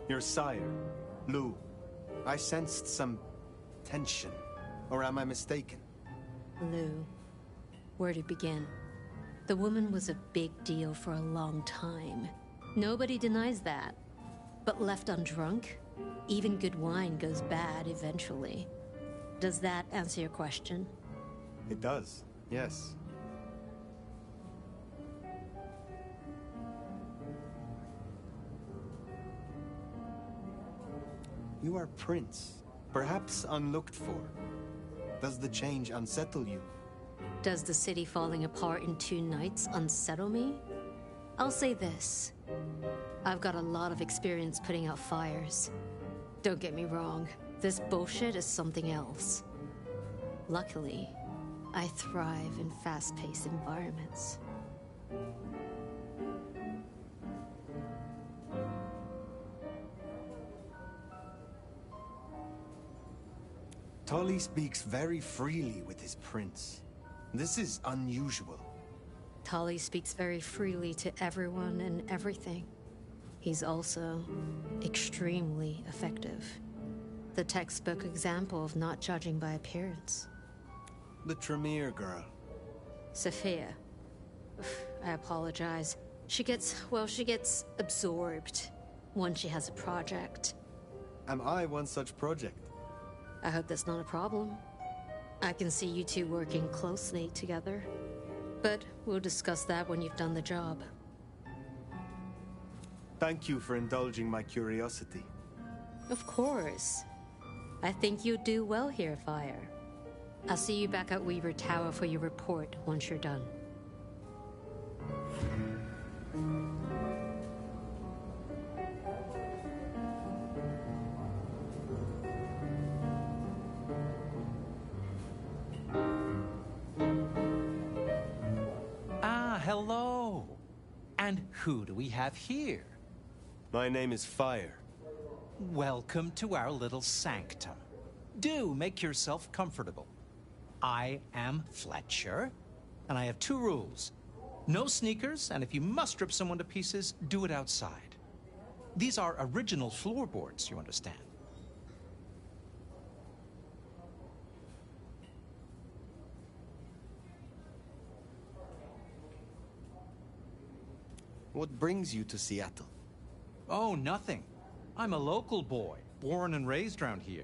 Your sire, Lu. I sensed some tension. Or am I mistaken? Lu. Where to begin? The woman was a big deal for a long time. Nobody denies that. But left undrunk, even good wine goes bad eventually. Does that answer your question? It does, yes. You are Prince, perhaps unlooked for. Does the change unsettle you? Does the city falling apart in 2 nights unsettle me? I'll say this. I've got a lot of experience putting out fires. Don't get me wrong, This bullshit is something else. Luckily, I thrive in fast-paced environments. Tully speaks very freely with his prince. This is unusual. Tully speaks very freely to everyone and everything. He's also extremely effective. The textbook example of not judging by appearance. The Tremere girl. Sophia. I apologize. She gets absorbed when she has a project. Am I one such project? I hope that's not a problem. I can see you two working closely together. But we'll discuss that when you've done the job. Thank you for indulging my curiosity. Of course. I think you'll do well here, Fire. I'll see you back at Weaver Tower for your report once you're done. Hello. And who do we have here? My name is Fire. Welcome to our little sanctum. Do make yourself comfortable. I am Fletcher, and I have 2 rules. No sneakers, and if you must strip someone to pieces, do it outside. These are original floorboards, you understand. What brings you to Seattle? Oh, nothing. I'm a local boy, born and raised around here.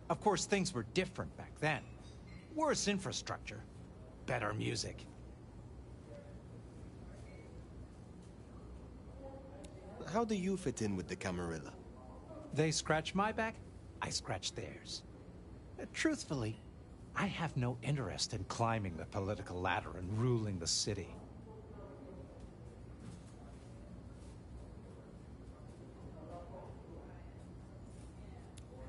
Of course, things were different back then. Worse infrastructure, better music. How do you fit in with the Camarilla? They scratch my back, I scratch theirs. Truthfully, I have no interest in climbing the political ladder and ruling the city.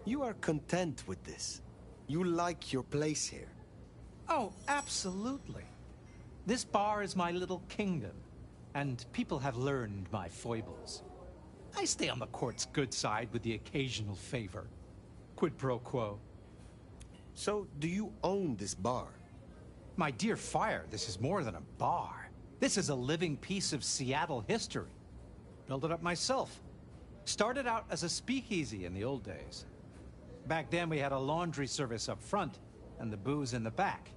You are content with this. You like your place here. Oh, absolutely. This bar is my little kingdom, and people have learned my foibles. I stay on the court's good side with the occasional favor. Quid pro quo. So, do you own this bar? My dear Fire, this is more than a bar. This is a living piece of Seattle history. Built it up myself. Started out as a speakeasy in the old days. Back then, we had a laundry service up front, and the booze in the back.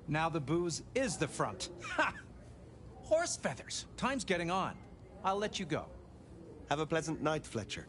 Now the booze is the front. Ha! Horse feathers. Time's getting on. I'll let you go. Have a pleasant night, Fletcher.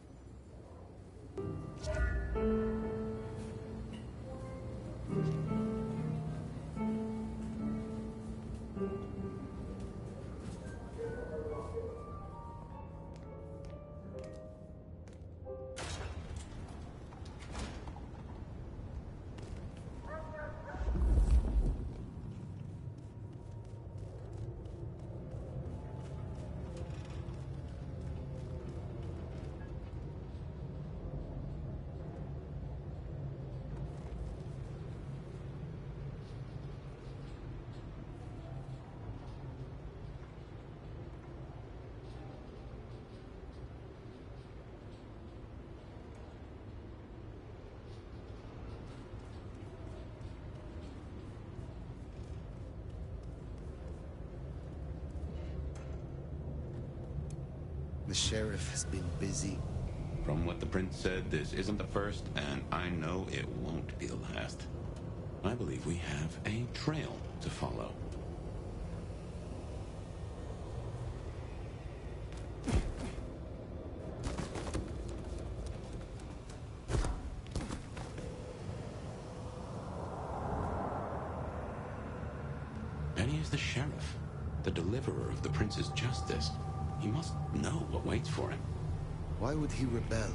The sheriff has been busy. From what the prince said, this isn't the first, and I know it won't be the last. I believe we have a trail to follow. Penny is the sheriff, the deliverer of the prince's justice. He must know what waits for him. Why would he rebel?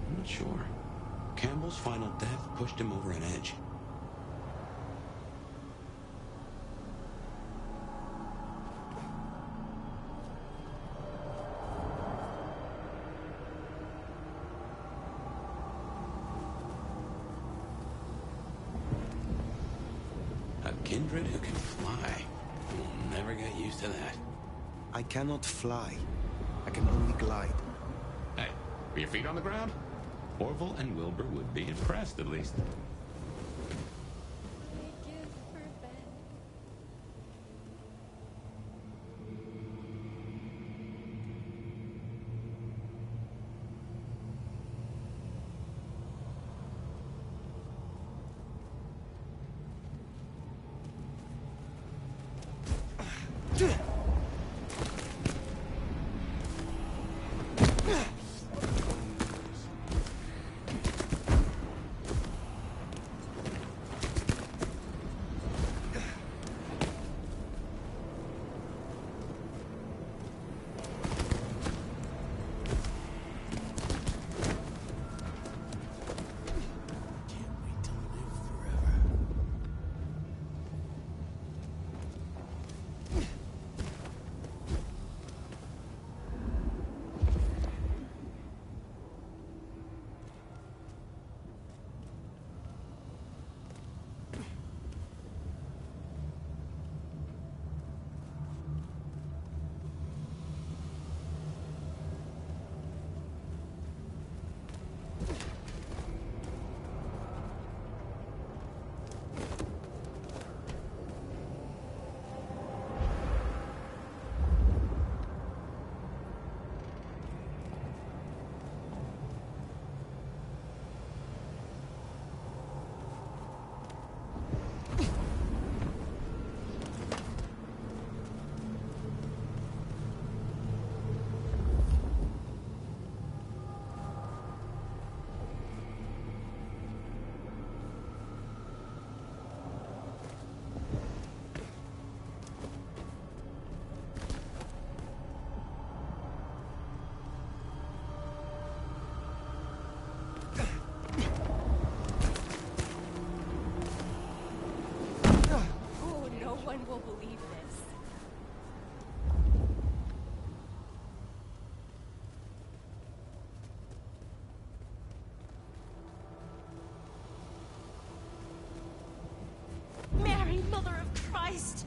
I'm not sure. Campbell's final death pushed him over an edge. kindred who can fly. We'll never get used to that. I cannot fly. I can only glide. Hey, are your feet on the ground? Orville and Wilbur would be impressed, at least. one will believe this. Mary, Mother of Christ!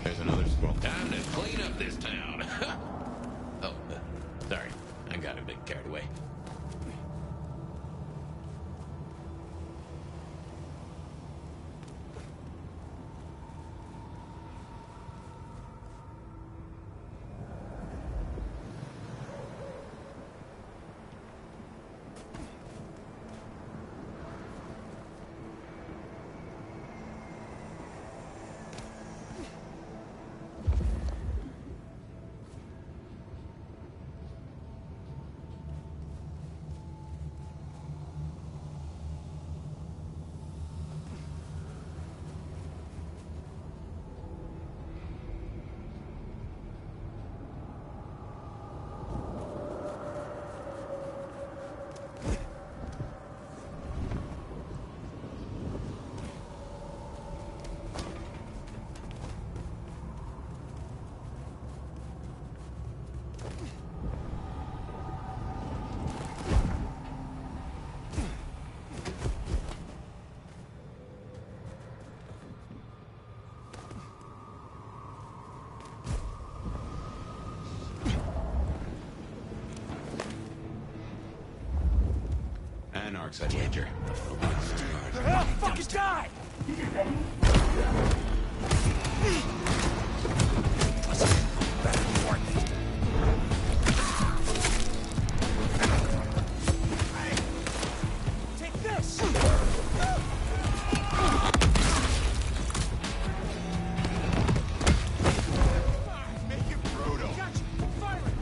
There's another squirrel. Time to clean up this town. Oh, sorry. I got a bit carried away. Primarchs, I'd wager. Fucking die! Take this! Make it brutal! Gotcha! Fire it!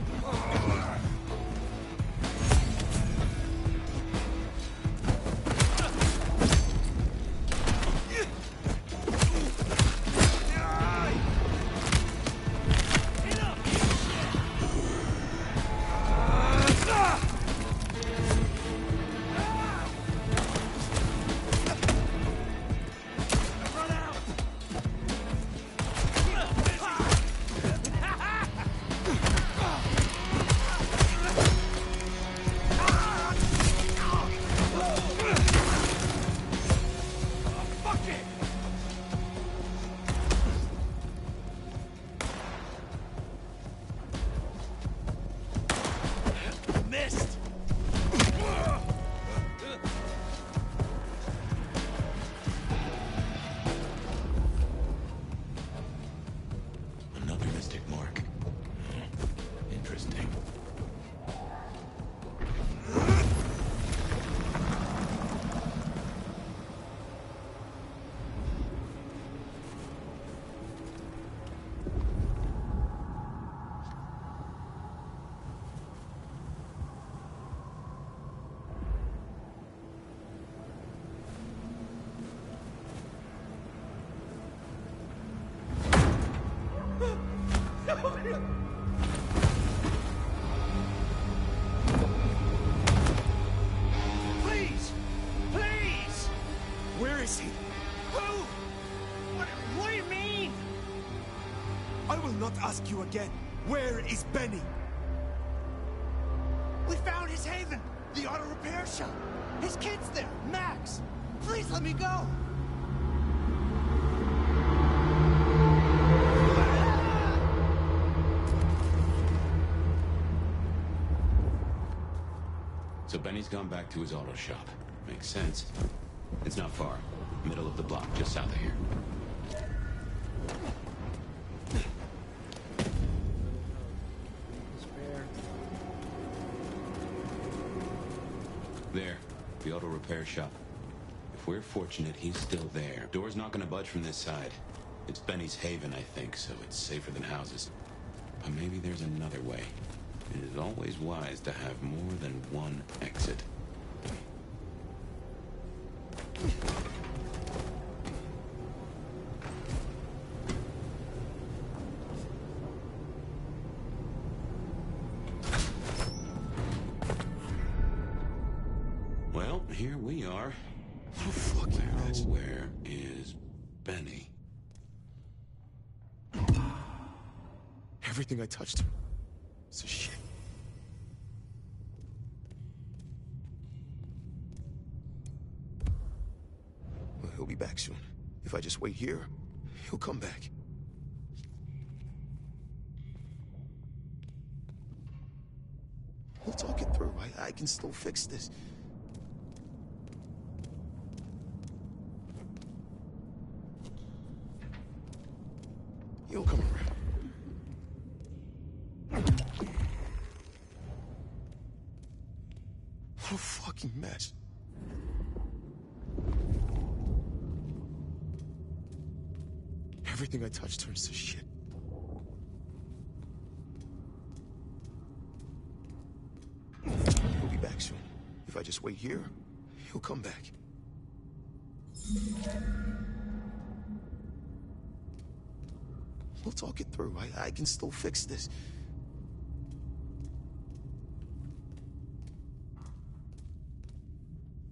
Missed! Another mystic mark. Interesting. Please! Please! Where is he? Who? What do you mean? I will not ask you again. Where is Benny? We found his haven! The auto repair shop! His kid's there! Max! Please let me go! So Benny's gone back to his auto shop. Makes sense. It's not far. Middle of the block, just south of here. There, the auto repair shop. If we're fortunate, he's still there. Door's not gonna budge from this side. It's Benny's haven, I think, so it's safer than houses. But maybe there's another way. It is always wise to have more than one exit. Well, here we are. Oh, fucking mess. Where is Benny? Everything I touched. It's a shit. Well, he'll be back soon. If I just wait here, he'll come back. We'll talk it through. I can still fix this. He'll come around. What a fucking mess. Everything I touch turns to shit. He'll be back soon. If I just wait here, he'll come back. We'll talk it through. I can still fix this.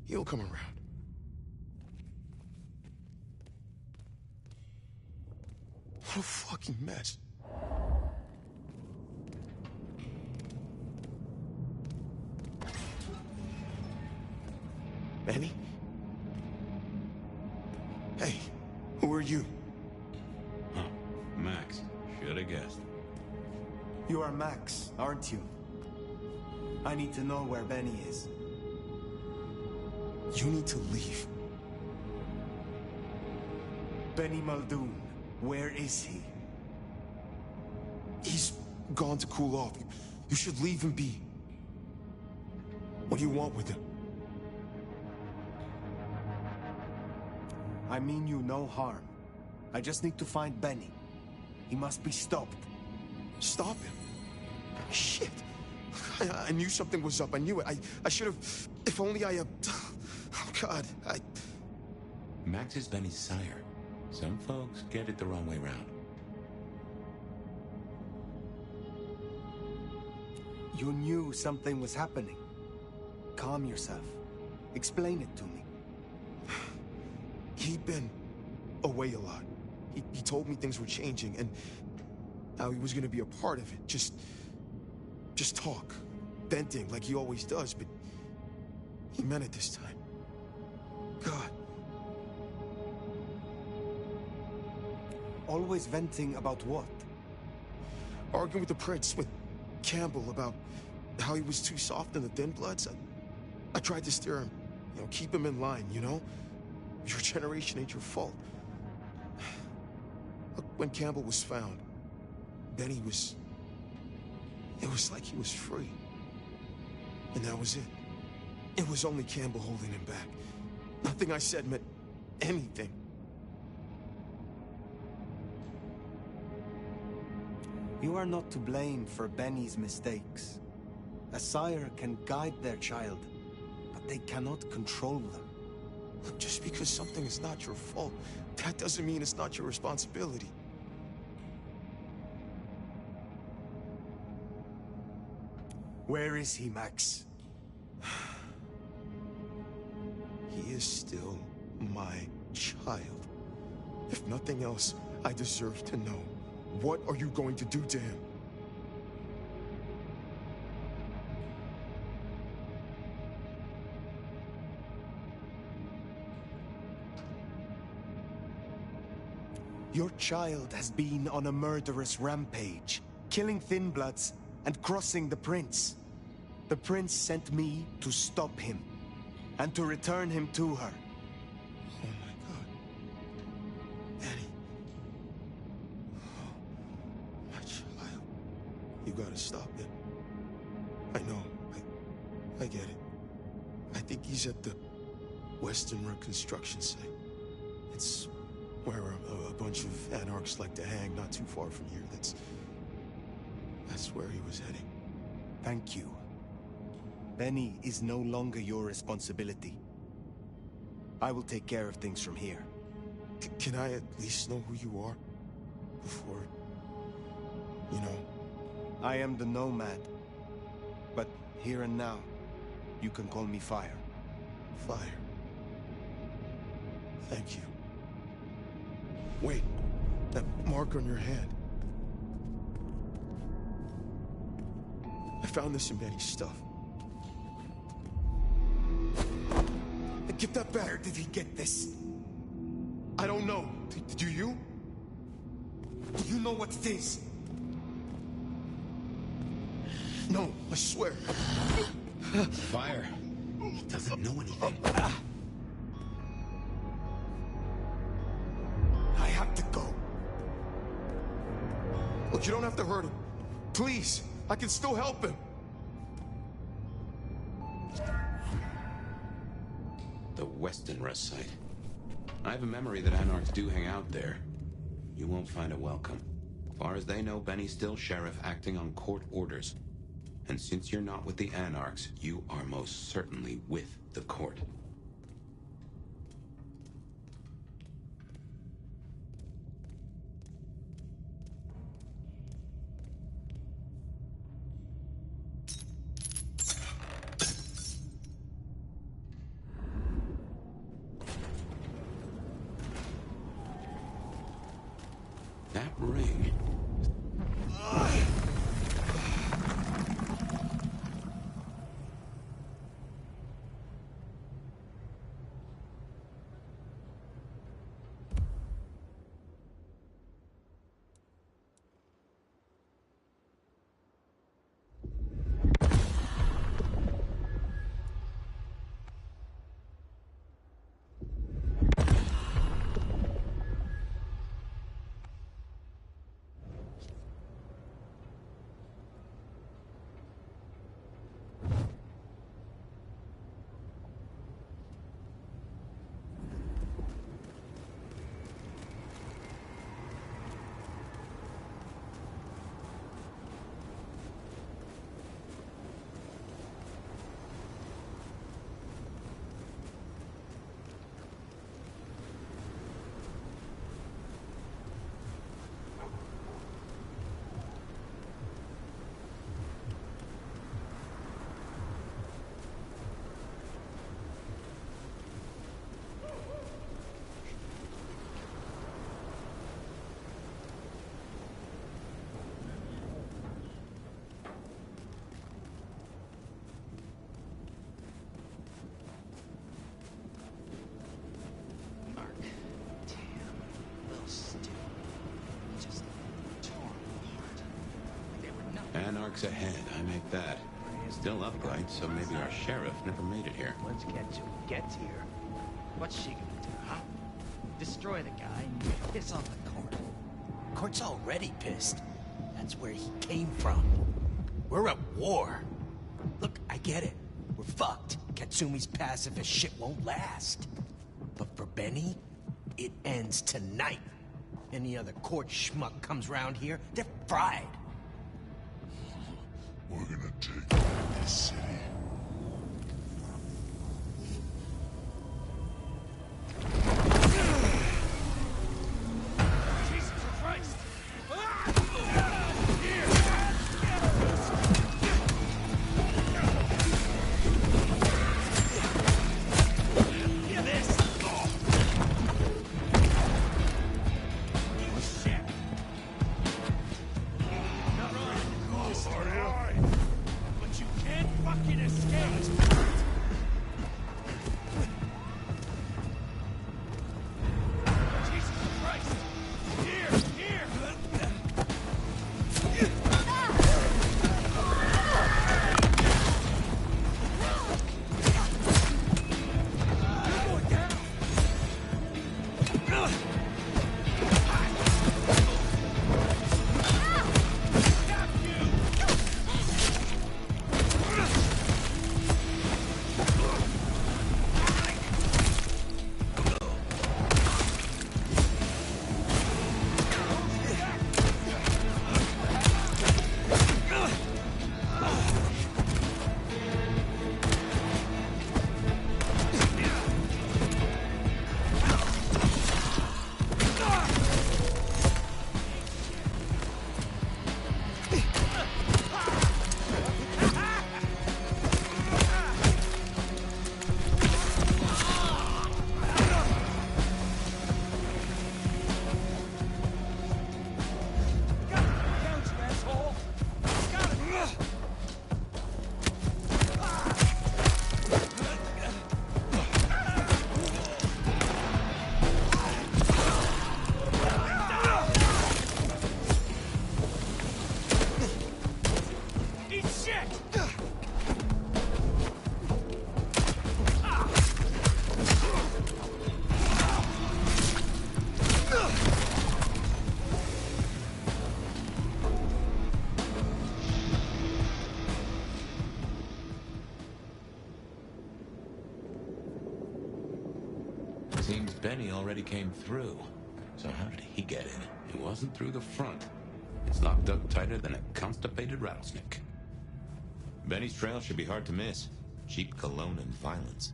He'll come around. What a fucking mess. Benny? Hey, who are you? Huh. Max. Should have guessed. You are Max, aren't you? I need to know where Benny is. You need to leave. Benny Muldoon, where is he? He's gone to cool off. You should leave him be. What do you want with him? I mean you no harm. I just need to find Benny. He must be stopped. Stop him? Shit. I knew something was up. I knew it. I should have... If only I... Oh, God. Max is Benny's sire. Some folks get it the wrong way round. You knew something was happening. Calm yourself. Explain it to me. He'd been away a lot. He told me things were changing, and how he was gonna be a part of it. Just talk. Venting like he always does, but he meant it this time. God. Always venting about what? Arguing with the prince, with Campbell, about how he was too soft in the Thin Bloods. I tried to steer him, keep him in line, Your generation ain't your fault. Look, when Campbell was found, Benny was... It was like he was free. And that was it. It was only Campbell holding him back. Nothing I said meant anything. You are not to blame for Benny's mistakes. A sire can guide their child, but they cannot control them. Look, just because something is not your fault, that doesn't mean it's not your responsibility. Where is he, Max? He is still my child. If nothing else, I deserve to know. What are you going to do to him? Your child has been on a murderous rampage, killing Thin Bloods and crossing the Prince. The Prince sent me to stop him, and to return him to her. Oh my God. Benny. Oh, my child. You gotta stop it. I know. I get it. I think he's at the Western Reconstruction site. It's where a bunch of anarchs like to hang, not too far from here. That's where he was heading. Thank you. Benny is no longer your responsibility. I will take care of things from here. Can I at least know who you are? Before... I am the Nomad. But here and now, you can call me Fire. Fire. Thank you. Wait. That mark on your hand. I found this in Benny's stuff. Give that back. Where did he get this? I don't know. Do you? Do you know what it is? No, I swear. Fire. He doesn't know anything. I have to go. Look, you don't have to hurt him. Please, I can still help him. The Western Rest site. I have a memory that anarchs do hang out there. You won't find it welcome. As far as they know, Benny's still sheriff acting on court orders. And since you're not with the anarchs, you are most certainly with the court. That ring. Anarchs ahead, I make that. Still upright, so maybe our sheriff never made it here. Let's get to it. Gets here. What's she gonna do, huh? Destroy the guy and piss on the court. Court's already pissed. That's where he came from. We're at war. Look, I get it. We're fucked. Katsumi's pacifist shit won't last. But for Benny, it ends tonight. Any other court schmuck comes round here, they're fried. We're gonna take over this city. Jesus Christ! But you can't fucking escape! Jesus Christ! Here! Eat shit! Seems Benny already came through. So how did he get in? It wasn't through the front. It's locked up tighter than a constipated rattlesnake. Benny's trail should be hard to miss. Cheap cologne and violence.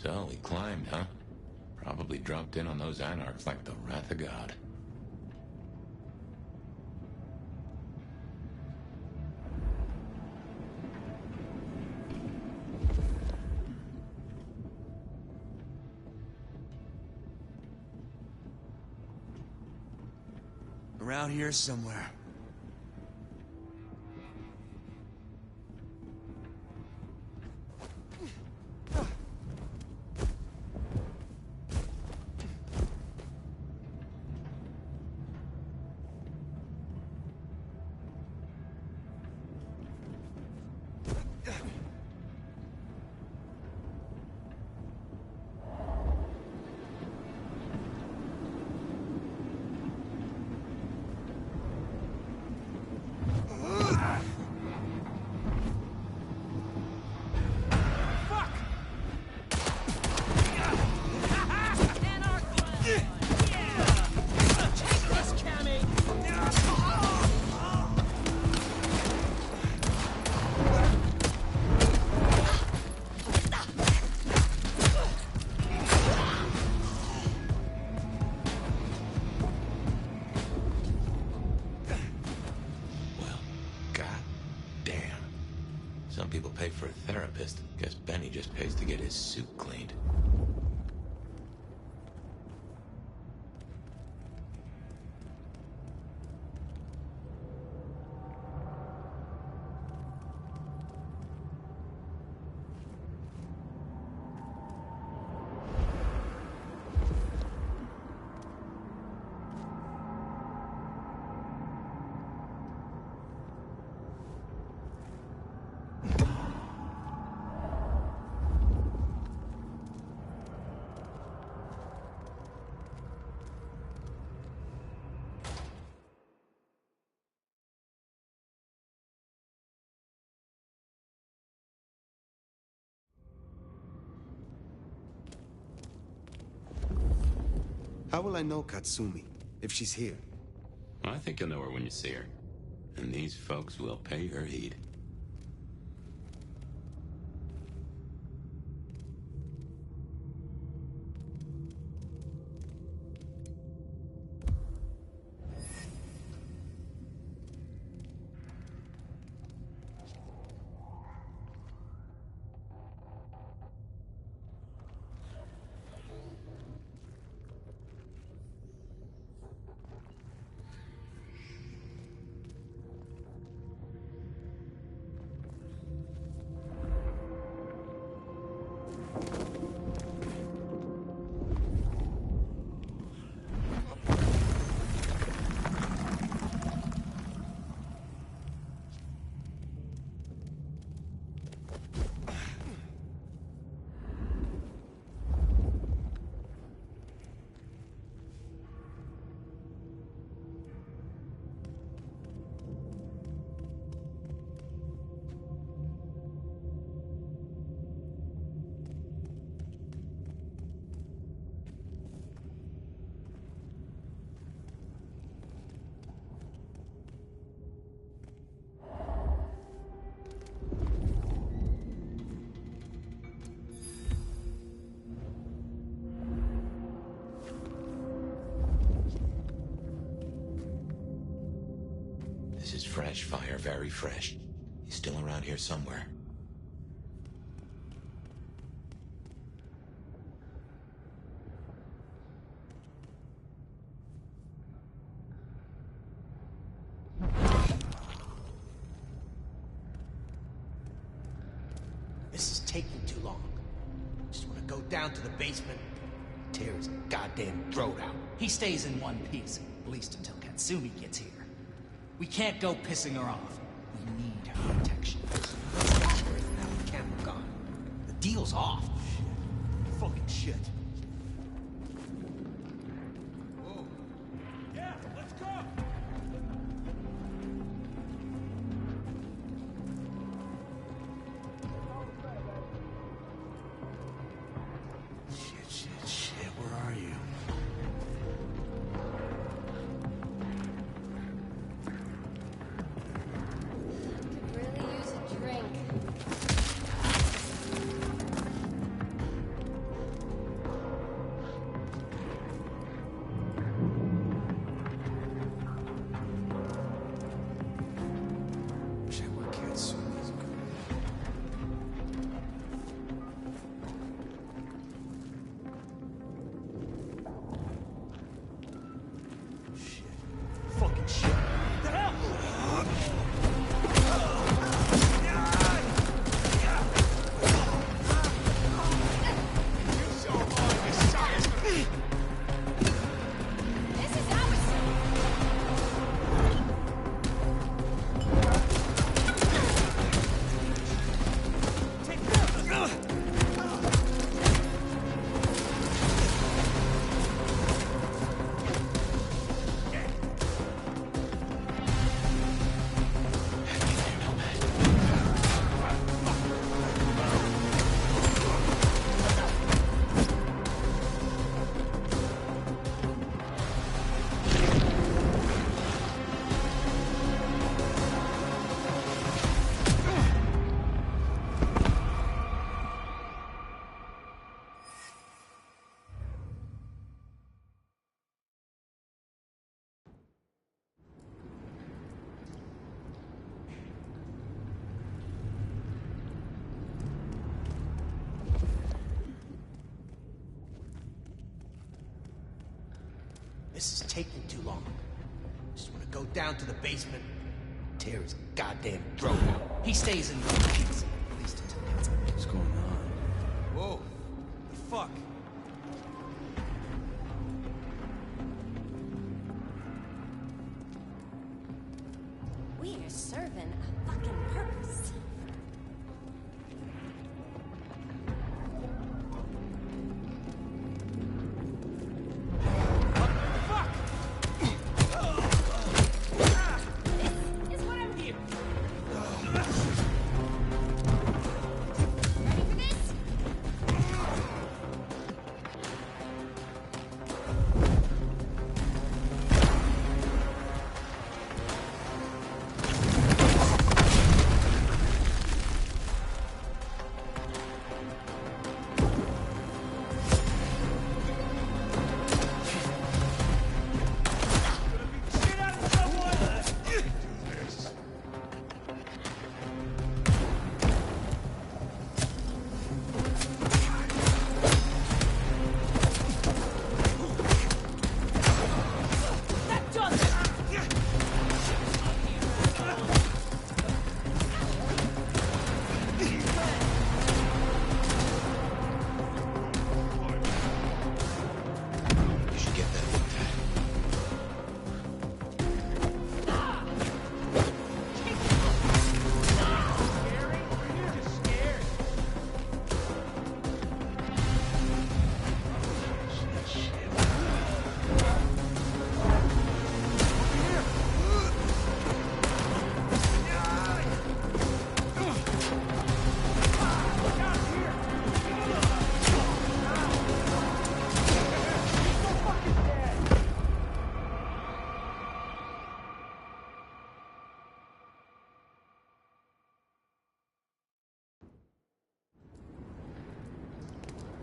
So he climbed, huh? Probably dropped in on those anarchs like the wrath of God. Around here somewhere. get his suit cleaned. How will I know Katsumi, if she's here? I think you'll know her when you see her. And these folks will pay her heed. This is fresh fire, very fresh. He's still around here somewhere. This is taking too long. Just want to go down to the basement, tear his goddamn throat out. He stays in one piece, at least until Katsumi gets here. We can't go pissing her off. We need her protection. Now the camera gone. The deal's off. Shit. Fucking shit. Whoa. Yeah, let's go! Shit, where are you? Really use a drink. This is taking too long. Just want to go down to the basement, tear his goddamn throat out. He stays in one piece, at least until Catsumi. What's going on? Whoa. The fuck? We are serving a fucking purpose. This is what I'm here.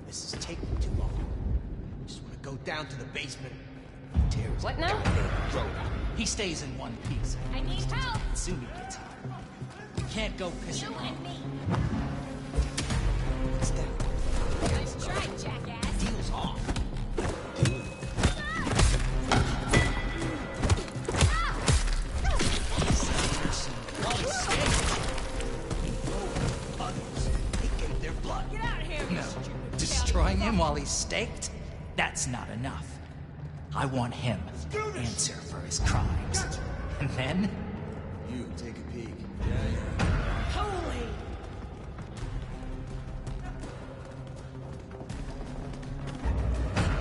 This is taking too long. Just want to go down to the basement, tear his What now? goddamn throat out. He stays in one piece. I need help. Katsumi gets here. We can't go pissing You around. and me. What's that? Nice try, jackass. Deal's off. Get out of here, No, destroying him while he's staked? That's not enough. I want him to answer for his crimes. And then, You, take a peek. Holy!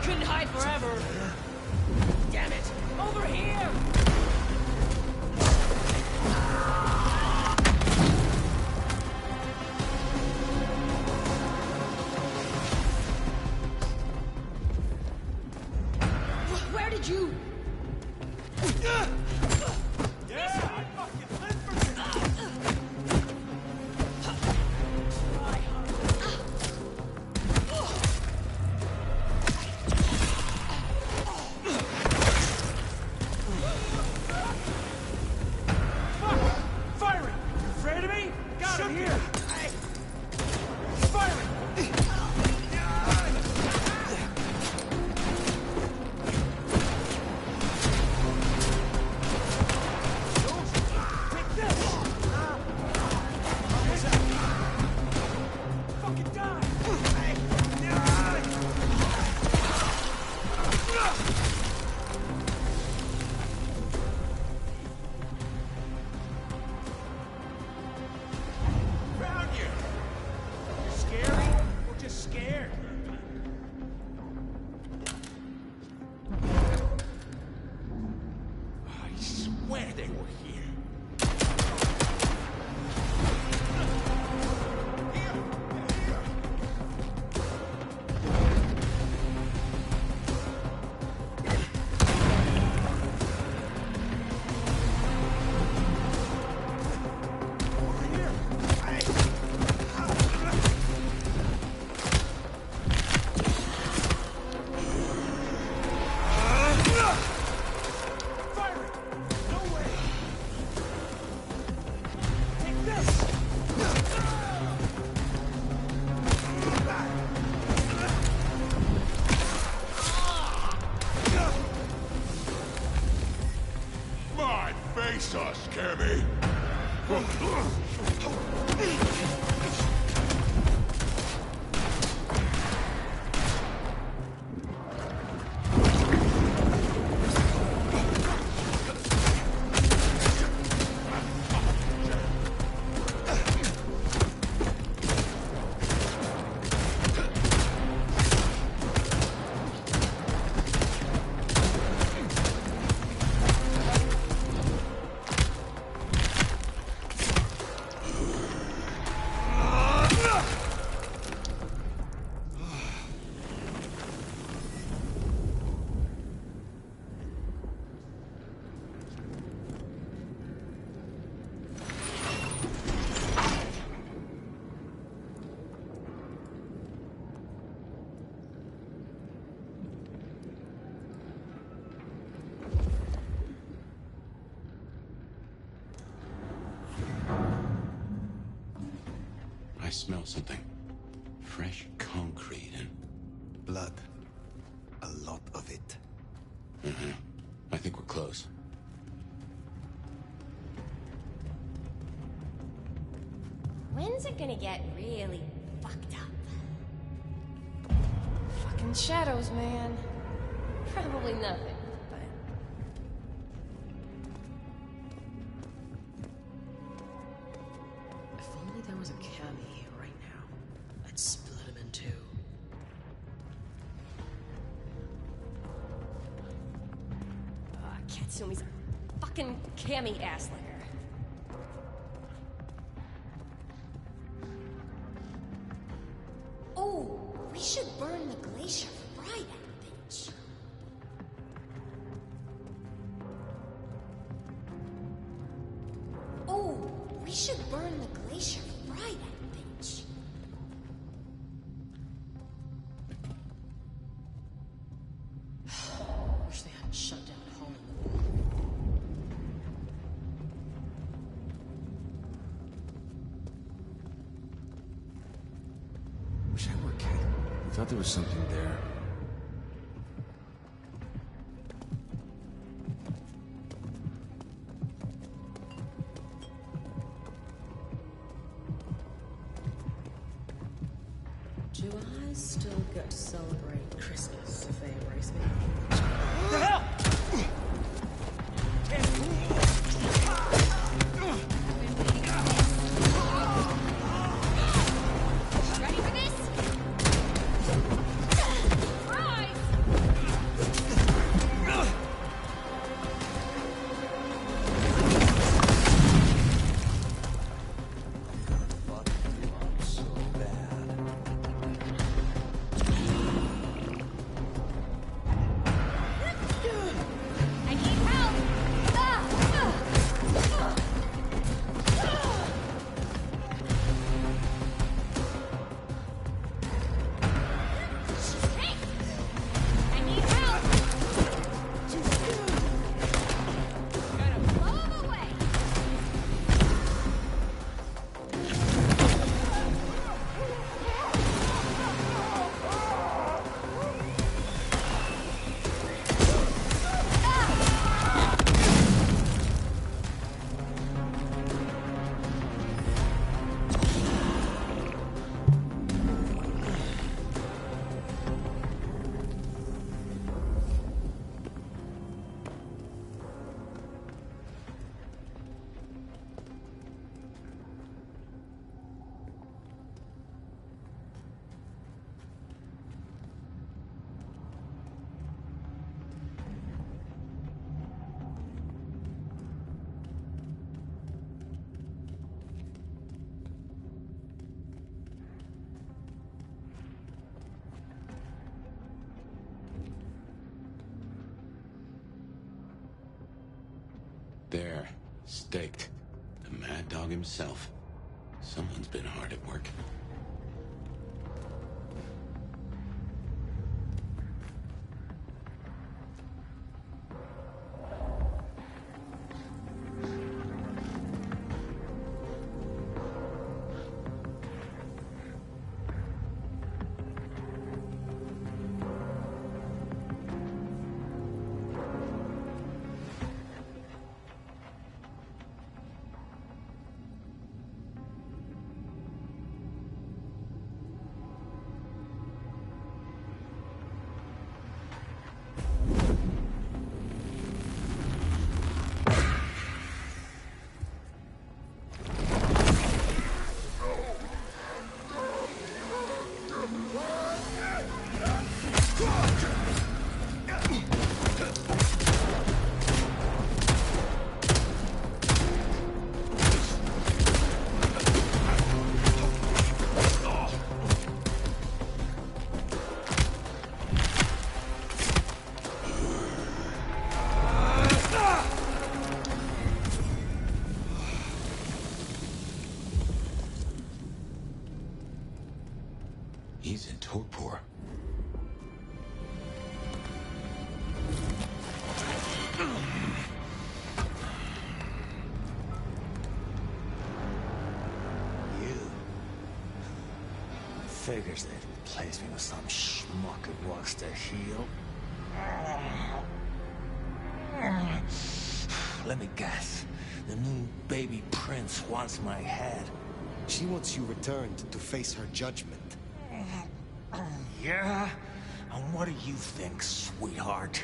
couldn't hide forever. Damn it. Over here! Where did you... Firing! You afraid of me? Got him here! Firing! I smell something. Fresh concrete and... blood. A lot of it. Mm-hmm. I think we're close. When's it gonna get really fucked up? Fucking shadows, man. Probably nothing, but... If only there was a cabbie here right now. I'd split him in two. Katsumi's a fucking cami ass licker. Oh, we should burn the glacier for Bride, bitch. Oh, we should burn the glacier for Bride, bitch. Wish they hadn't shut down a hole in the wall. Wish I were a kid. I thought there was something there. Do I still get to celebrate Christmas if they erase me? What the hell? Ready for this? Rise! Fuck you up so bad. I need help! Hey! I need help! Gotta blow him away! There, staked. The mad dog himself. Someone's been hard at work. door. Figures they'd replace me with some schmuck who wants to heal. Let me guess. The new baby prince wants my head. She wants you returned to face her judgment. Yeah? And what do you think, sweetheart?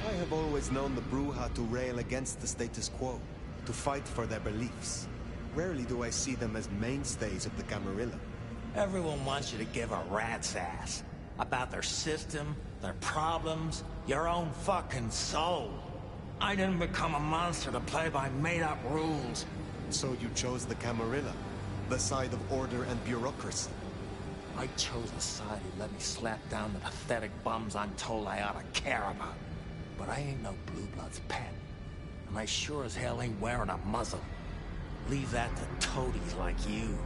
I have always known the Bruja to rail against the status quo, to fight for their beliefs. Rarely do I see them as mainstays of the Camarilla. Everyone wants you to give a rat's ass about their system, their problems, your own fucking soul. I didn't become a monster to play by made-up rules. So you chose the Camarilla, the side of order and bureaucracy. I chose the side who let me slap down the pathetic bums I'm told I ought to care about. But I ain't no Blue Blood's pet. And I sure as hell ain't wearing a muzzle. Leave that to toadies like you.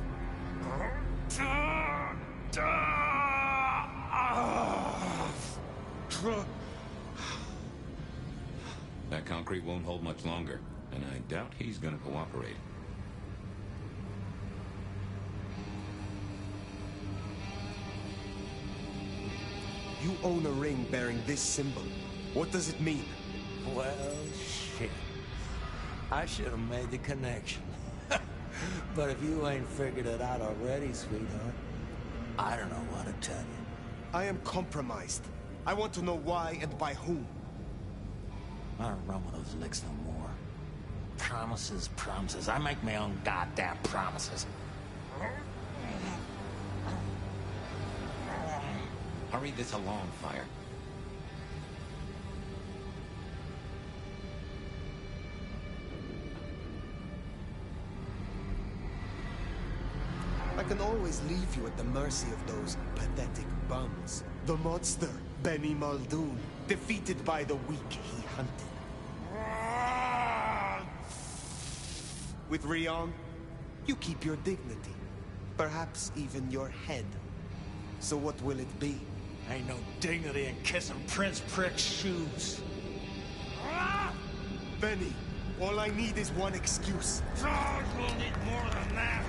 That concrete won't hold much longer, and I doubt he's gonna cooperate. You own a ring bearing this symbol. What does it mean? Well, shit. I should have made the connection. But if you ain't figured it out already, sweetheart, I don't know what to tell you. I am compromised. I want to know why and by whom. I don't run with those licks no more. Promises, promises. I make my own goddamn promises. Hurry this along, Fire. I can always leave you at the mercy of those pathetic bums. The monster, Benny Muldoon, defeated by the weak he hunted. With Rion, you keep your dignity. Perhaps even your head. So what will it be? Ain't no dignity in kissing Prince Prick's shoes. Benny, all I need is one excuse. Oh, we'll need more than that.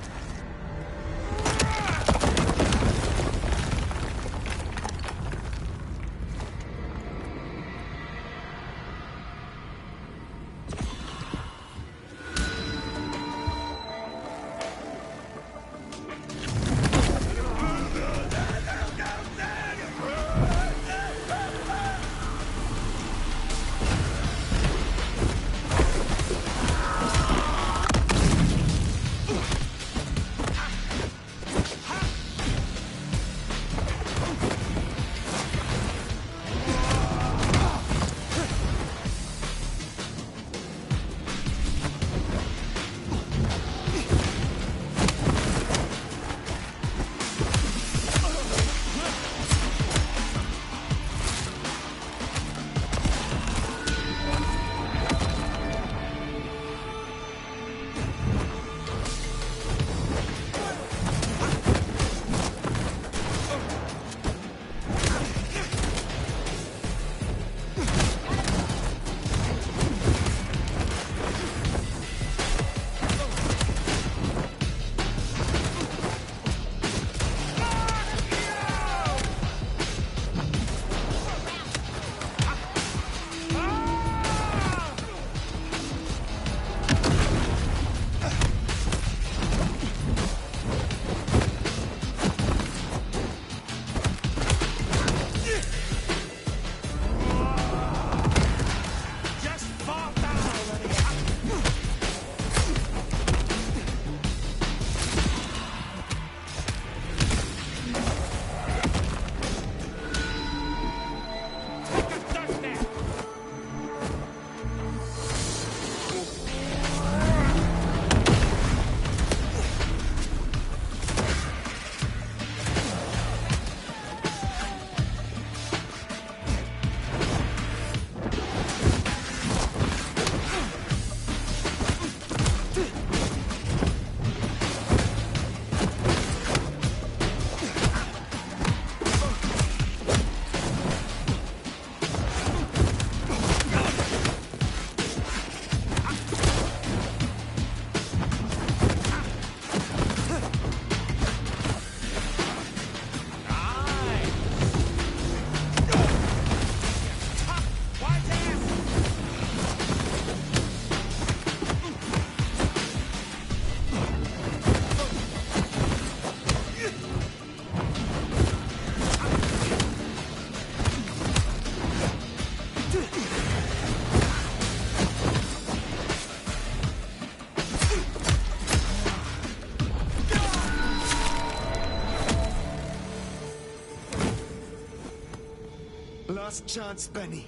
last chance, Benny.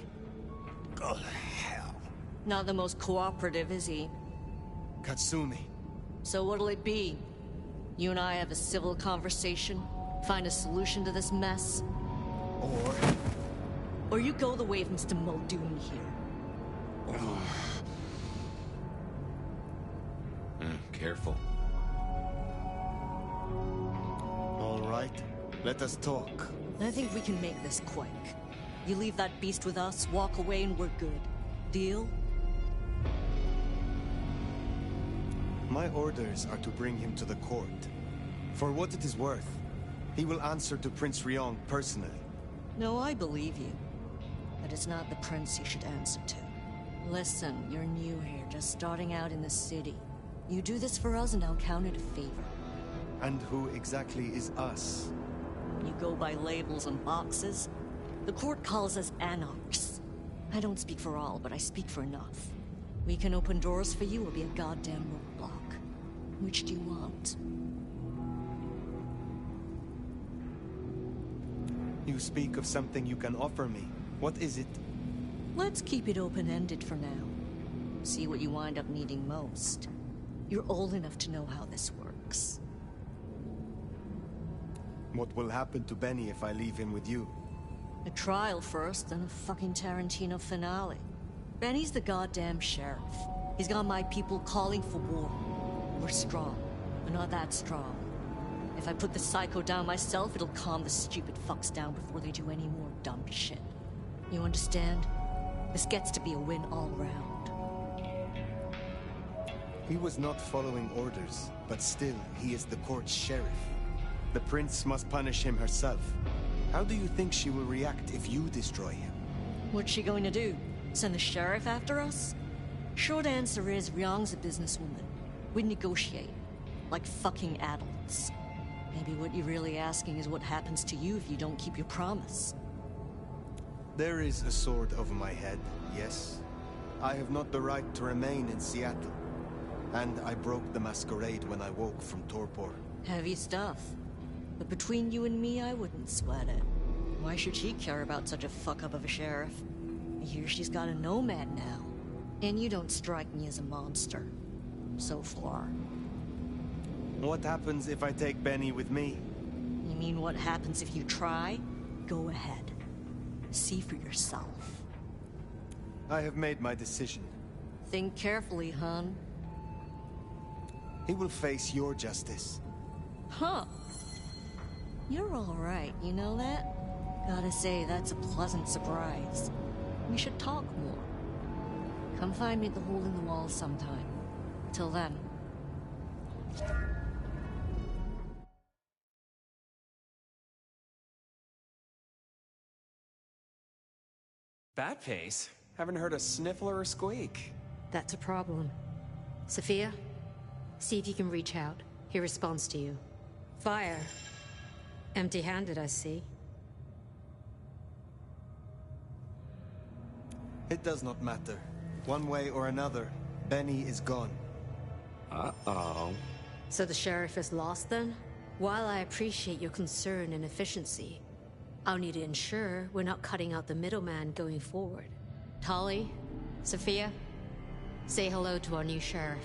Go to hell. Not the most cooperative, is he? Katsumi. So what'll it be? You and I have a civil conversation? Find a solution to this mess? Or you go the way of Mr. Muldoon here. Careful. All right, let us talk. I think we can make this quick. You leave that beast with us, walk away, and we're good. Deal? My orders are to bring him to the court. For what it is worth, he will answer to Prince Ryong personally. No, I believe you. But it's not the prince you should answer to. Listen, you're new here, just starting out in the city. You do this for us and I'll count it a favor. And who exactly is us? You go by labels and boxes. The court calls us anarchs. I don't speak for all, but I speak for enough. We can open doors for you or be a goddamn roadblock. Which do you want? You speak of something you can offer me. What is it? Let's keep it open-ended for now. See what you wind up needing most. You're old enough to know how this works. What will happen to Benny if I leave him with you? A trial first, then a fucking Tarantino finale. Benny's the goddamn sheriff. He's got my people calling for war. We're strong, but not that strong. If I put the psycho down myself, it'll calm the stupid fucks down before they do any more dumb shit. You understand? This gets to be a win all round. He was not following orders, but still, he is the court's sheriff. The prince must punish him herself. How do you think she will react if you destroy him? What's she going to do? Send the sheriff after us? Short answer is, Ryong's a businesswoman. We'd negotiate. Like fucking adults. Maybe what you're really asking is what happens to you if you don't keep your promise. There is a sword over my head, yes. I have not the right to remain in Seattle. And I broke the Masquerade when I woke from torpor. Heavy stuff. But between you and me, I wouldn't sweat it. Why should she care about such a fuck-up of a sheriff? I hear she's got a nomad now. And you don't strike me as a monster. So far. What happens if I take Benny with me? You mean what happens if you try? Go ahead. See for yourself. I have made my decision. Think carefully, hon. He will face your justice. Huh. You're all right, you know that? Gotta say, that's a pleasant surprise. We should talk more. Come find me at the hole in the wall sometime. Till then. That pace? Haven't heard a sniffle or a squeak. That's a problem. Sophia, see if you can reach out. He responds to you. Fire. Empty-handed, I see. It does not matter. One way or another, Benny is gone. Uh-oh. So the sheriff is lost then? While I appreciate your concern and efficiency, I'll need to ensure we're not cutting out the middleman going forward. Tali, Sophia, say hello to our new sheriff.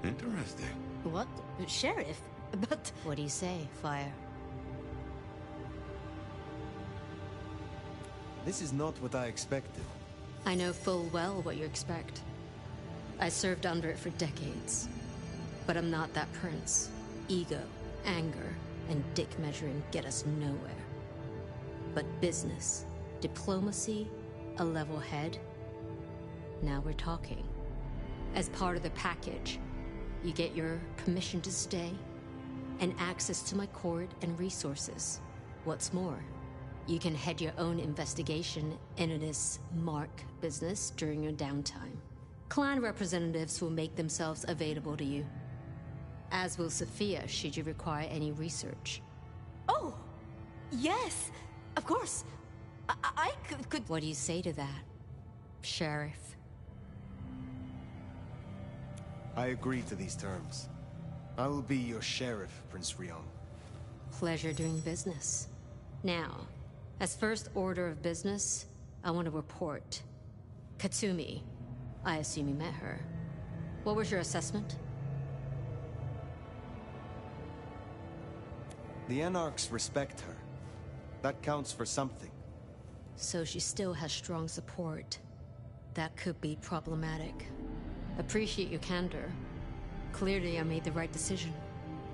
Interesting. What? Sheriff? But... What do you say, Fire? This is not what I expected. I know full well what you expect. I served under it for decades. But I'm not that prince. Ego, anger, and dick measuring get us nowhere. But business, diplomacy, a level head. Now we're talking. As part of the package, you get your permission to stay and access to my court and resources. What's more, you can head your own investigation into this Mark business during your downtime. Clan representatives will make themselves available to you. As will Sophia, should you require any research. Oh! Yes! Of course! I could... What do you say to that, Sheriff? I agree to these terms. I will be your sheriff, Prince Ryong. Pleasure doing business. Now, As first order of business, I want to report. Katsumi, I assume you met her. What was your assessment? The Anarchs respect her. That counts for something. So she still has strong support. That could be problematic. Appreciate your candor. Clearly I made the right decision.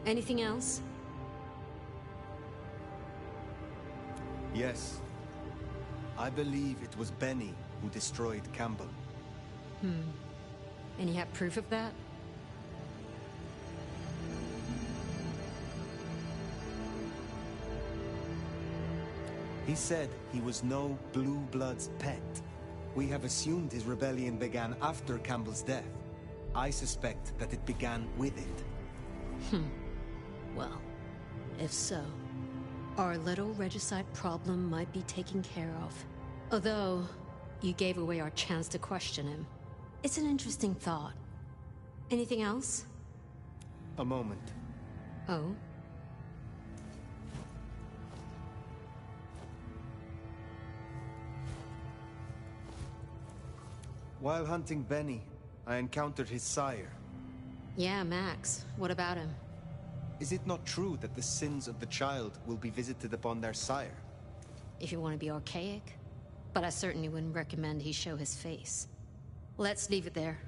Anything else? Yes. I believe it was Benny who destroyed Campbell. And you have proof of that? He said he was no Blue Blood's pet. We have assumed his rebellion began after Campbell's death. I suspect that it began with it. Well, if so, our little regicide problem might be taken care of. Although, you gave away our chance to question him. It's an interesting thought. Anything else? A moment. Oh? While hunting Benny, I encountered his sire. Yeah, Max. What about him? Is it not true that the sins of the child will be visited upon their sire? If you want to be archaic. But I certainly wouldn't recommend he show his face. Let's leave it there.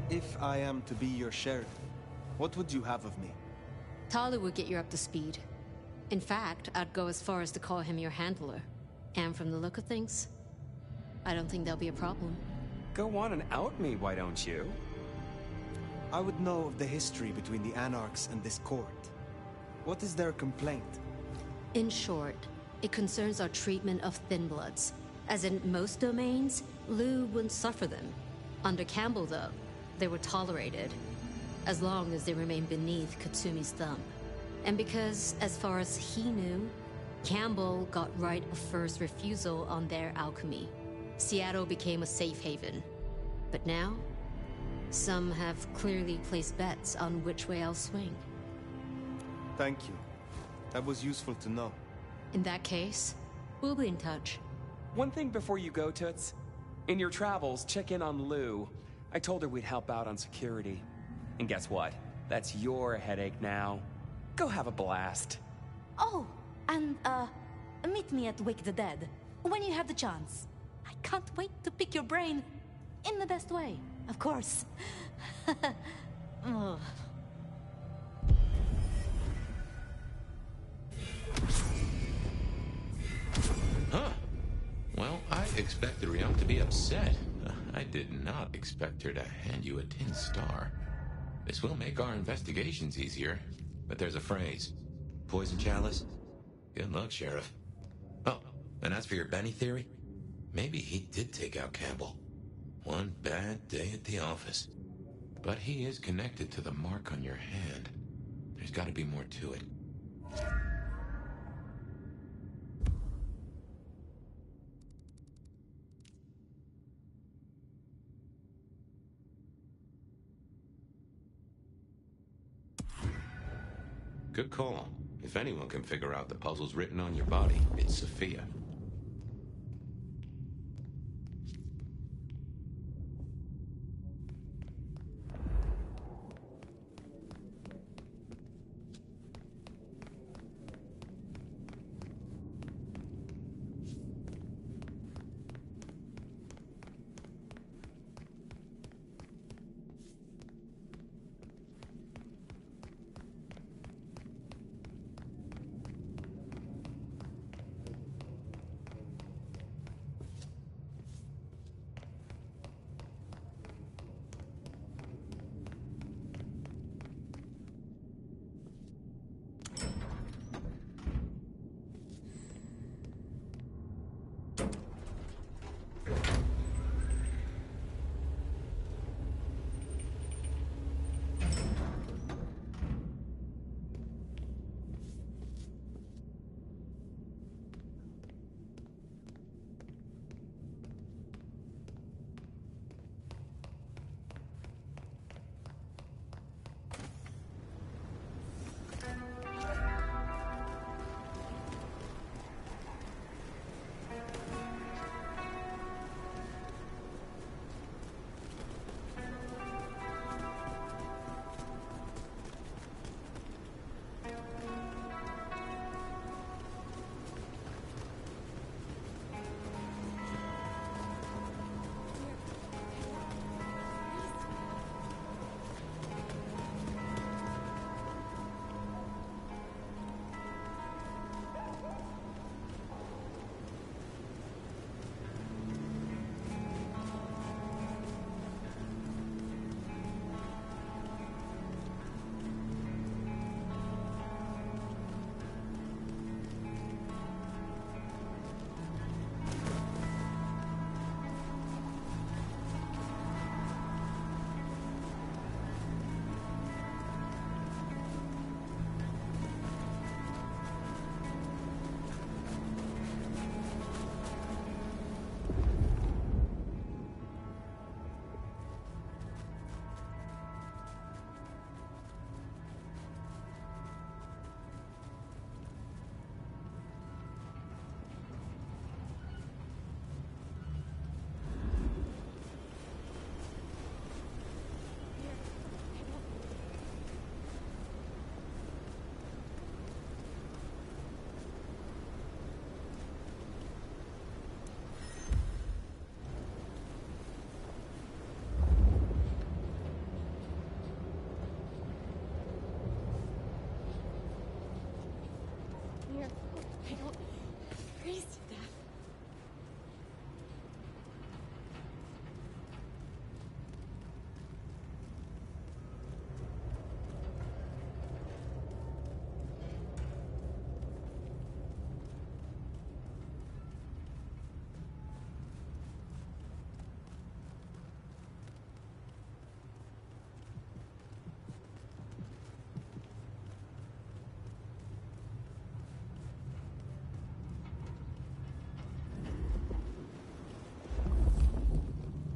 If I am to be your sheriff, what would you have of me? Tali would get you up to speed. In fact, I'd go as far as to call him your handler. And from the look of things, I don't think there'll be a problem. Go on and out me, why don't you? I would know of the history between the Anarchs and this court. What is their complaint? In short, it concerns our treatment of thin bloods. As in most domains, Lou wouldn't suffer them. Under Campbell, though, they were tolerated, as long as they remained beneath Katsumi's thumb. And because, as far as he knew, Campbell got right of first refusal on their alchemy. Seattle became a safe haven. But now, some have clearly placed bets on which way I'll swing. Thank you. That was useful to know. In that case, we'll be in touch. One thing before you go, Toots. In your travels, check in on Lou. I told her we'd help out on security. And guess what? That's your headache now. Go have a blast. Oh, and, meet me at Wake the Dead, when you have the chance. I can't wait to pick your brain. In the best way, of course. Ugh. Huh. Well, I expected Ryom to be upset. I did not expect her to hand you a tin star. This will make our investigations easier, but there's a phrase. Poison chalice? Good luck, Sheriff. Oh, and as for your Benny theory, maybe he did take out Campbell. One bad day at the office. But he is connected to the mark on your hand. There's got to be more to it. Good call. If anyone can figure out the puzzles written on your body, it's Sophia.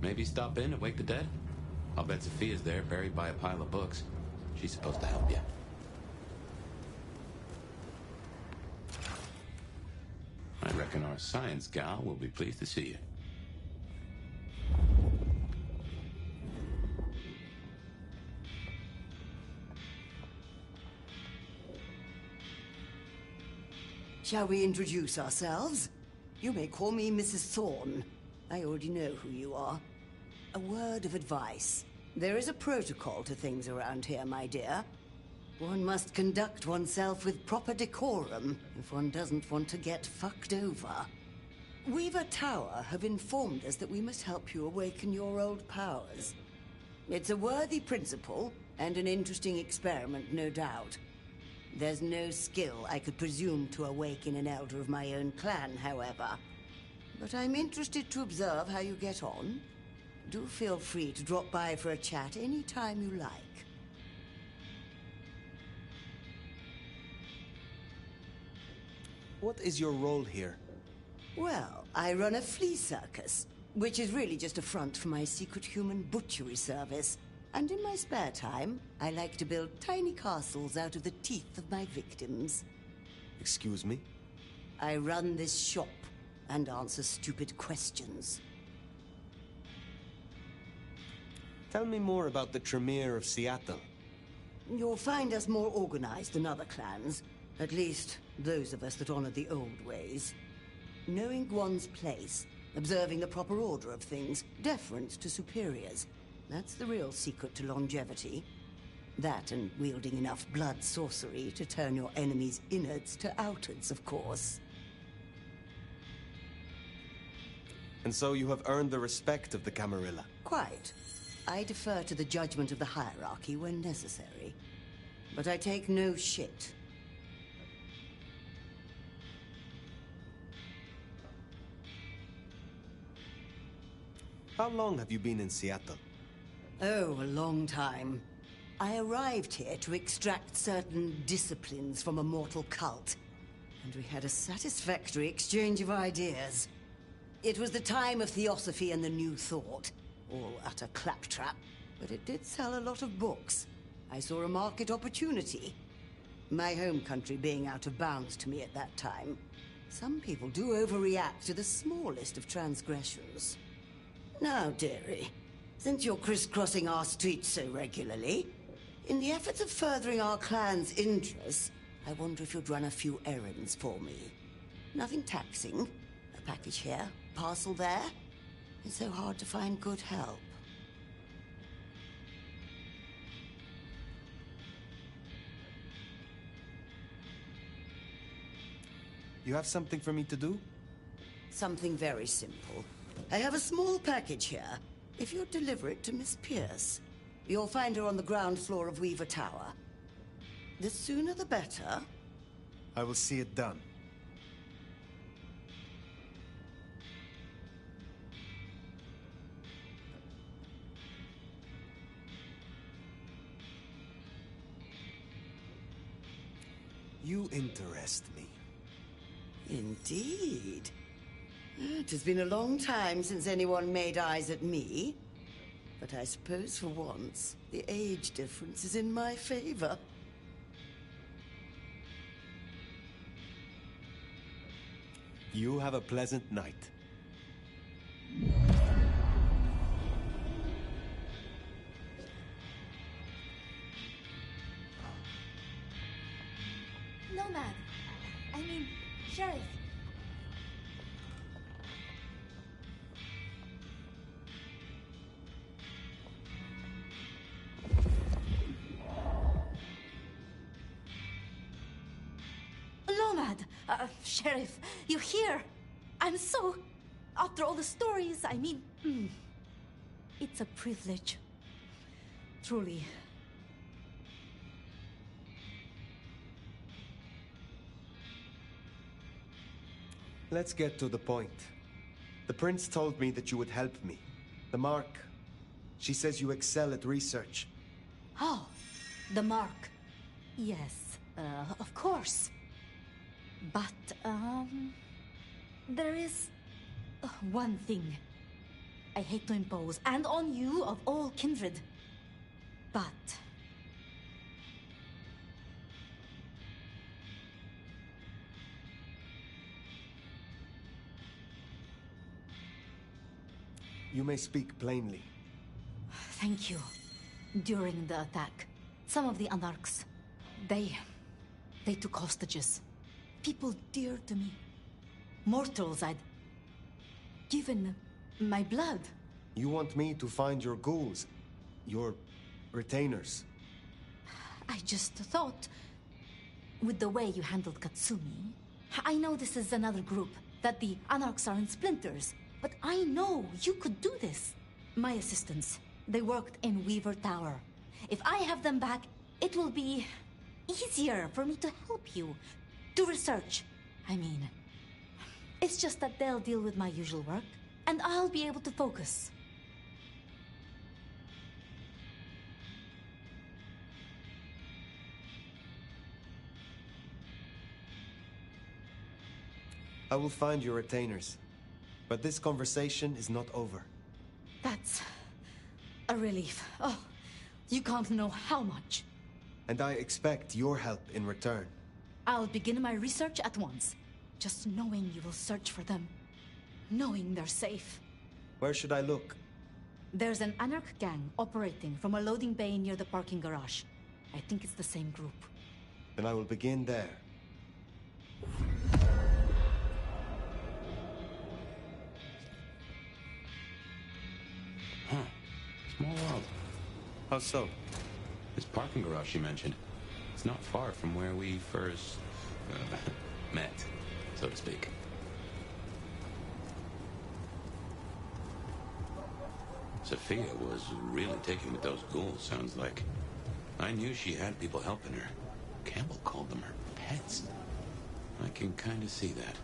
Maybe stop in and wake the dead? I'll bet Sophia's there, buried by a pile of books. She's supposed to help you. I reckon our science gal will be pleased to see you. Shall we introduce ourselves? You may call me Mrs. Thorne. I already know who you are. A word of advice. There is a protocol to things around here, my dear. One must conduct oneself with proper decorum if one doesn't want to get fucked over. Weaver Tower have informed us that we must help you awaken your old powers. It's a worthy principle and an interesting experiment, no doubt. There's no skill I could presume to awaken an elder of my own clan, however. But I'm interested to observe how you get on. Do feel free to drop by for a chat any time you like. What is your role here? Well, I run a flea circus, which is really just a front for my secret human butchery service. And in my spare time, I like to build tiny castles out of the teeth of my victims. Excuse me? I run this shop and answer stupid questions. Tell me more about the Tremere of Seattle. You'll find us more organized than other clans. At least, those of us that honor the old ways. Knowing one's place, observing the proper order of things, deference to superiors. That's the real secret to longevity. That and wielding enough blood sorcery to turn your enemy's innards to outards, of course. And so you have earned the respect of the Camarilla. Quite. I defer to the judgment of the hierarchy when necessary. But I take no shit. How long have you been in Seattle? Oh, a long time. I arrived here to extract certain disciplines from a mortal cult, and we had a satisfactory exchange of ideas. It was the time of Theosophy and the New Thought, all utter claptrap, but it did sell a lot of books. I saw a market opportunity. My home country being out of bounds to me at that time. Some people do overreact to the smallest of transgressions. Now, dearie, since you're crisscrossing our streets so regularly, in the efforts of furthering our clan's interests, I wonder if you'd run a few errands for me. Nothing taxing. A package here, parcel there. It's so hard to find good help. You have something for me to do? Something very simple. I have a small package here. If you'd deliver it to Miss Pierce, you'll find her on the ground floor of Weaver Tower. The sooner the better. I will see it done. You interest me. Indeed. It has been a long time since anyone made eyes at me. But I suppose for once, the age difference is in my favor. You have a pleasant night. Nomad. I mean, Sheriff. Nomad! Sheriff, you here? I'm so... After all the stories, I mean... It's a privilege. Truly. Let's get to the point. The prince told me that you would help me. The Mark. She says you excel at research. Oh, the mark. Yes, of course. But, there is one thing. I hate to impose, and on you of all kindred. But you may speak plainly. thank you. During the attack, some of the Anarchs, they took hostages. People dear to me. Mortals I'd given my blood. You want me to find your ghouls, your retainers? I just thought, with the way you handled Katsumi, I know this is another group, that the Anarchs are in splinters, but I know you could do this. My assistants, they worked in Weaver Tower. If I have them back, it will be easier for me to help you. Do research, I mean. It's just that they'll deal with my usual work, and I'll be able to focus. I will find your retainers. But this conversation is not over. That's a relief. Oh, you can't know how much. And I expect your help in return. I'll begin my research at once. Just knowing you will search for them. Knowing they're safe. Where should I look? There's an Anarch gang operating from a loading bay near the parking garage. I think it's the same group. Then I will begin there. Huh. Small world. How so? This parking garage you mentioned, it's not far from where we first met, so to speak. Sophia was really taken with those ghouls, sounds like. I knew she had people helping her. Campbell called them her pets. I can kind of see that.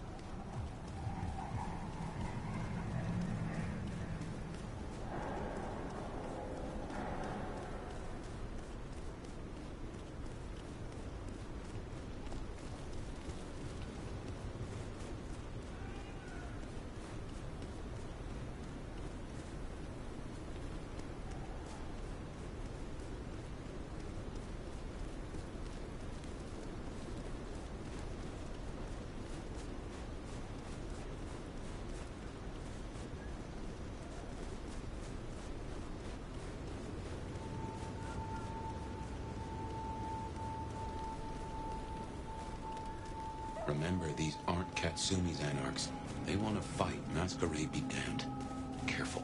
Remember, these aren't Katsumi's Anarchs. They want to fight. Masquerade be damned. Careful.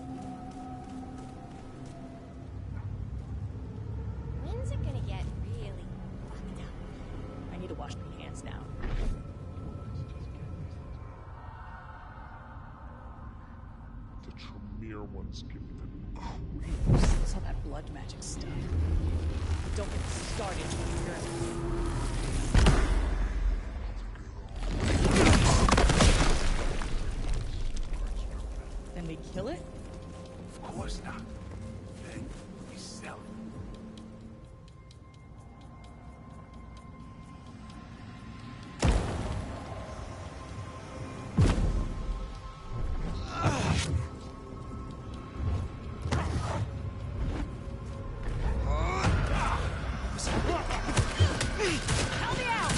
When's it gonna get really fucked up? I need to wash my hands now. The Tremere ones give me the It's all that blood magic stuff. Don't get started when you hear it. Then we kill it? Of course not. Then we sell it. Help me out!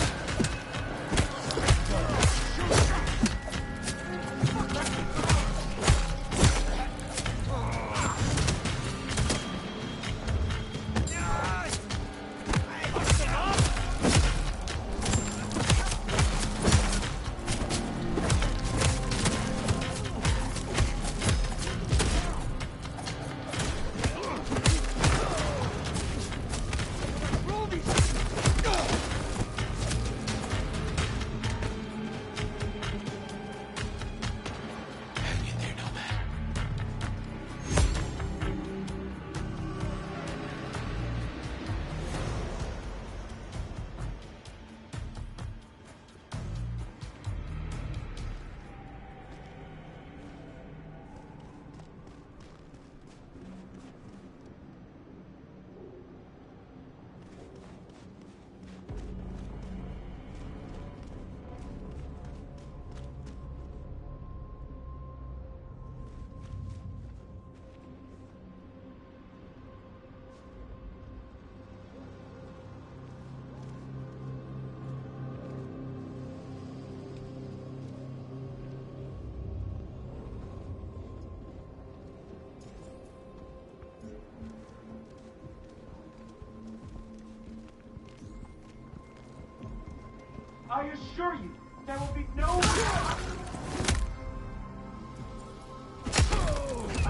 I assure you, there will be no... I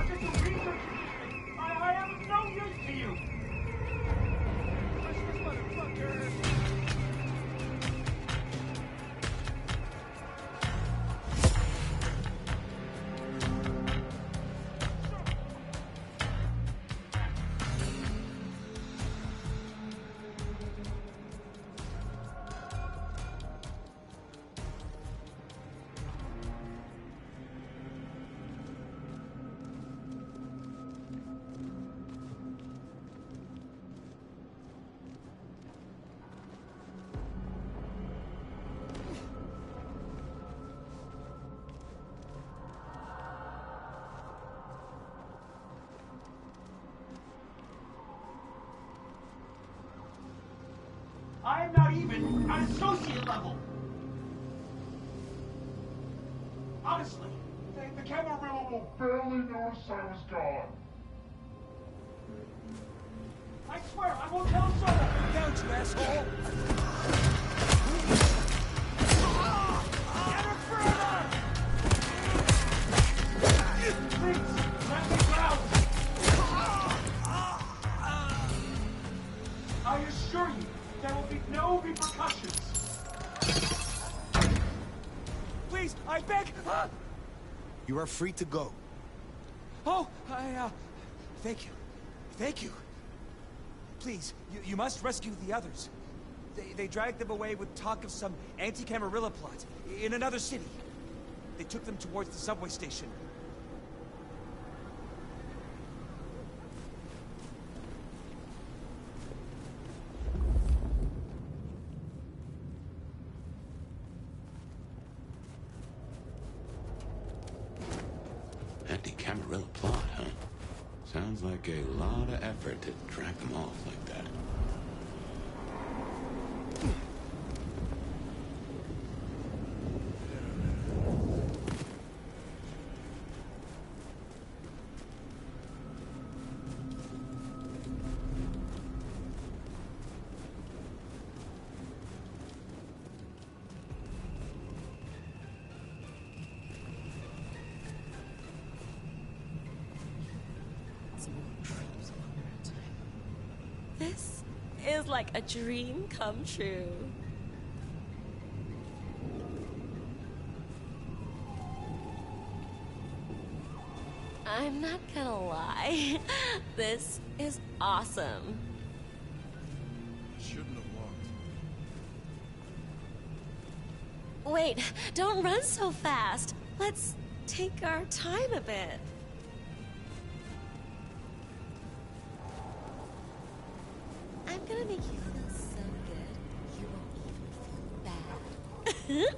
did some research. I am no use to you. This motherfucker. I am not even at associate level. Honestly, the Camarilla will barely notice I was gone. I swear, I won't tell a soul. Don't you, asshole! Get her further! Please, let me ground. I assure you, there will be no repercussions. Please, I beg. You are free to go. Oh, thank you. Thank you. Please, you must rescue the others. They dragged them away with talk of some anti-Camarilla plot in another city. They took them towards the subway station. Anti-Camarilla plot, huh? Sounds like a lot of effort to drag them off like that. This is like a dream come true. I'm not gonna lie. This is awesome. Shouldn't have walked. Wait, don't run so fast. Let's take our time a bit. I'm gonna make you feel so good, you won't even feel bad.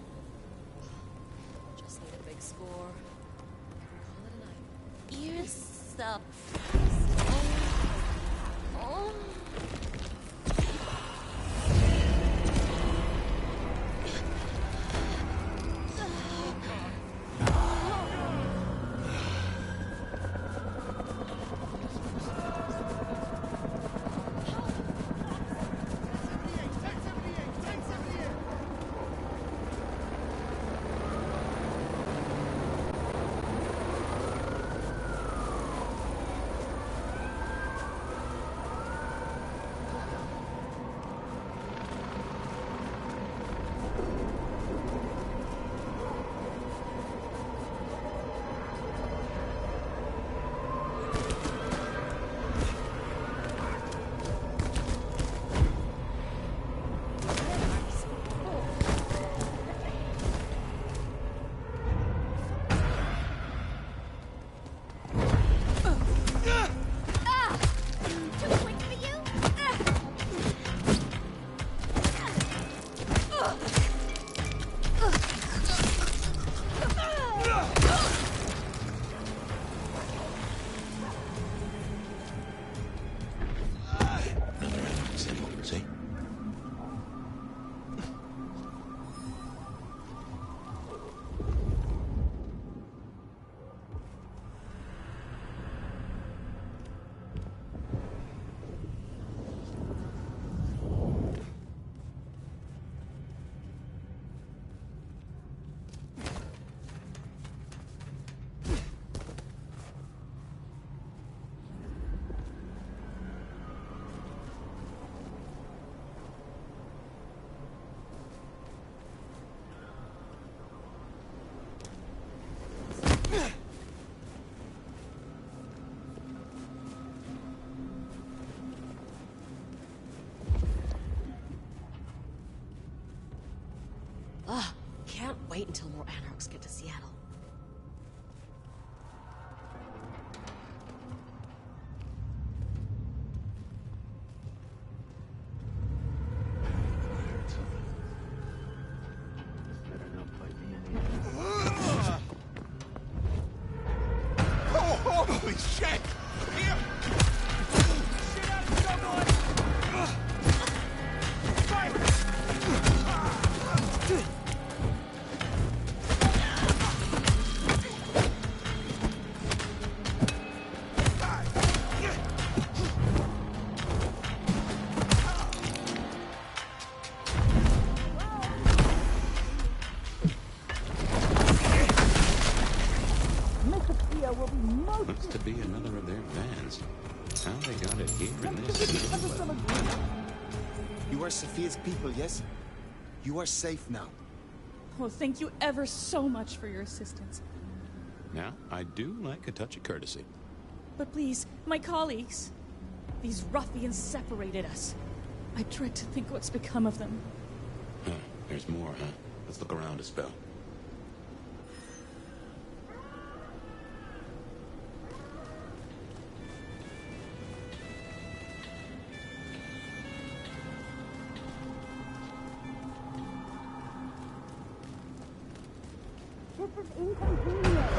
Just need a big score. Call it a night. You're so... Oh. folks get to Seattle. Holy shit! Looks to be another of their vans. How they got it here in this snow weather. You are Sophia's people, yes? You are safe now. Well, thank you ever so much for your assistance. Now, I do like a touch of courtesy. But please, my colleagues. These ruffians separated us. I dread to think what's become of them. Huh, there's more, huh? Let's look around a spell. This is inconvenient.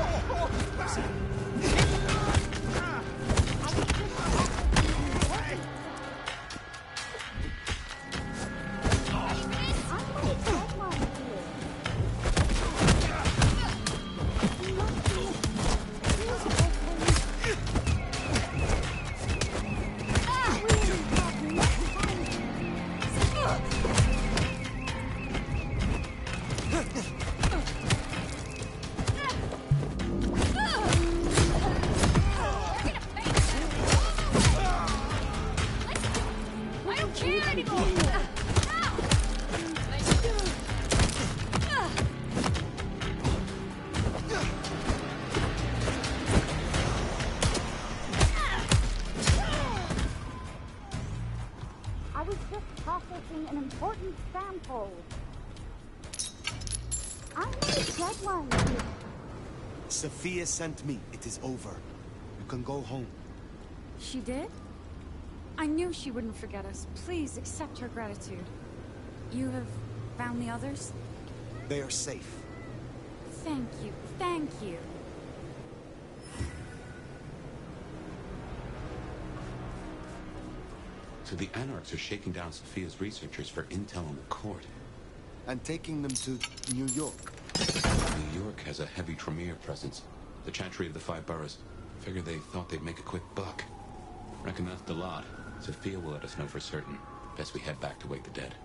I was just processing an important sample. I need a deadline here. Sophia sent me. It is over. You can go home. She did? I knew she wouldn't forget us. Please accept her gratitude. You have found the others? They are safe. Thank you. Thank you. So the Anarchs are shaking down Sophia's researchers for intel on the court. And taking them to New York. New York has a heavy Tremere presence. The Chantry of the Five Boroughs. Figured they thought they'd make a quick buck. Reckon that's the lot. Sophia will let us know for certain. Best we head back to wake the dead.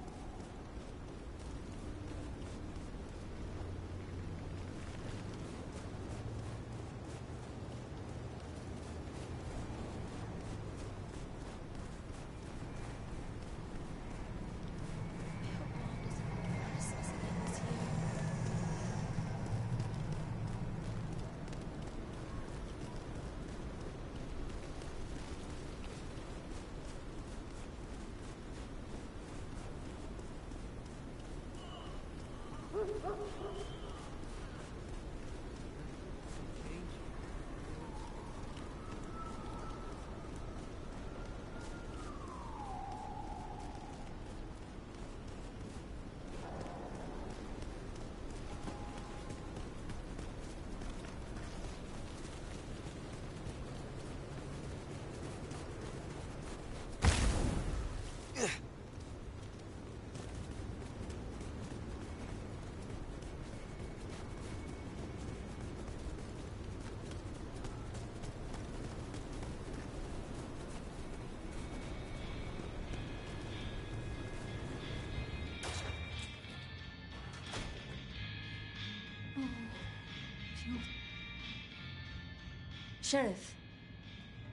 Sheriff,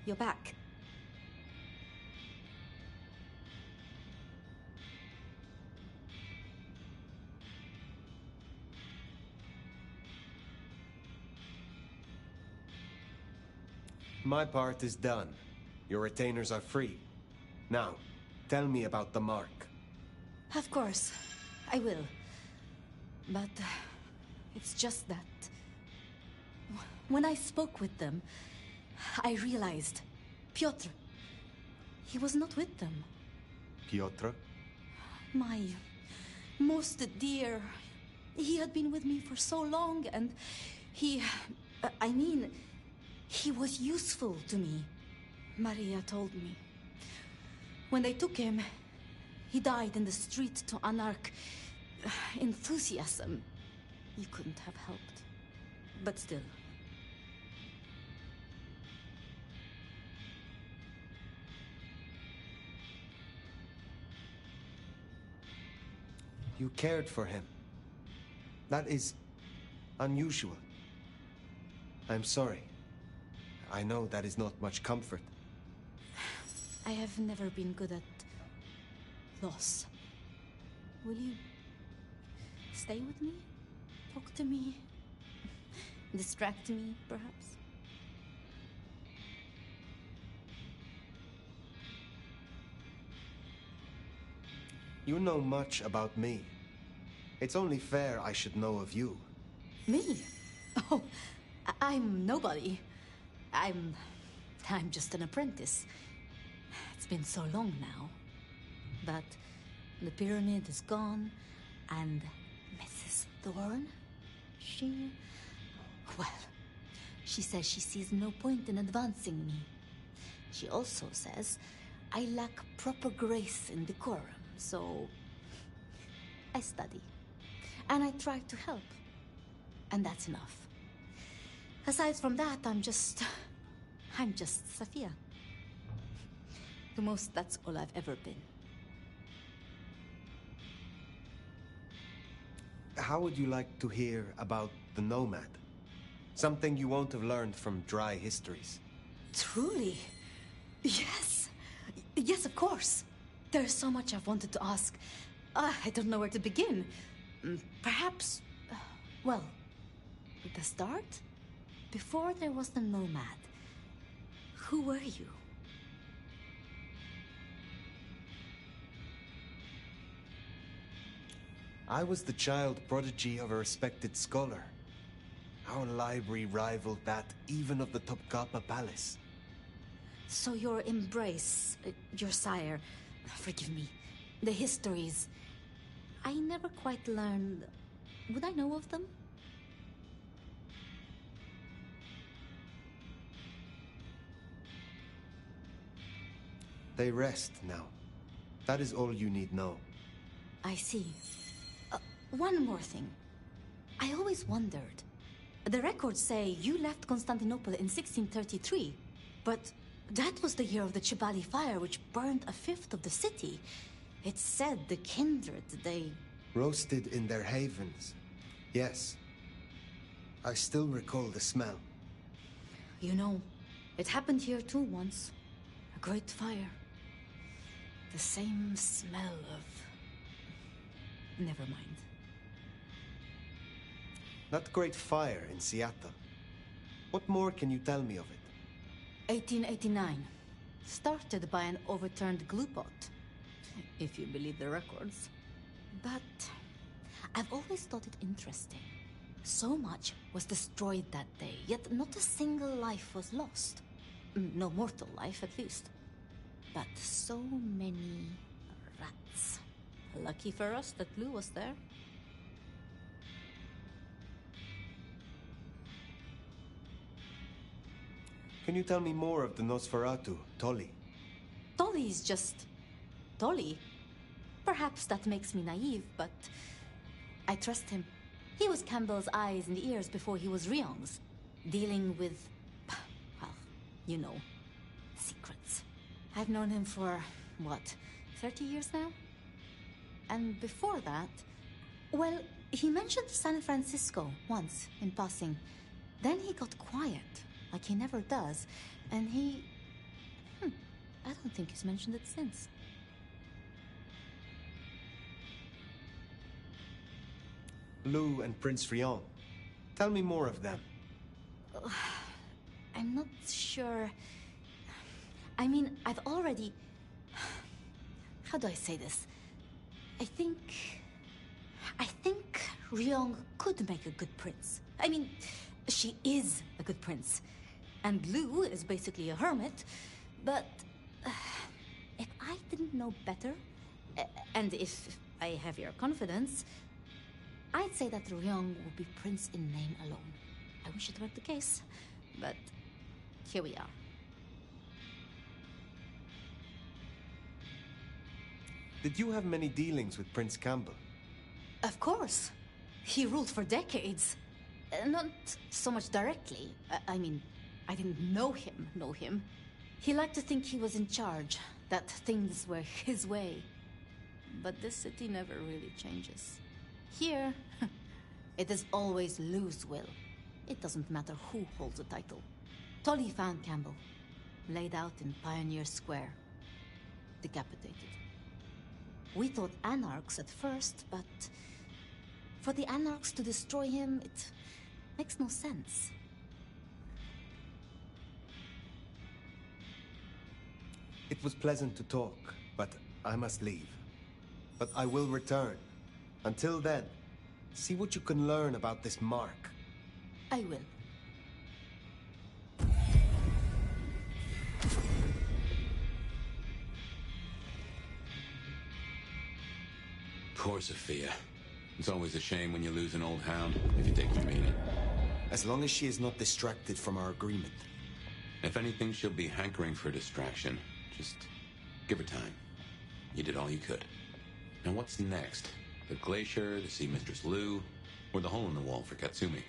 you're back. My part is done. Your retainers are free. Now, tell me about the mark. Of course, I will. But It's just that... when I spoke with them, I realized Piotr, he was not with them. Piotr? My most dear. He had been with me for so long, and he... I mean, he was useful to me. Maria told me. When they took him, he died in the street to anarch enthusiasm. You couldn't have helped. But still. You cared for him. That is unusual. I'm sorry. I know that is not much comfort. I have never been good at loss. Will you stay with me? Talk to me? Distract me, perhaps? You know much about me. It's only fair I should know of you. Me? Oh, I'm nobody. I'm just an apprentice. It's been so long now. But the pyramid is gone, and Mrs. Thorne, well, she says she sees no point in advancing me. She also says I lack proper grace and decorum, so I study. And I try to help. And that's enough. Aside from that, I'm just Sophia. The most, that's all I've ever been. How would you like to hear about the Nomad? Something you won't have learned from dry histories. Truly? Yes. Yes, of course. There's so much I've wanted to ask. I don't know where to begin. Perhaps, well, at the start? Before there was the Nomad, who were you? I was the child prodigy of a respected scholar. Our library rivaled that even of the Topkapi Palace. So your embrace, your sire, forgive me, the histories, I never quite learned. Would I know of them? They rest now. That is all you need know. I see. One more thing. I always wondered. The records say you left Constantinople in 1633, but that was the year of the Chibali fire, which burned a fifth of the city. It's said the kindred, they... Roasted in their havens. Yes. I still recall the smell. You know, it happened here too once. A great fire. The same smell of... Never mind. That great fire in Seattle. What more can you tell me of it? 1889. Started by an overturned glue pot. If you believe the records. But I've always thought it interesting. So much was destroyed that day, yet not a single life was lost. No mortal life, at least. But so many rats. Lucky for us that Lou was there. Can you tell me more of the Nosferatu, Tolly? Tolly's just... Tolly? Perhaps that makes me naive, but... I trust him. He was Campbell's eyes and ears before he was Ryong's. Dealing with... well, you know, secrets. I've known him for, what, 30 years now? And before that... Well, he mentioned San Francisco once, in passing. Then he got quiet, like he never does. And he... I don't think he's mentioned it since. Lou and Prince Rion. Tell me more of them. I'm not sure... I mean, I've already... How do I say this? I think Ryong could make a good prince. I mean, she is a good prince. And Lu is basically a hermit. But if I didn't know better, and if I have your confidence, I'd say that Ryong would be prince in name alone. I wish it were the case, but here we are. Did you have many dealings with Prince Campbell? Of course. He ruled for decades. Not so much directly. I mean, I didn't know him. He liked to think he was in charge, that things were his way. But this city never really changes. Here, it is always Lu's will. It doesn't matter who holds the title. Tolly found Campbell, laid out in Pioneer Square, decapitated. We thought anarchs at first, but for the anarchs to destroy him, it makes no sense. It was pleasant to talk, but I must leave. But I will return. Until then, see what you can learn about this mark. I will. Poor Sophia. It's always a shame when you lose an old hound, if you take my meaning. As long as she is not distracted from our agreement. If anything, she'll be hankering for distraction. Just give her time. You did all you could. Now what's next? The glacier, to see Mistress Lu, or the hole in the wall for Katsumi?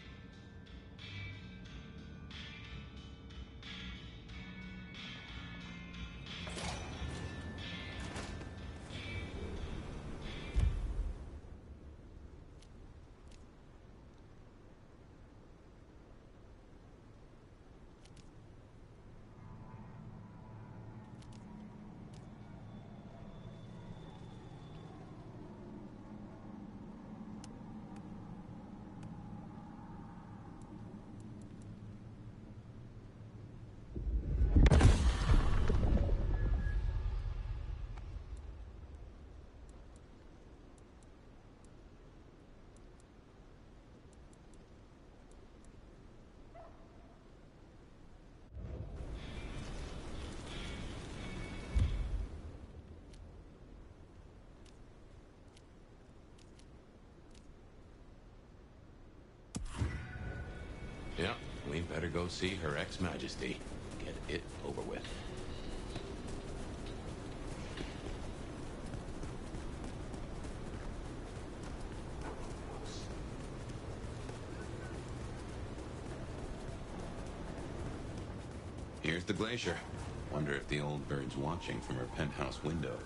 Yeah, we better go see Her Ex-Majesty. Get it over with. Here's the glacier. Wonder if the old bird's watching from her penthouse window.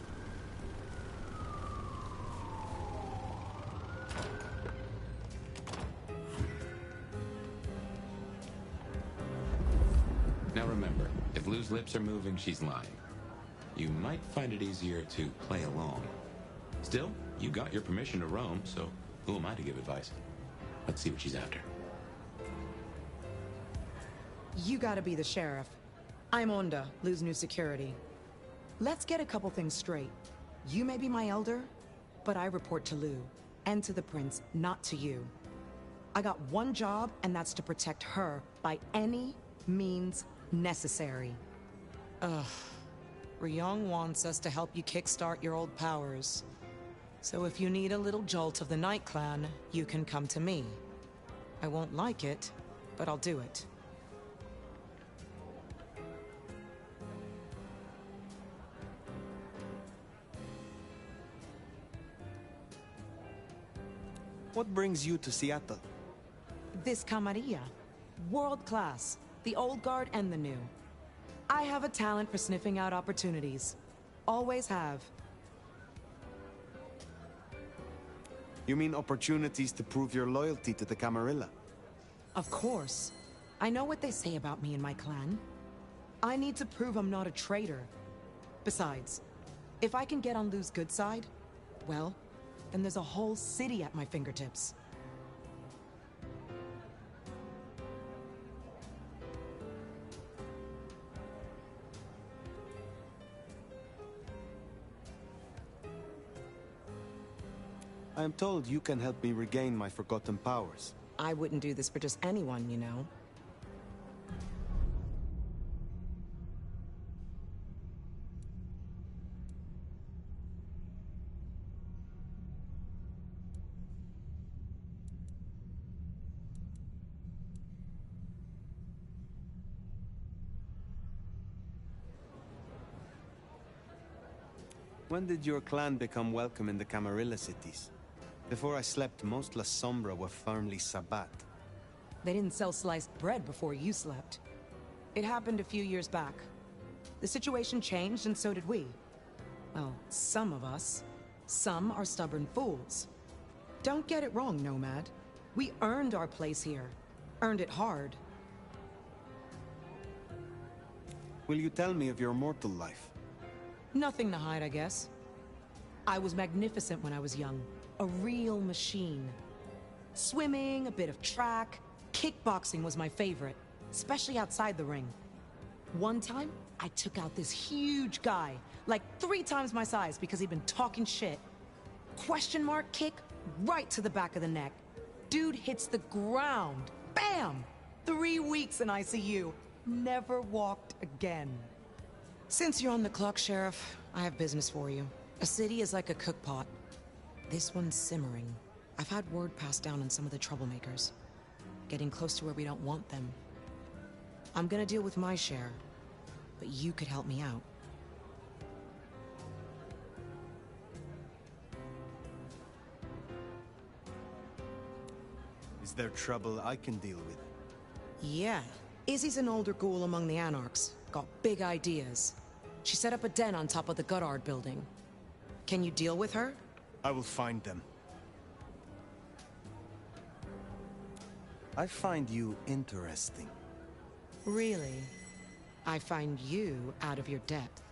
Now remember, if Lu's lips are moving, she's lying. You might find it easier to play along. Still, you got your permission to roam, so who am I to give advice? Let's see what she's after. You gotta be the sheriff. I'm Onda, Lu's new security. Let's get a couple things straight. You may be my elder, but I report to Lu, and to the prince, not to you. I got one job, and that's to protect her by any means necessary. Ugh. Ryong wants us to help you kickstart your old powers. So if you need a little jolt of the Night Clan, you can come to me. I won't like it, but I'll do it. What brings you to Seattle? This camarilla. World class. The old guard and the new. I have a talent for sniffing out opportunities. Always have. You mean opportunities to prove your loyalty to the Camarilla? Of course. I know what they say about me and my clan. I need to prove I'm not a traitor. Besides, if I can get on Lu's good side, well, then there's a whole city at my fingertips. I am told you can help me regain my forgotten powers. I wouldn't do this for just anyone, you know. When did your clan become welcome in the Camarilla cities? Before I slept, most La Sombra were firmly Sabbat. They didn't sell sliced bread before you slept. It happened a few years back. The situation changed, and so did we. Well, some of us. Some are stubborn fools. Don't get it wrong, Nomad. We earned our place here. Earned it hard. Will you tell me of your mortal life? Nothing to hide, I guess. I was magnificent when I was young. A real machine. Swimming, a bit of track. Kickboxing was my favorite, especially outside the ring. One time, I took out this huge guy, like 3 times my size because he'd been talking shit. Question mark kick right to the back of the neck. Dude hits the ground. Bam! 3 weeks in ICU. Never walked again. Since you're on the clock, Sheriff, I have business for you. A city is like a cookpot. This one's simmering. I've had word passed down on some of the troublemakers. Getting close to where we don't want them. I'm gonna deal with my share, but you could help me out. Is there trouble I can deal with? Yeah. Izzy's an older ghoul among the Anarchs. Got big ideas. She set up a den on top of the Goddard building. Can you deal with her? I will find them. I find you interesting. Really? I find you out of your depth.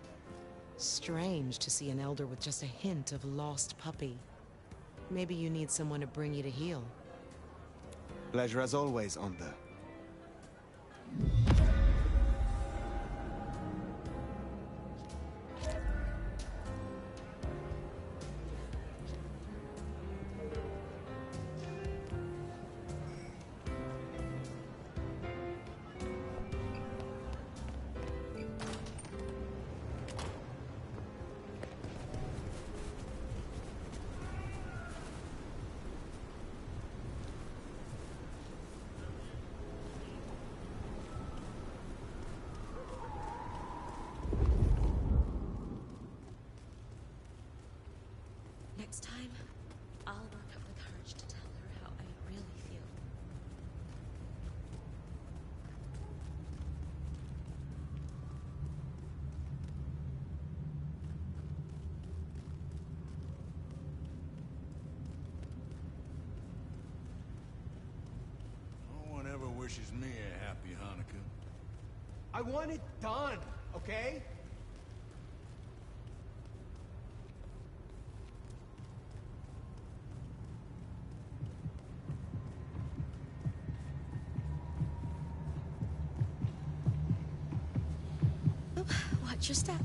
Strange to see an elder with just a hint of lost puppy. Maybe you need someone to bring you to heal. Pleasure as always, Onda. Next time, I'll work up the courage to tell her how I really feel. No one ever wishes me a happy Hanukkah. I want it done, okay? Watch your step.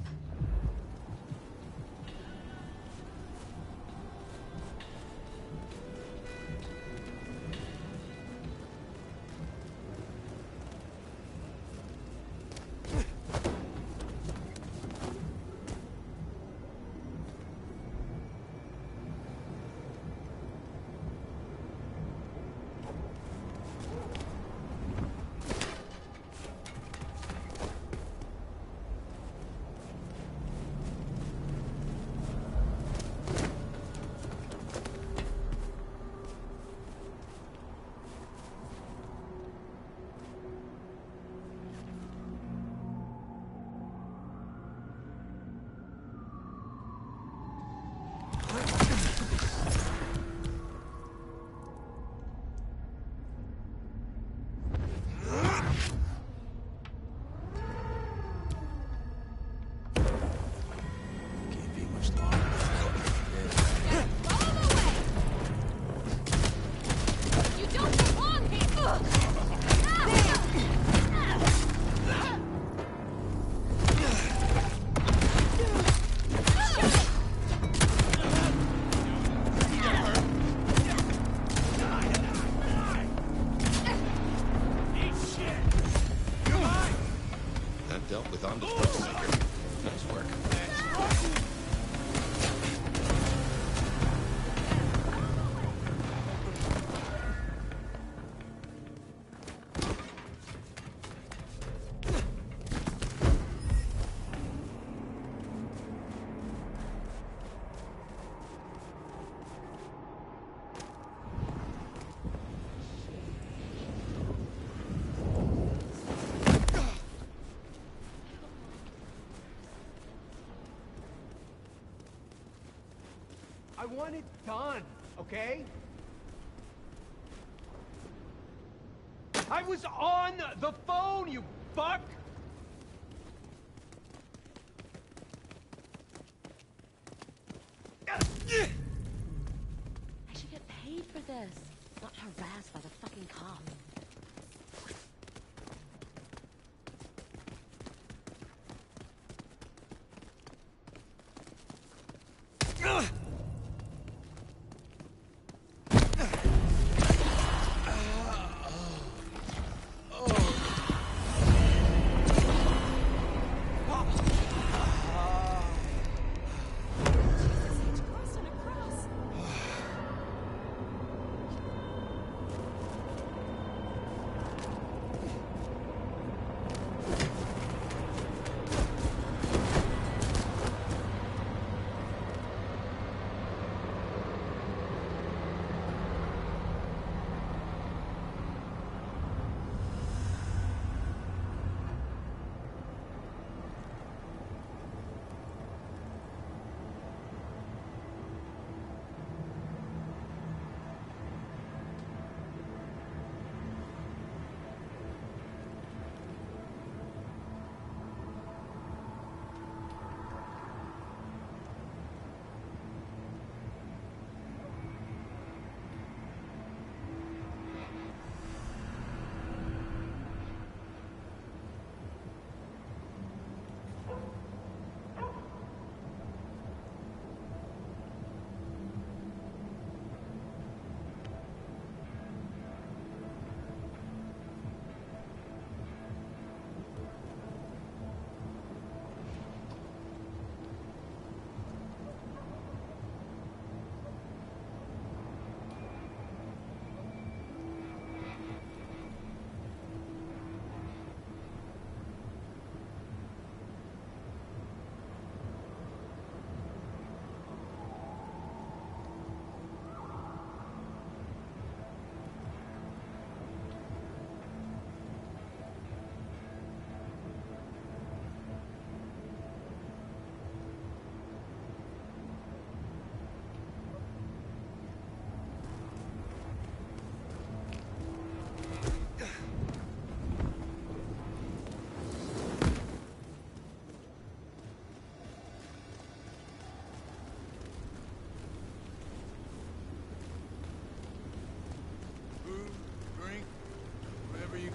That dealt with on the troublemaker. Nice work. I want it done, okay? I was on the phone, you fuck! I should get paid for this, not harassed by the fucking cops.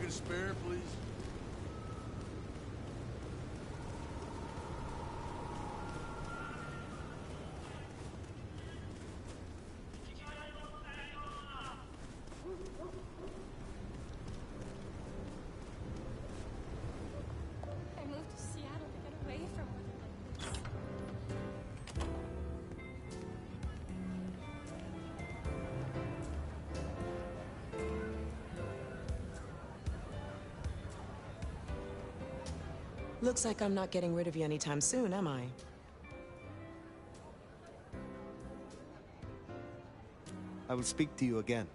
Spare, please. I moved to Seattle to get away from her. Looks like I'm not getting rid of you anytime soon, am I? I will speak to you again.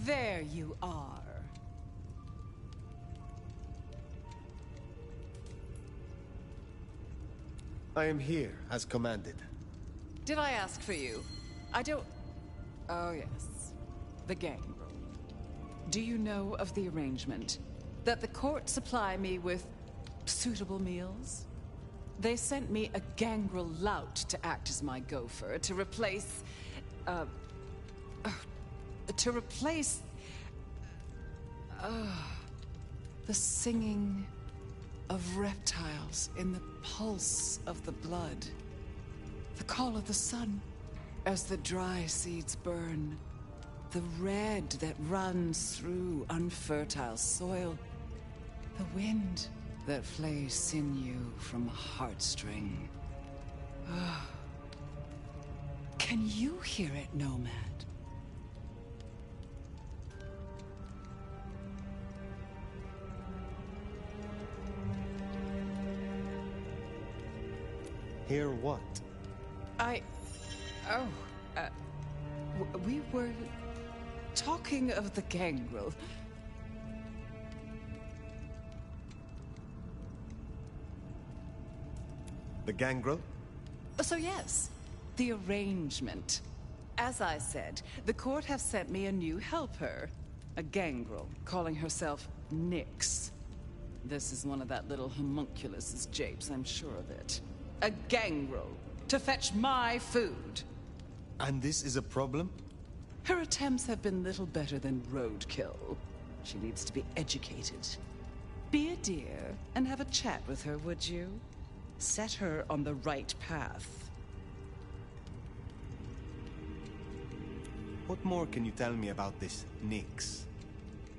There you are. I am here, as commanded. Did I ask for you? I don't... Oh, yes. The gangrel. Do you know of the arrangement? That the court supply me with suitable meals? They sent me a gangrel lout to act as my gopher, to replace... the singing of reptiles in the pulse of the blood. The call of the sun as the dry seeds burn. The red that runs through unfertile soil. The wind that flays sinew from heartstring. Can you hear it, Nomad? Hear what? We were talking of the gangrel. The gangrel? So yes, the arrangement. As I said, the court have sent me a new helper. A gangrel, calling herself Nyx. This is one of that little homunculus's japes, I'm sure of it. A gangrel, to fetch my food. And this is a problem? Her attempts have been little better than roadkill. She needs to be educated. Be a dear and have a chat with her, would you? Set her on the right path. What more can you tell me about this Nyx?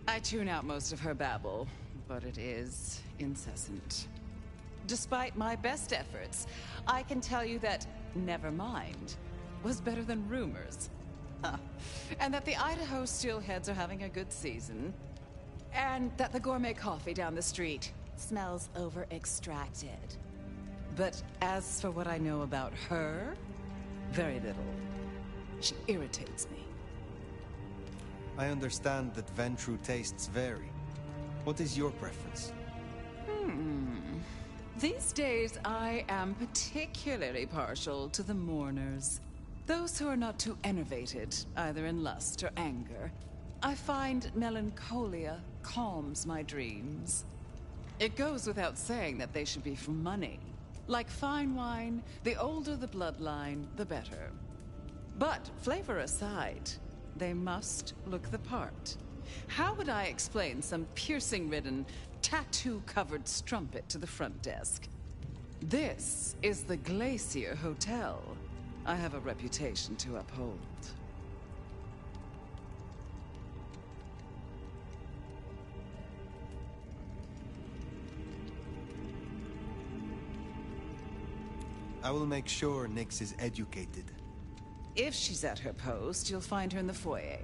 I tune out most of her babble, but it is incessant. Despite my best efforts, I can tell you that never mind was better than rumors. And that the Idaho steelheads are having a good season. And that the gourmet coffee down the street smells over-extracted. But as for what I know about her, very little. She irritates me. I understand that Ventru tastes vary. What is your preference? These days, I am particularly partial to the mourners. Those who are not too enervated, either in lust or anger. I find melancholia calms my dreams. It goes without saying that they should be for money. Like fine wine, the older the bloodline, the better. But, flavor aside, they must look the part. How would I explain some piercing-ridden, tattoo-covered strumpet to the front desk? This is the Glacier Hotel. I have a reputation to uphold. I will make sure Nyx is educated. If she's at her post, you'll find her in the foyer.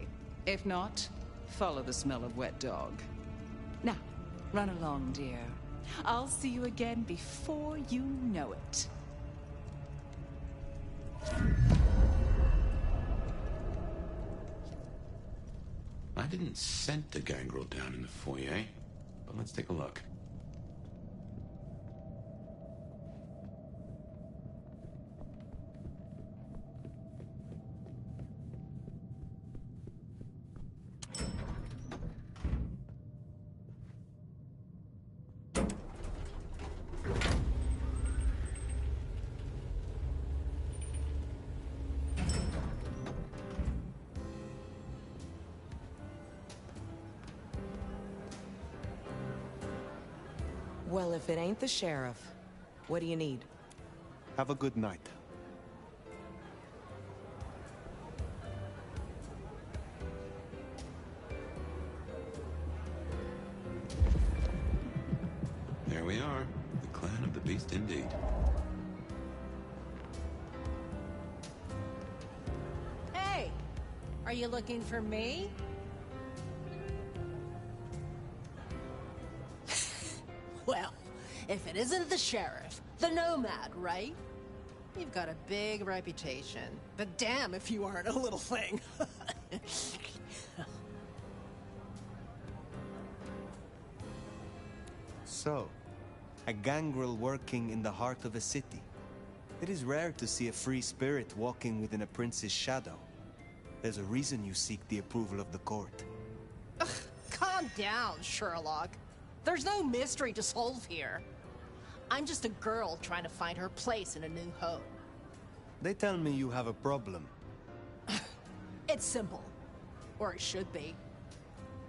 If not, follow the smell of wet dog. Now, run along, dear. I'll see you again before you know it. I didn't scent the gangrel down in the foyer, but let's take a look. Well, if it ain't the sheriff, what do you need? Have a good night. There we are. The clan of the beast indeed. Hey! Are you looking for me? Well, if it isn't the sheriff, the nomad, right? You've got a big reputation, but damn if you aren't a little thing. so. A gangrel working in the heart of a city. It is rare to see a free spirit walking within a prince's shadow. There's a reason you seek the approval of the court. Ugh, calm down, Sherlock. There's no mystery to solve here. I'm just a girl trying to find her place in a new home. They tell me you have a problem. It's simple. Or it should be.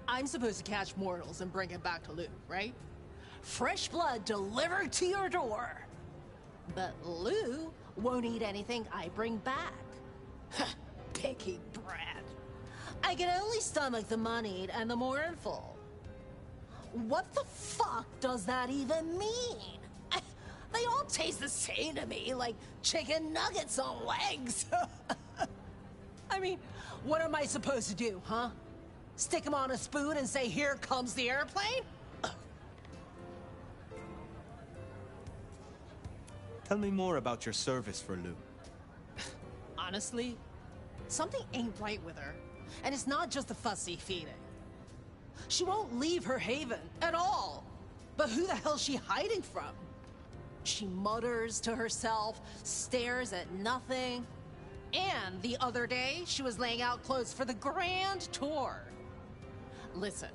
I'm supposed to catch mortals and bring him back to Lou, right? Fresh blood delivered to your door. But Lou won't eat anything I bring back. Picky brat. I can only stomach the moneyed and the mournful. What the fuck does that even mean? They all taste the same to me, like chicken nuggets on legs. I mean, what am I supposed to do, huh? Stick them on a spoon and say, "Here comes the airplane"? Tell me more about your service for Lou. Honestly, something ain't right with her. And it's not just the fussy feeding. She won't leave her haven at all. But who the hell's she hiding from? She mutters to herself, stares at nothing. And the other day, she was laying out clothes for the grand tour. Listen,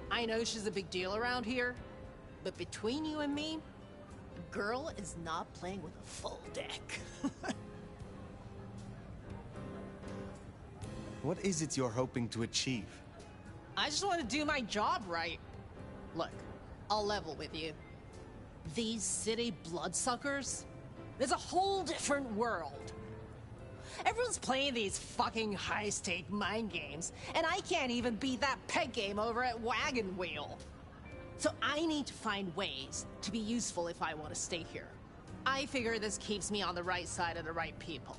I know she's a big deal around here, but between you and me, the girl is not playing with a full deck. What is it you're hoping to achieve? I just want to do my job right. Look, I'll level with you. These city bloodsuckers is a whole different world. Everyone's playing these fucking high-stake mind games, and I can't even beat that peg game over at Wagon Wheel. So I need to find ways to be useful if I want to stay here. I figure this keeps me on the right side of the right people.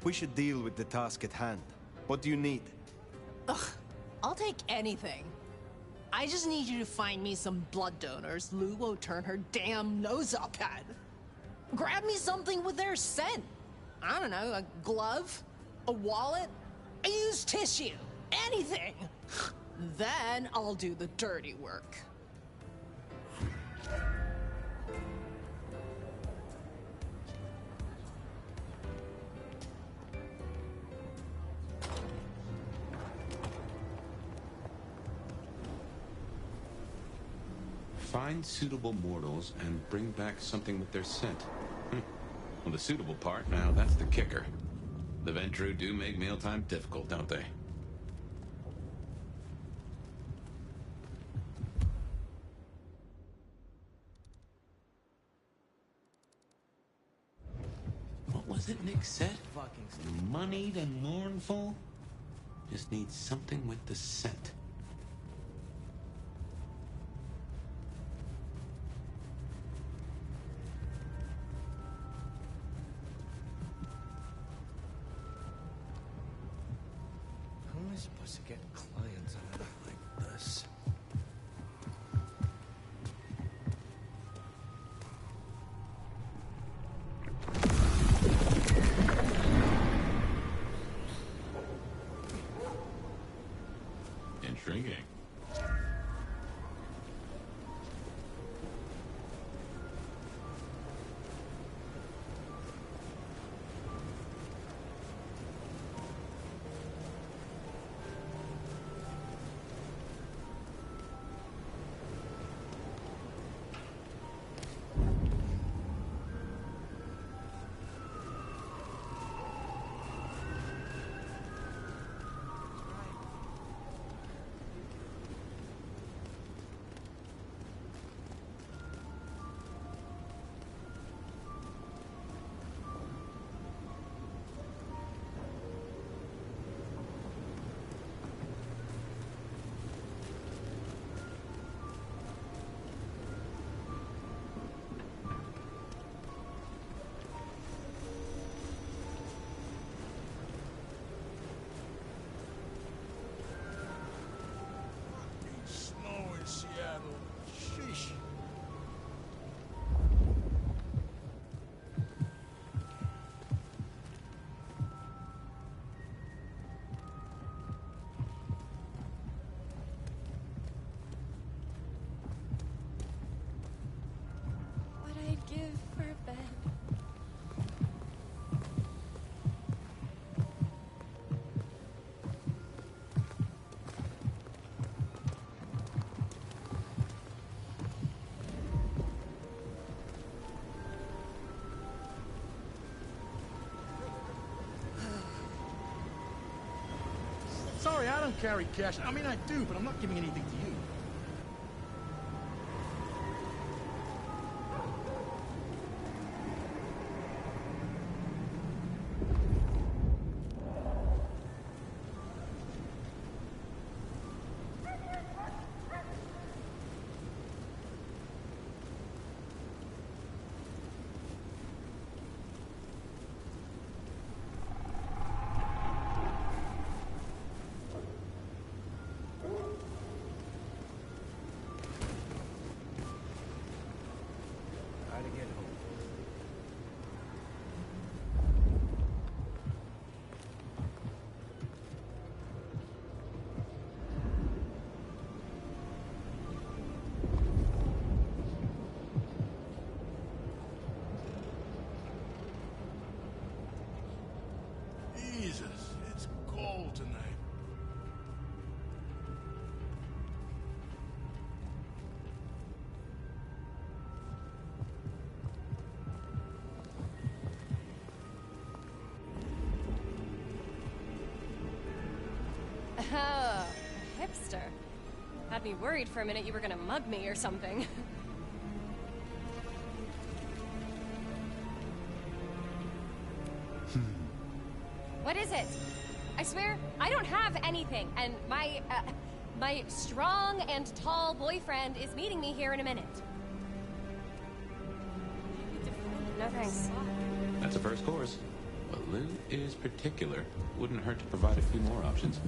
We should deal with the task at hand. What do you need? Ugh, I'll take anything. I just need you to find me some blood donors Lou won't turn her damn nose up at. Grab me something with their scent. I don't know, a glove, a wallet, a used tissue, anything. Then I'll do the dirty work. Find suitable mortals and bring back something with their scent. Well, the suitable part, now that's the kicker. The Ventru do make mealtime difficult, don't they? What was it Nick said? Moneyed and mournful? Just need something with the scent. How am I supposed to get clients out of like this? Intriguing. don't carry cash. I mean, I do, but I'm not giving anything to you. Jesus, it's cold tonight. Oh, a hipster. Had me worried for a minute you were gonna mug me or something. What is it? I swear, I don't have anything, and my strong and tall boyfriend is meeting me here in a minute. No thanks. That's a first course. But Lou is particular. Wouldn't hurt to provide a few more options.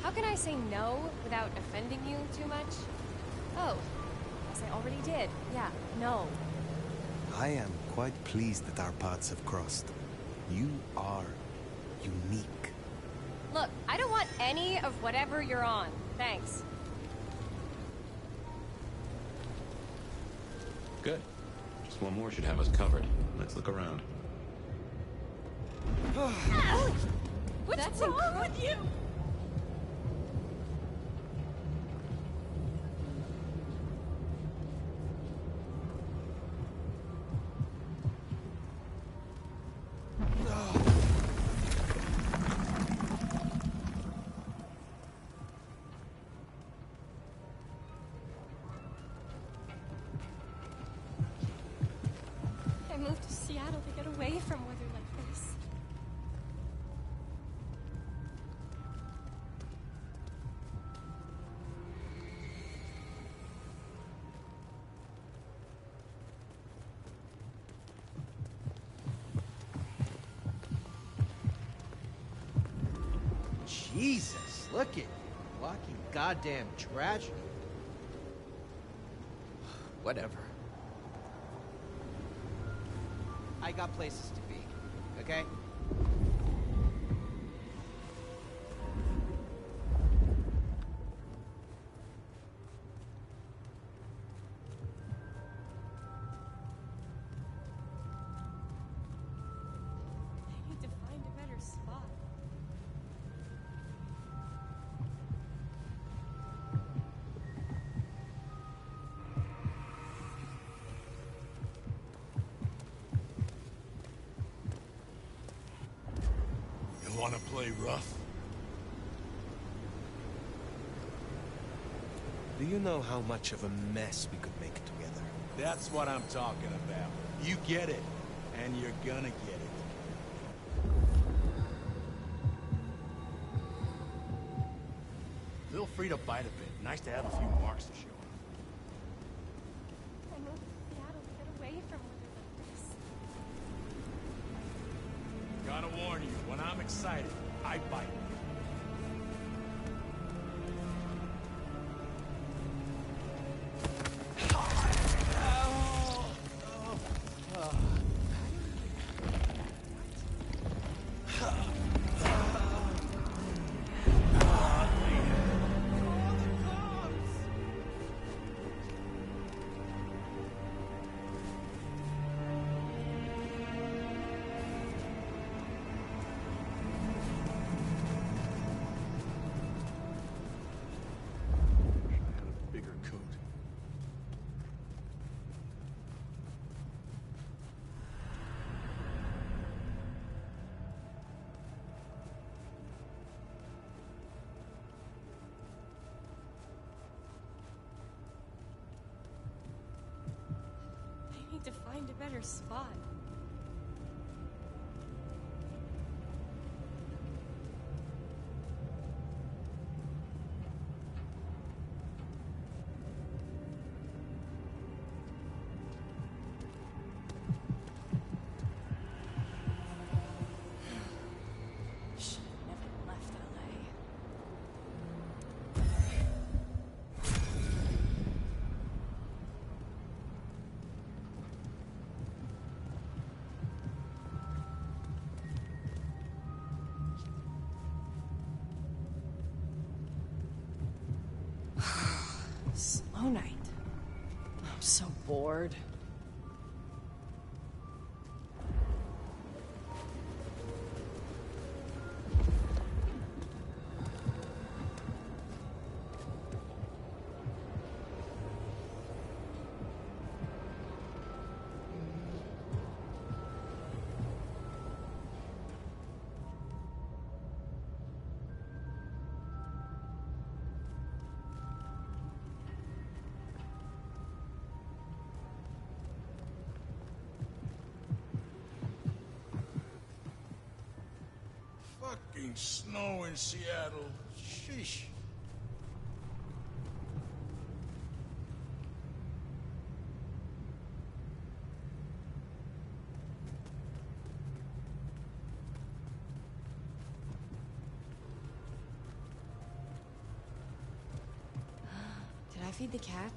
How can I say no without offending you too much? Oh, yes, I already did. Yeah, no. I am quite pleased that our paths have crossed. You are unique. Look, I don't want any of whatever you're on. Thanks. Good. Just one more should have us covered. Let's look around. What's wrong with you? I moved to Seattle to get away from weather like this. Jesus, look at you. Walking goddamn tragedy. Whatever. I got places to be, okay? I need to find a better spot. You wanna play rough? Do you know how much of a mess we could make together? That's what I'm talking about. You get it, and you're gonna get it. Feel free to bite a bit. Nice to have a few marks to show. I moved to Seattle to get away from weather like this. Gotta warn you, when I'm excited, I bite. your spot. Slow night. I'm so bored. Fucking snow in Seattle. Sheesh. Did I feed the cat?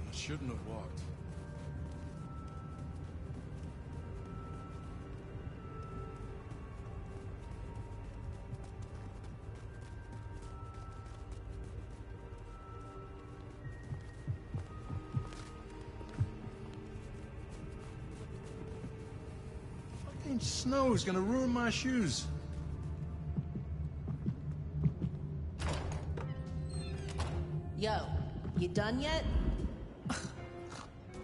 I shouldn't have walked. Fucking snow is gonna ruin my shoes. Yo, you done yet?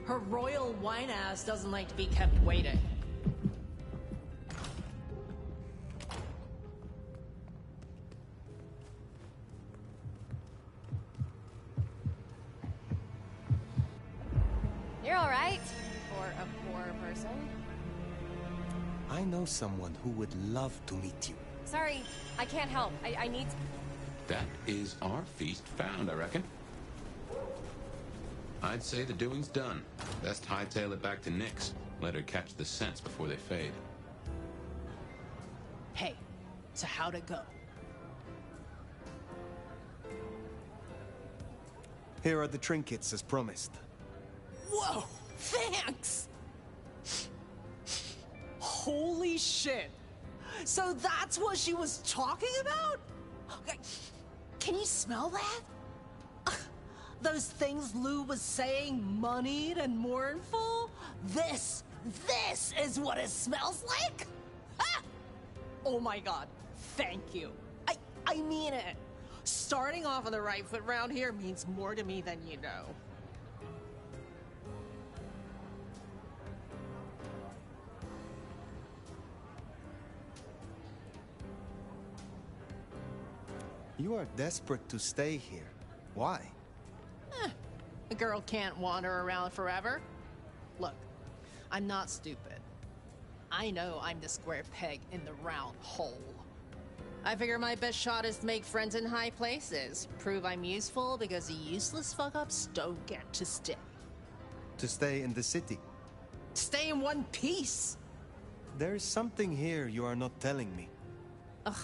Her royal wine ass doesn't like to be kept waiting. You're all right for a poor person. I know someone who would love to meet you. Sorry, I can't help. I need... That is our feast found, I reckon. I'd say the doing's done. Best hightail it back to Nyx. Let her catch the scents before they fade. Hey, so how'd it go? Here are the trinkets as promised. Whoa, thanks! Holy shit! So that's what she was talking about? Can you smell that? Those things Lou was saying, moneyed and mournful? This is what it smells like? Ah! Oh my god, thank you. I mean it. Starting off on the right foot round here means more to me than you know. You are desperate to stay here. Why? A girl can't wander around forever. Look, I'm not stupid. I know I'm the square peg in the round hole. I figure my best shot is to make friends in high places. Prove I'm useful because the useless fuck-ups don't get to stay. To stay in the city. Stay in one piece! There is something here you are not telling me. Ugh,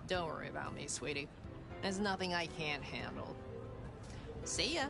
don't worry about me, sweetie. There's nothing I can't handle. See ya.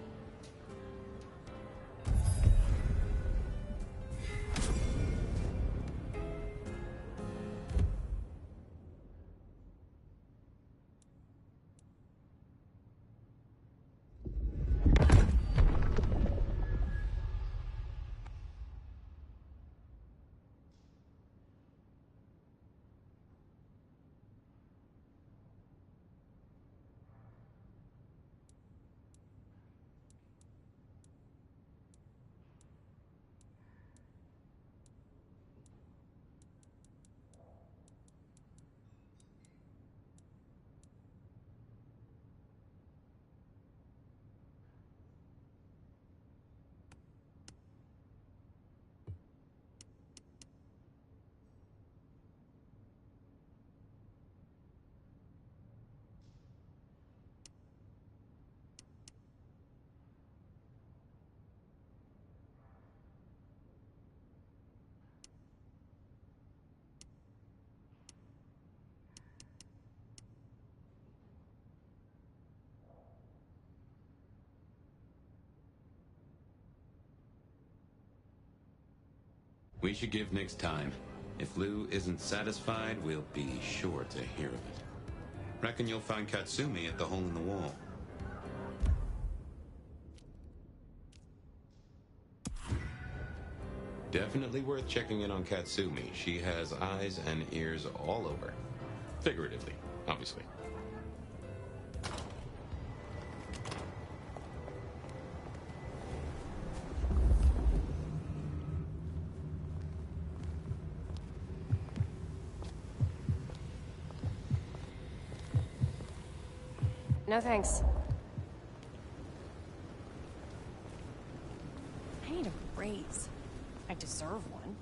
We should give Nix time. If Lou isn't satisfied, we'll be sure to hear of it. Reckon you'll find Katsumi at the hole in the wall. Definitely worth checking in on Katsumi. She has eyes and ears all over. Figuratively, obviously. No thanks. I need a raise. I deserve one.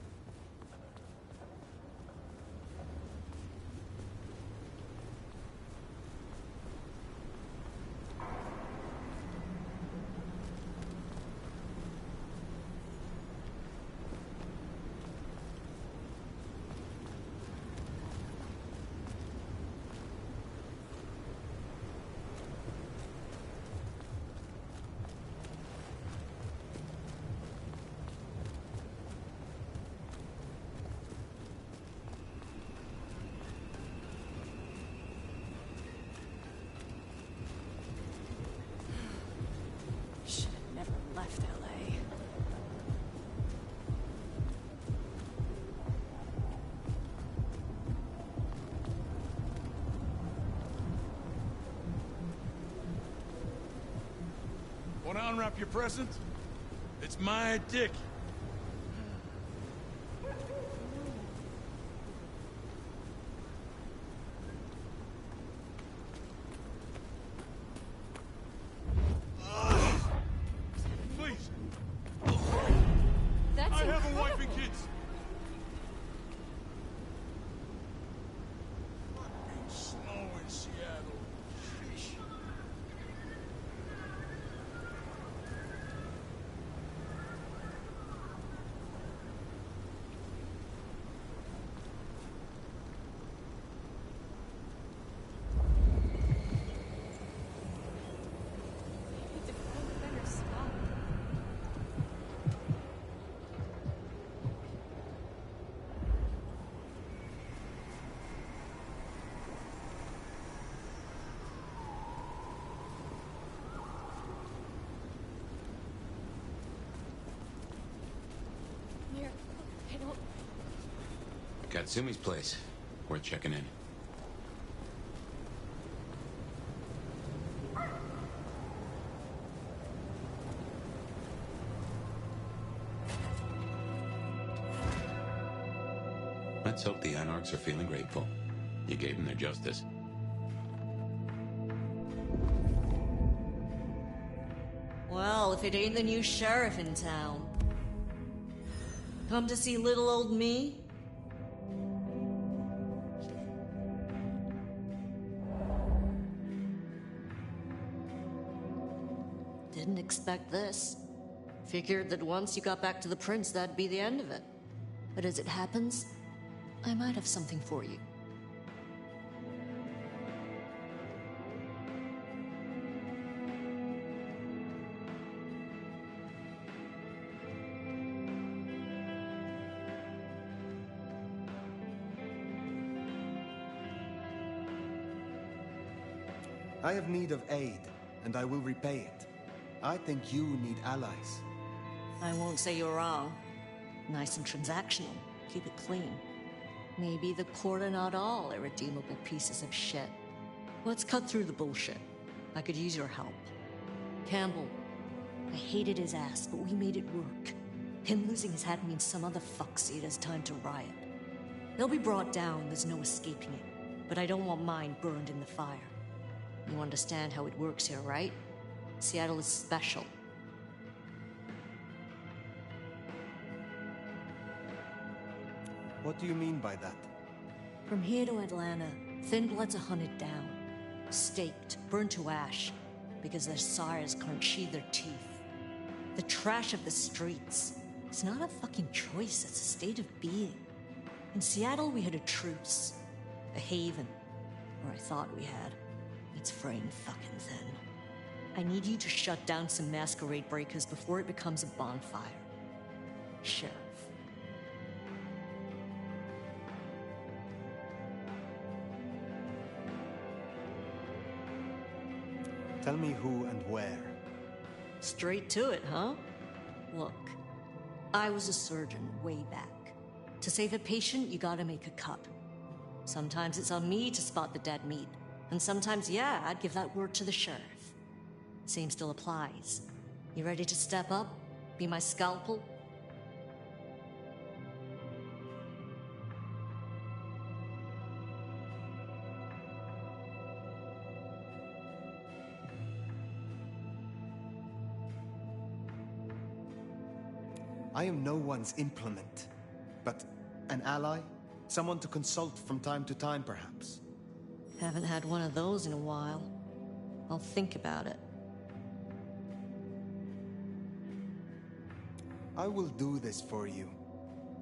Left LA. Want to unwrap your present? It's my dick. I have a wife and kids. Fucking snow in Seattle. Sheesh. Katsumi's place. Worth checking in. Let's hope the Anarchs are feeling grateful. You gave them their justice. Well, if it ain't the new sheriff in town. Come to see little old me? Didn't expect this. Figured that once you got back to the prince, that'd be the end of it. But as it happens, I might have something for you. I have need of aid, and I will repay it. I think you need allies. I won't say you're wrong. Nice and transactional. Keep it clean. Maybe the court are not all irredeemable pieces of shit. Let's cut through the bullshit. I could use your help. Campbell. I hated his ass, but we made it work. Him losing his hat means some other fuckseed has time to riot. They'll be brought down, there's no escaping it. But I don't want mine burned in the fire. You understand how it works here, right? Seattle is special. What do you mean by that? From here to Atlanta, thin bloods are hunted down, staked, burned to ash, because their sires can't sheathe their teeth. The trash of the streets. It's not a fucking choice, it's a state of being. In Seattle, we had a truce. A haven. Or I thought we had. It's fraying fucking thin. I need you to shut down some masquerade breakers before it becomes a bonfire. Sheriff. Tell me who and where. Straight to it, huh? Look, I was a surgeon way back. To save a patient, you gotta make a cut. Sometimes it's on me to spot the dead meat, and sometimes, yeah, I'd give that word to the sheriff. Same still applies. You ready to step up? Be my scalpel? I am no one's implement, but an ally? Someone to consult from time to time, perhaps. Haven't had one of those in a while. I'll think about it. I will do this for you.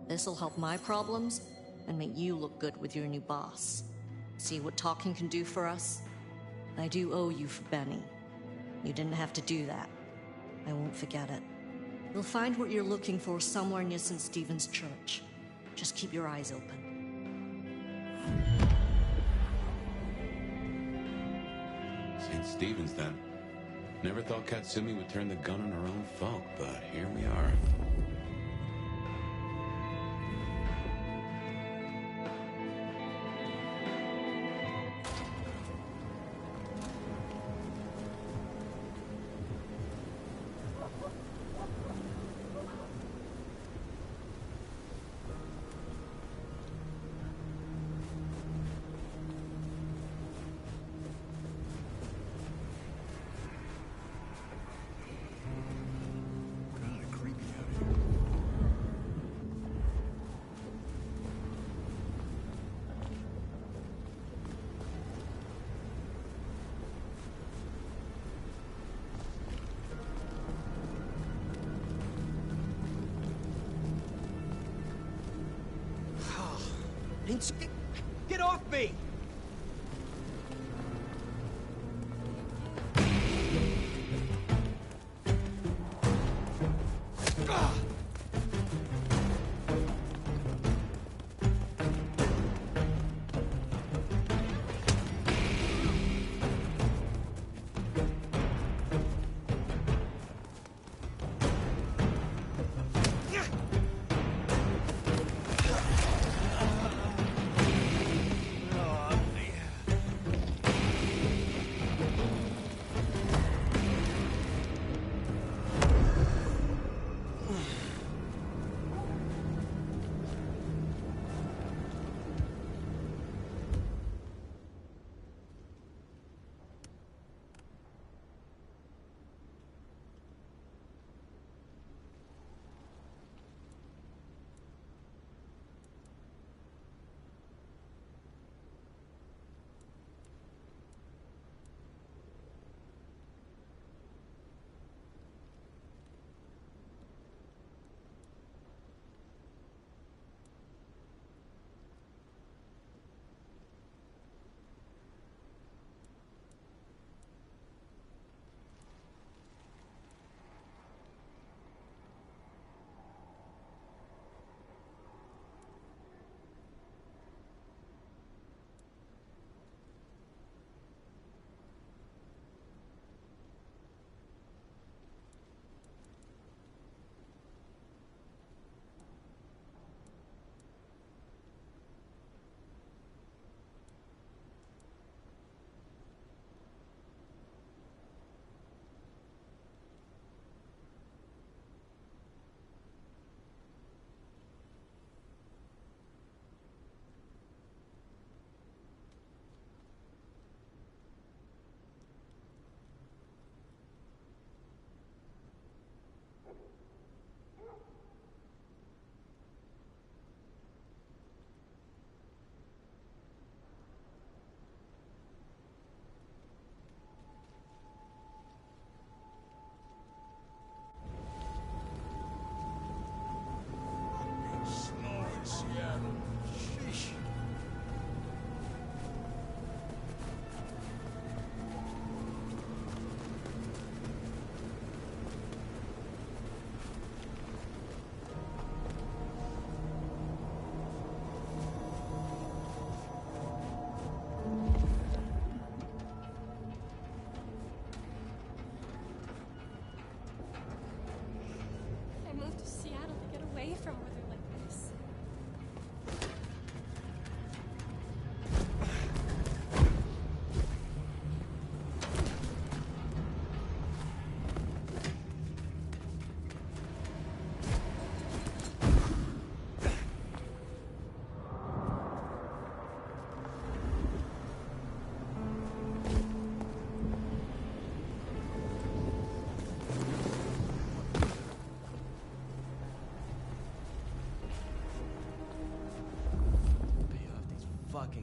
This'll help my problems and make you look good with your new boss. See what talking can do for us? I do owe you for Benny. You didn't have to do that. I won't forget it. You'll find what you're looking for somewhere near St. Stephen's Church. Just keep your eyes open. St. Stephen's, then. Never thought Katsumi would turn the gun on her own folk, but here we are. Get off me!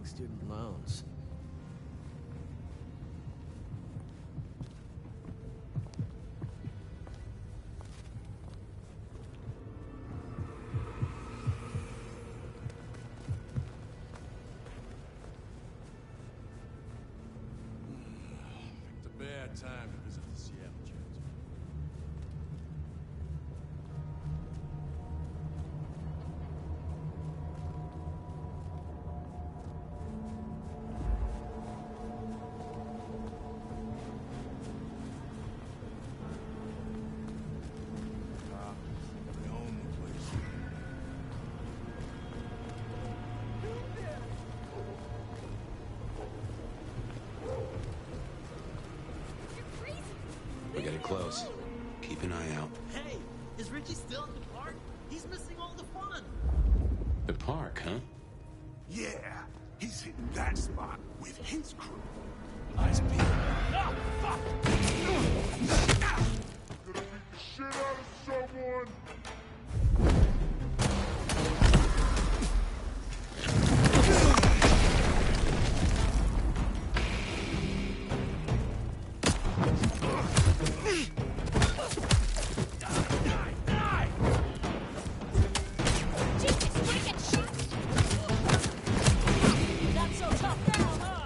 paying student loans. It's a bad time to visit the Seattle Jets. They own the place. We're getting close. Keep an eye out. Hey, is Richie still at the park? He's missing all the fun. The park, huh? Yeah, he's hitting that spot with his crew. Nice beat. Ah, fuck! Gonna beat the shit out of someone! Not so tough now, huh?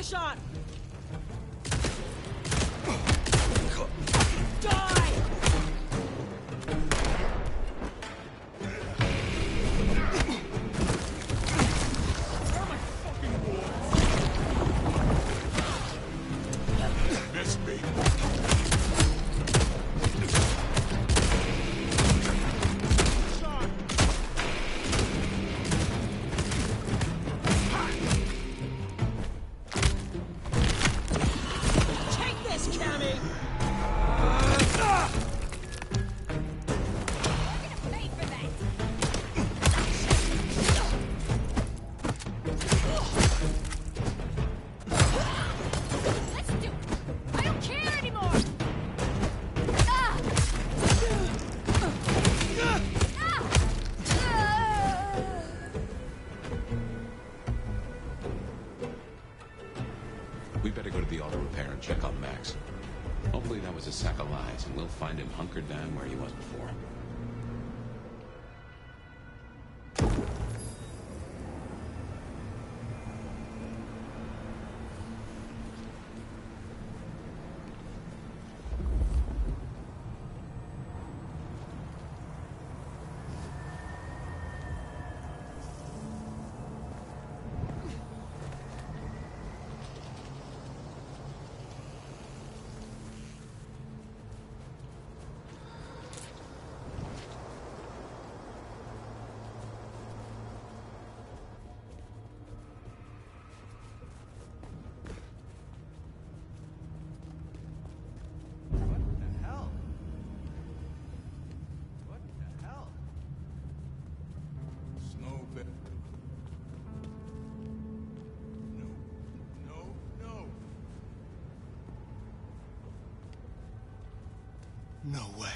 the shot! Missed me. Take this, Cammy! Let's do it! I don't care anymore! We better go to the auto repair and check on Max. Hopefully that was a sack of lies, and we'll find him hunkered down where he was before. Snowbed. No. No way.